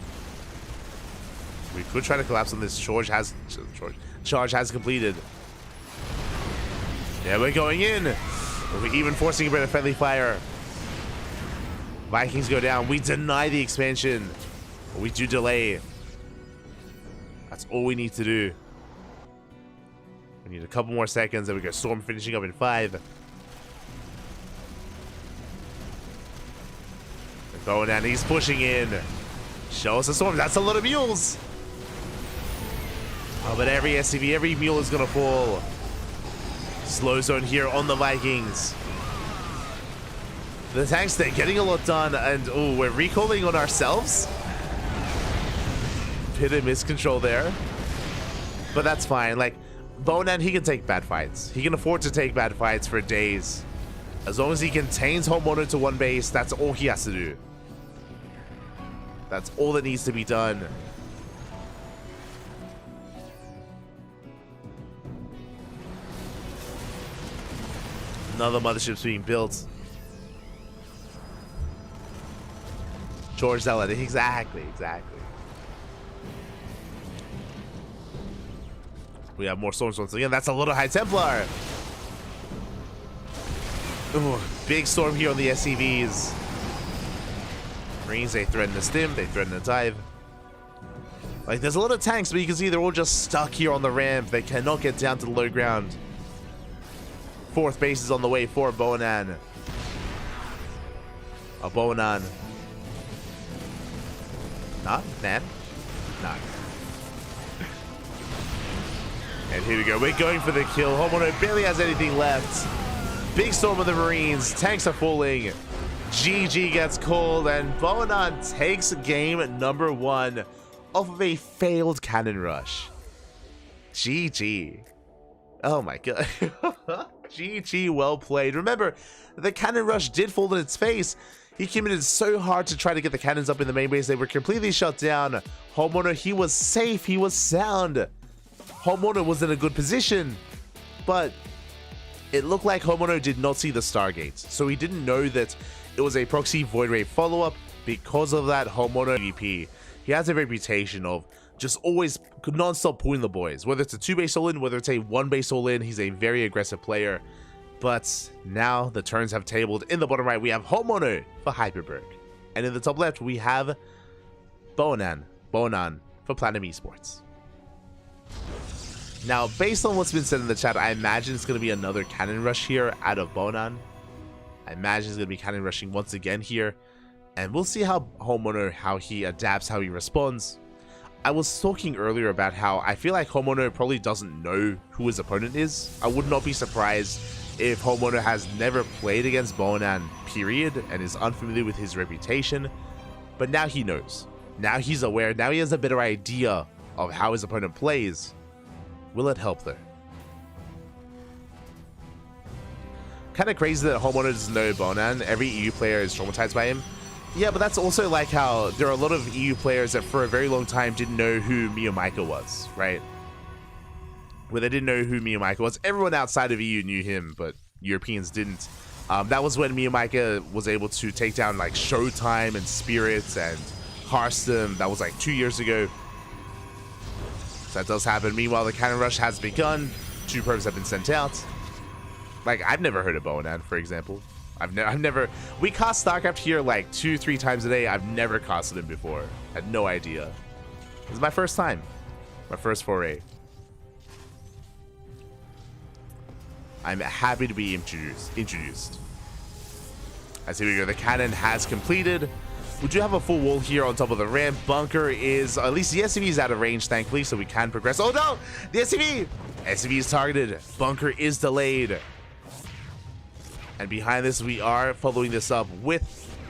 We could try to collapse on this. Charge has completed. Yeah, we're going in. We're even forcing a bit of friendly fire. Vikings go down. We deny the expansion. We do delay. That's all we need to do. We need a couple more seconds. There we go. Storm finishing up in 5. They're going down. He's pushing in. Show us the Storm. That's a lot of mules. Oh, but every SCV, every mule is going to fall. Slow zone here on the Vikings. The tanks, they're getting a lot done. And, oh, we're recalling on ourselves. Bit of miscontrol there. But that's fine. Like, Boanan, he can take bad fights. He can afford to take bad fights for days. As long as he contains Homono to 1 base, that's all he has to do. That's all that needs to be done. Another mothership's being built. George Zealot. Exactly. We have more storms once again. That's a little High Templar. Ooh, big storm here on the SCVs. Marines, they threaten to stim. They threaten to dive. Like, there's a lot of tanks, but you can see they're all just stuck here on the ramp. They cannot get down to the low ground. Fourth base is on the way for Bonan. A Bonan. Not Nan. Not. And here we go. We're going for the kill. Homono barely has anything left. Big storm of the Marines. Tanks are falling. GG gets called, and Bonan takes game number 1 off of a failed cannon rush. GG. Oh my god. GG, well played. Remember, the cannon rush did fall in its face. He committed so hard to try to get the cannons up in the main base. They were completely shut down. Homeowner, he was safe. He was sound. Homeowner was in a good position, but it looked like Homeowner did not see the Stargate. So he didn't know that it was a proxy Void Ray follow-up. Because of that, Homeowner PvP, he has a reputation of just always non-stop pulling the boys. Whether it's a 2-base all-in, whether it's a 1-base all-in, he's a very aggressive player. But now the turns have tabled. In the bottom right, we have Homeowner for Hyperberg. And in the top left, we have Bonan for Platinum Esports. Now, based on what's been said in the chat, I imagine it's going to be another cannon rush here out of Bonan. I imagine it's going to be cannon rushing once again here. And we'll see how Homeowner, how he adapts, how he responds. I was talking earlier about how I feel like Homeowner probably doesn't know who his opponent is. I would not be surprised if Homeowner has never played against Bonan, period, and is unfamiliar with his reputation. But now he knows. Now he's aware. Now he has a better idea of how his opponent plays. Will it help though? Kind of crazy that Homeowner doesn't know Bonan. Every EU player is traumatized by him. Yeah, but that's also like how there are a lot of EU players that for a very long time didn't know who Miyamika was, right? Where they didn't know who Miyamika was. Everyone outside of EU knew him, but Europeans didn't. That was when Miyamika was able to take down like Showtime and Spirits and Hearthstone. That was like 2 years ago. So that does happen. Meanwhile, the cannon rush has begun. 2 probes have been sent out. Like, I've never heard of Bonan, for example. I've never... We cast StarCraft here like 2-3 times a day. I've never casted him before. Had no idea. This is my first time. My first foray. I'm happy to be introduced. As here we go. The cannon has completed. We do have a full wall here on top of the ramp. Bunker is... At least the SCV is out of range, thankfully, so we can progress. Oh no! The SCV! SCV is targeted. Bunker is delayed. And behind this, we are following this up with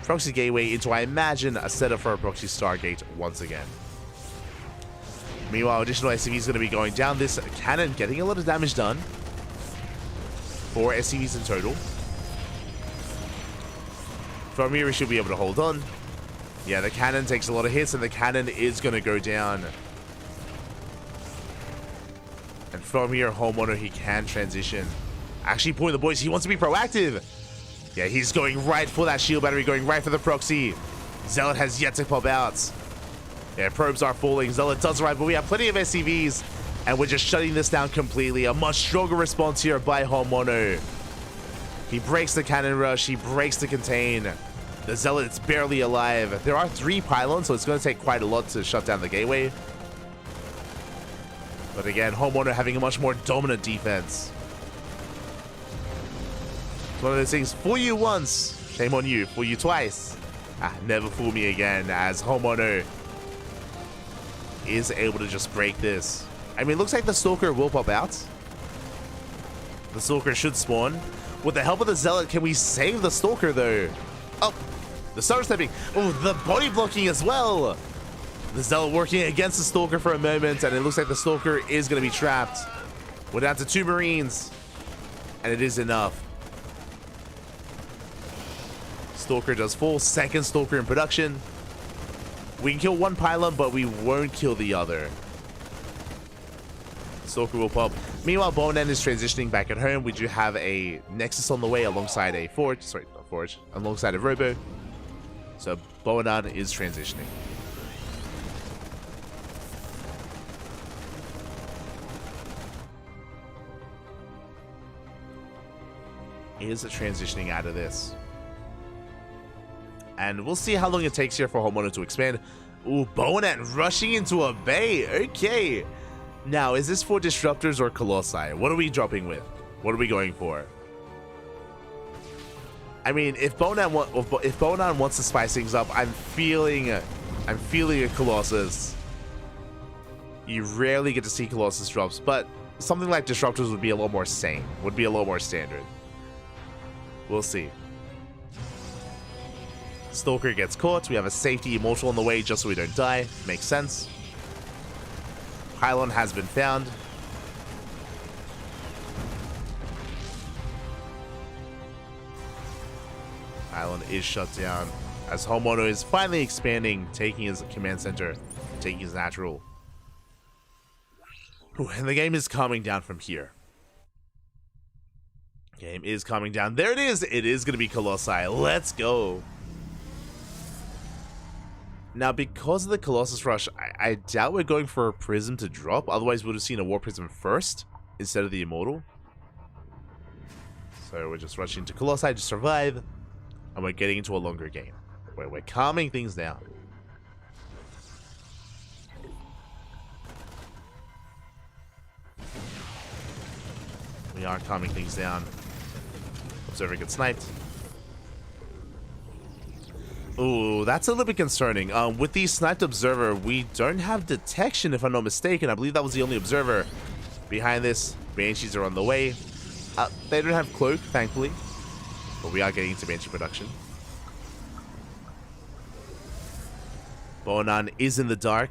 Proxy Gateway into, I imagine, a setup for a Proxy Stargate once again. Meanwhile, additional SCV is going to be going down. This cannon getting a lot of damage done. 4 SCVs in total. From here, we should be able to hold on. Yeah, the cannon takes a lot of hits, and the cannon is going to go down. And from here, Homeowner, he can transition. Actually pulling the boys. He wants to be proactive. Yeah, he's going right for that shield battery, going right for the proxy. Zealot has yet to pop out. Yeah, probes are falling. Zealot does arrive, but we have plenty of SCVs, and we're just shutting this down completely. A much stronger response here by Homeowner. He breaks the cannon rush. He breaks the contain. The Zealot's barely alive. There are 3 pylons, so it's going to take quite a lot to shut down the gateway. But again, Homeowner having a much more dominant defense. It's one of those things, fool you once, shame on you, fool you twice. Never fool me again, as Homeowner is able to just break this. I mean, it looks like the Stalker will pop out. The Stalker should spawn. With the help of the Zealot, can we save the Stalker though? Oh, the Star Stepping. Oh, the body blocking as well. The Zealot working against the Stalker for a moment, and it looks like the Stalker is going to be trapped. We're down to 2 Marines, and it is enough. Stalker does fall. Second Stalker in production. We can kill 1 pylon, but we won't kill the other. Stalker will pop. Meanwhile, Bonan is transitioning back at home. We do have a Nexus on the way alongside a Forge. Sorry, not Forge. Alongside a Robo. So Bonan is transitioning. Is transitioning out of this. And we'll see how long it takes here for Homeowner to expand. Ooh, Bonan rushing into a bay. Okay. Now, is this for Disruptors or Colossi? What are we dropping with? What are we going for? I mean, if Bonan wants to spice things up, I'm feeling a Colossus. You rarely get to see Colossus drops, but something like Disruptors would be a little more sane. Would be a little more standard. We'll see. Stalker gets caught. We have a safety immortal on the way just so we don't die. Makes sense. Pylon has been found. Pylon is shut down as Homeowner is finally expanding, taking his command center, taking his natural. Ooh, and the game is calming down from here. Game is calming down. There it is. It is going to be Colossi. Let's go. Now, because of the Colossus Rush, I doubt we're going for a Prism to drop. Otherwise, we would have seen a War Prism first instead of the Immortal. So we're just rushing to Colossi to survive. And we're getting into a longer game where we're calming things down. We are calming things down. Observer gets sniped. Ooh, that's a little bit concerning. With the sniped Observer, we don't have detection, if I'm not mistaken. I believe that was the only Observer. Behind this, Banshees are on the way. They don't have Cloak, thankfully. But we are getting into Banshee production. Bonan is in the dark.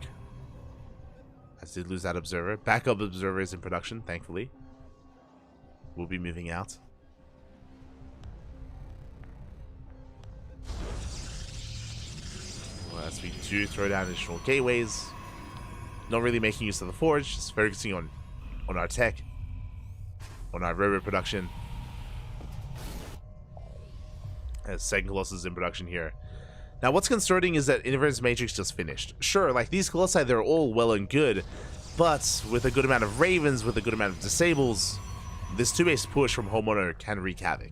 I did lose that Observer. Backup Observer is in production, thankfully. We'll be moving out. As we do throw down additional gateways. Not really making use of the Forge, just focusing on our tech. On our Robo production. As second Colossus in production here. Now what's concerning is that Inverse Matrix just finished. Sure, like these Colossi, they're all well and good. But with a good amount of Ravens, with a good amount of Disables, this 2-base push from Homeowner can wreak havoc.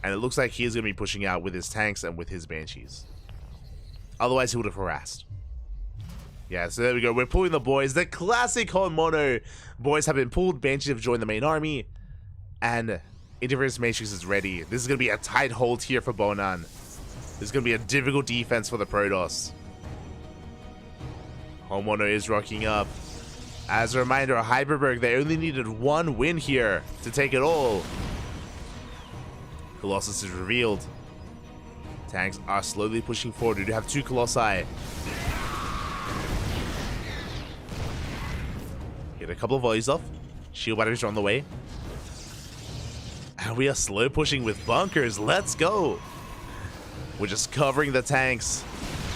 And it looks like he is going to be pushing out with his tanks and with his Banshees. Otherwise, he would have harassed. Yeah, so there we go. We're pulling the boys. The classic Homeowner boys have been pulled. Banshees have joined the main army. And Interverse Matrix is ready. This is going to be a tight hold here for Bonan. This is going to be a difficult defense for the Protoss. Homeowner is rocking up. As a reminder, Hyperberg, they only needed one win here to take it all. Colossus is revealed. Tanks are slowly pushing forward. We do have two Colossi. Get a couple of volleys off. Shield batteries are on the way. And we are slow pushing with bunkers. Let's go. We're just covering the tanks.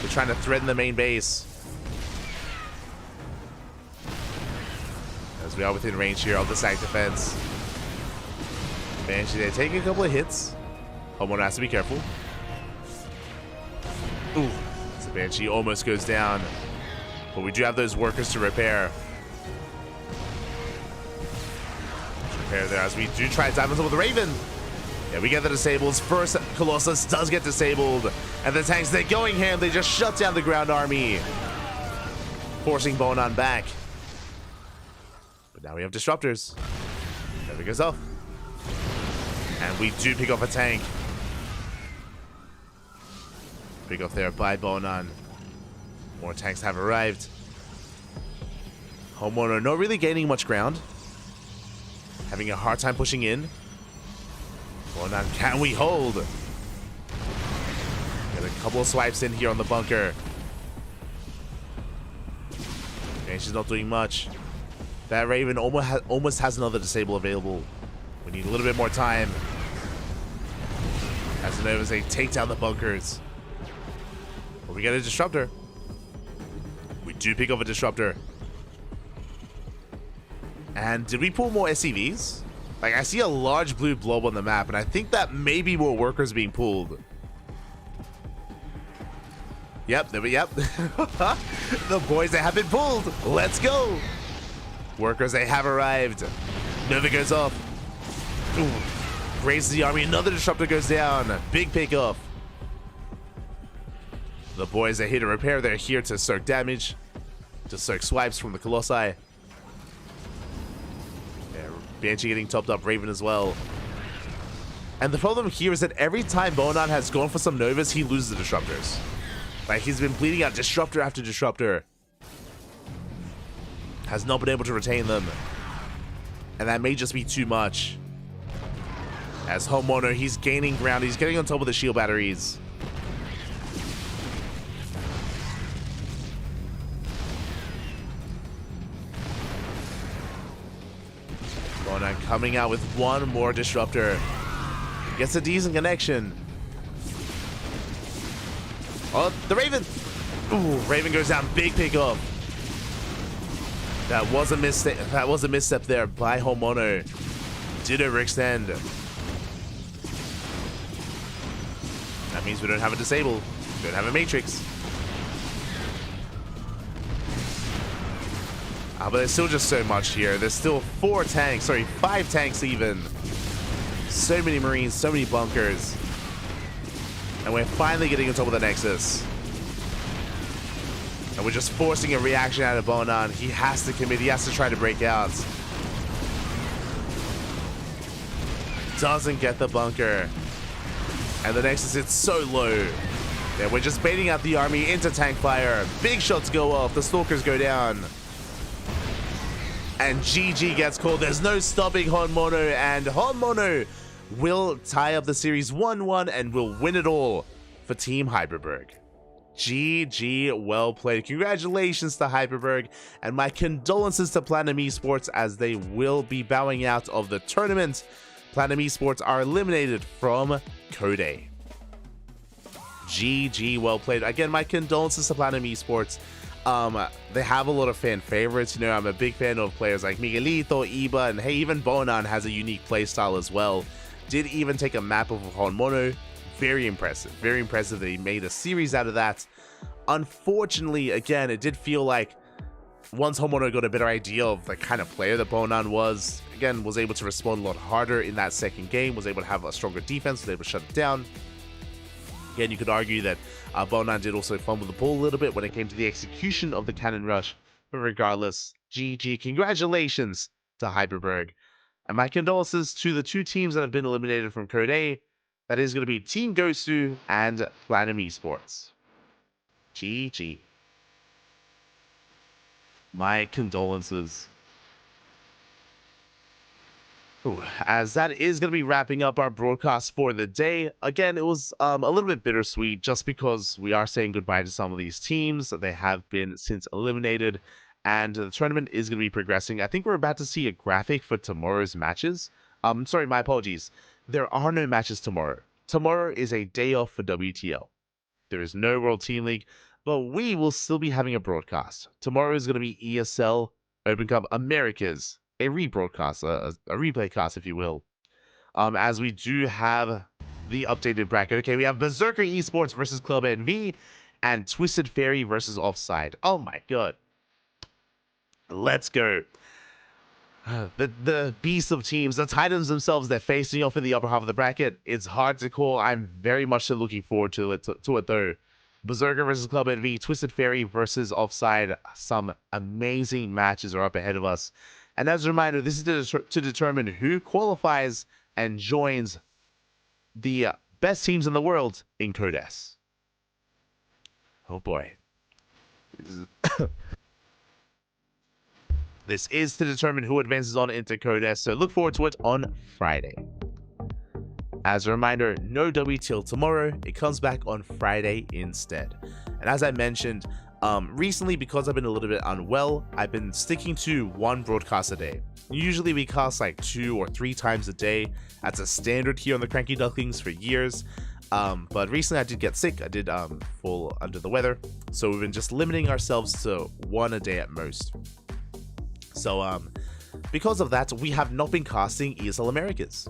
We're trying to threaten the main base. As we are within range here of the side defense. Banshee, they're taking a couple of hits. Homeowner has to be careful. Ooh, the Banshee almost goes down. But we do have those workers to repair. Repair there as we do try diamonds with the Raven. Yeah, we get the disables. First, Colossus does get disabled. And the tanks, they're going ham. They just shut down the ground army. Forcing Bonan back. But now we have Disruptors. There goes off. And we do pick off a tank. Pick off there by Bonan. More tanks have arrived. Homeowner not really gaining much ground. Having a hard time pushing in. Bonan, can we hold? Get a couple of swipes in here on the bunker. Okay, she's not doing much. That Raven almost has another disable available. We need a little bit more time. As an over say, take down the bunkers. But we get a Disruptor. We do pick up a Disruptor. And did we pull more SCVs? Like, I see a large blue blob on the map, and I think that may be more workers being pulled. Yep, yep. The boys, they have been pulled. Let's go. Workers, they have arrived. Nova goes off. Ooh. Raises the army. Another disruptor goes down. Big pick off. The boys are here to repair. They're here to soak damage. To soak swipes from the Colossi. Yeah, Banshee getting topped up. Raven as well. And the problem here is that every time Bonan has gone for some Novas, he loses the disruptors. Like, he's been bleeding out disruptor after disruptor. Has not been able to retain them. And that may just be too much. As Homeowner, he's gaining ground. He's getting on top of the shield batteries. Bonan coming out with one more disruptor. Gets a decent connection. Oh, the Raven! Ooh, Raven goes down. Big pick off. That was a mistake. That was a misstep there by Homeowner. Did overextend. That means we don't have a disable. We don't have a matrix. But there's still just so much here. There's still 4 tanks. Sorry, 5 tanks even. So many Marines, so many bunkers. And we're finally getting on top of the Nexus. And we're just forcing a reaction out of Bonan. He has to commit. He has to try to break out. Doesn't get the bunker. And the Nexus is so low. Yeah, we're just baiting out the army into tank fire. Big shots go off. The Stalkers go down. And GG gets called. There's no stopping Honmono. And Honmono will tie up the series 1-1 and will win it all for Team Hyperberg. GG, well played. Congratulations to Hyperberg, and my condolences to Platinum Esports as they will be bowing out of the tournament. Platinum Esports are eliminated from Code A. GG, well played. Again, my condolences to Platinum Esports. They have a lot of fan favorites. You know, I'm a big fan of players like Miguelito, Iba, and hey, even Bonan has a unique playstyle as well. Did even take a map of Honmono. Very impressive. Very impressive that he made a series out of that. Unfortunately, again, it did feel like once Honmono got a better idea of the kind of player that Bonan was, again, was able to respond a lot harder in that second game, was able to have a stronger defense, was able to shut it down. Again, you could argue that Bonan did also fumble the ball a little bit when it came to the execution of the cannon rush. But regardless, GG, congratulations to Hyperberg. And my condolences to the 2 teams that have been eliminated from Code A. That is going to be Team Gosu and Platinum Esports. GG. My condolences. Ooh, as that is going to be wrapping up our broadcast for the day. Again, it was a little bit bittersweet just because we are saying goodbye to some of these teams. They have been since eliminated, and the tournament is going to be progressing. I think we're about to see a graphic for tomorrow's matches. Sorry, my apologies. There are no matches tomorrow. Tomorrow is a day off for WTL. There is no World Team League, but we will still be having a broadcast. Tomorrow is going to be ESL Open Cup Americas. A rebroadcast, a replay cast, if you will. As we do have the updated bracket. Okay, we have Berserker Esports versus Club NV and Twisted Fairy versus Offside. Oh my god. Let's go. The beast of teams, the titans themselves, they're facing off in the upper half of the bracket. It's hard to call. I'm very much so looking forward to it though. Berserker versus Club NV, Twisted Fairy versus Offside. Some amazing matches are up ahead of us. And as a reminder, this is to determine who qualifies and joins the best teams in the world in Code S. Oh boy. This is to determine who advances on into Code S, so look forward to it on Friday. As a reminder, no WTL tomorrow. It comes back on Friday instead. And as I mentioned, recently, because I've been a little bit unwell, I've been sticking to 1 broadcast a day. Usually we cast like 2 or 3 times a day. That's a standard here on the CranKy Ducklings for years. But recently I did get sick. I did fall under the weather. So we've been just limiting ourselves to 1 a day at most. So Because of that, we have not been casting ESL Americas.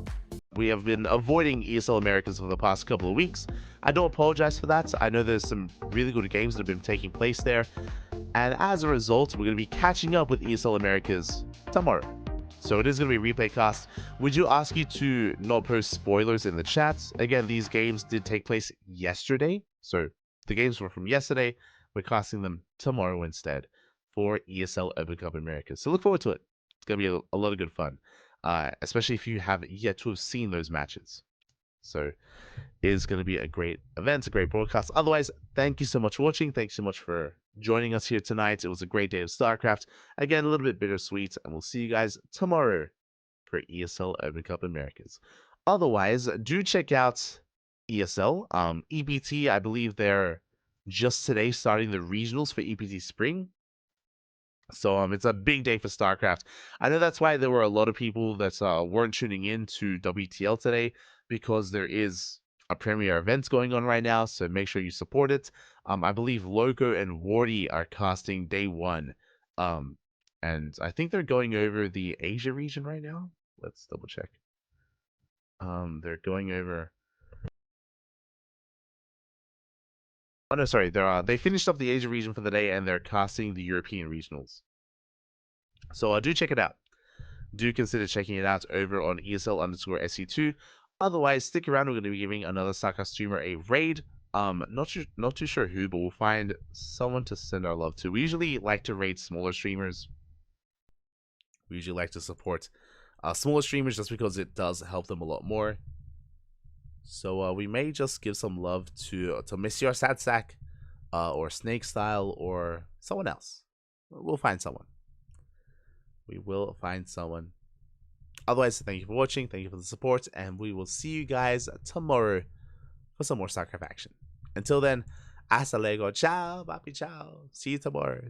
We have been avoiding ESL Americas for the past couple of weeks. I don't apologize for that. I know there's some really good games that have been taking place there. And as a result, we're going to be catching up with ESL Americas tomorrow. So it is going to be a replay cast. We do ask you to not post spoilers in the chats. Again, these games did take place yesterday. So the games were from yesterday. We're casting them tomorrow instead for ESL Open Cup America. So look forward to it. It's going to be a lot of good fun, especially if you have yet to have seen those matches. So it is going to be a great event, a great broadcast. Otherwise, thank you so much for watching. Thanks so much for joining us here tonight. It was a great day of StarCraft. Again, a little bit bittersweet, and we'll see you guys tomorrow for ESL Open Cup Americas. Otherwise, do check out ESL. EPT, I believe they're just today starting the regionals for EPT Spring. So it's a big day for StarCraft. I know that's why there were a lot of people that weren't tuning in to WTL today, because there is a premiere event going on right now, so make sure you support it. I believe Loco and Wardy are casting day one. And I think they're going over the Asia region right now. Let's double check. They're going over. Oh no, sorry. They finished up the Asia region for the day, and they're casting the European regionals. So do check it out. Do consider checking it out over on ESL_SC2. Otherwise, stick around. We're going to be giving another StarCraft streamer a raid. Not too sure who, but we'll find someone to send our love to. We usually like to raid smaller streamers. We usually like to support smaller streamers just because it does help them a lot more. So we may just give some love to Monsieur Sadsack, or Snake Style, or someone else. We'll find someone. We will find someone. Otherwise, thank you for watching, thank you for the support, and we will see you guys tomorrow for some more StarCraft action. Until then, hasta luego, ciao, papi, ciao. See you tomorrow.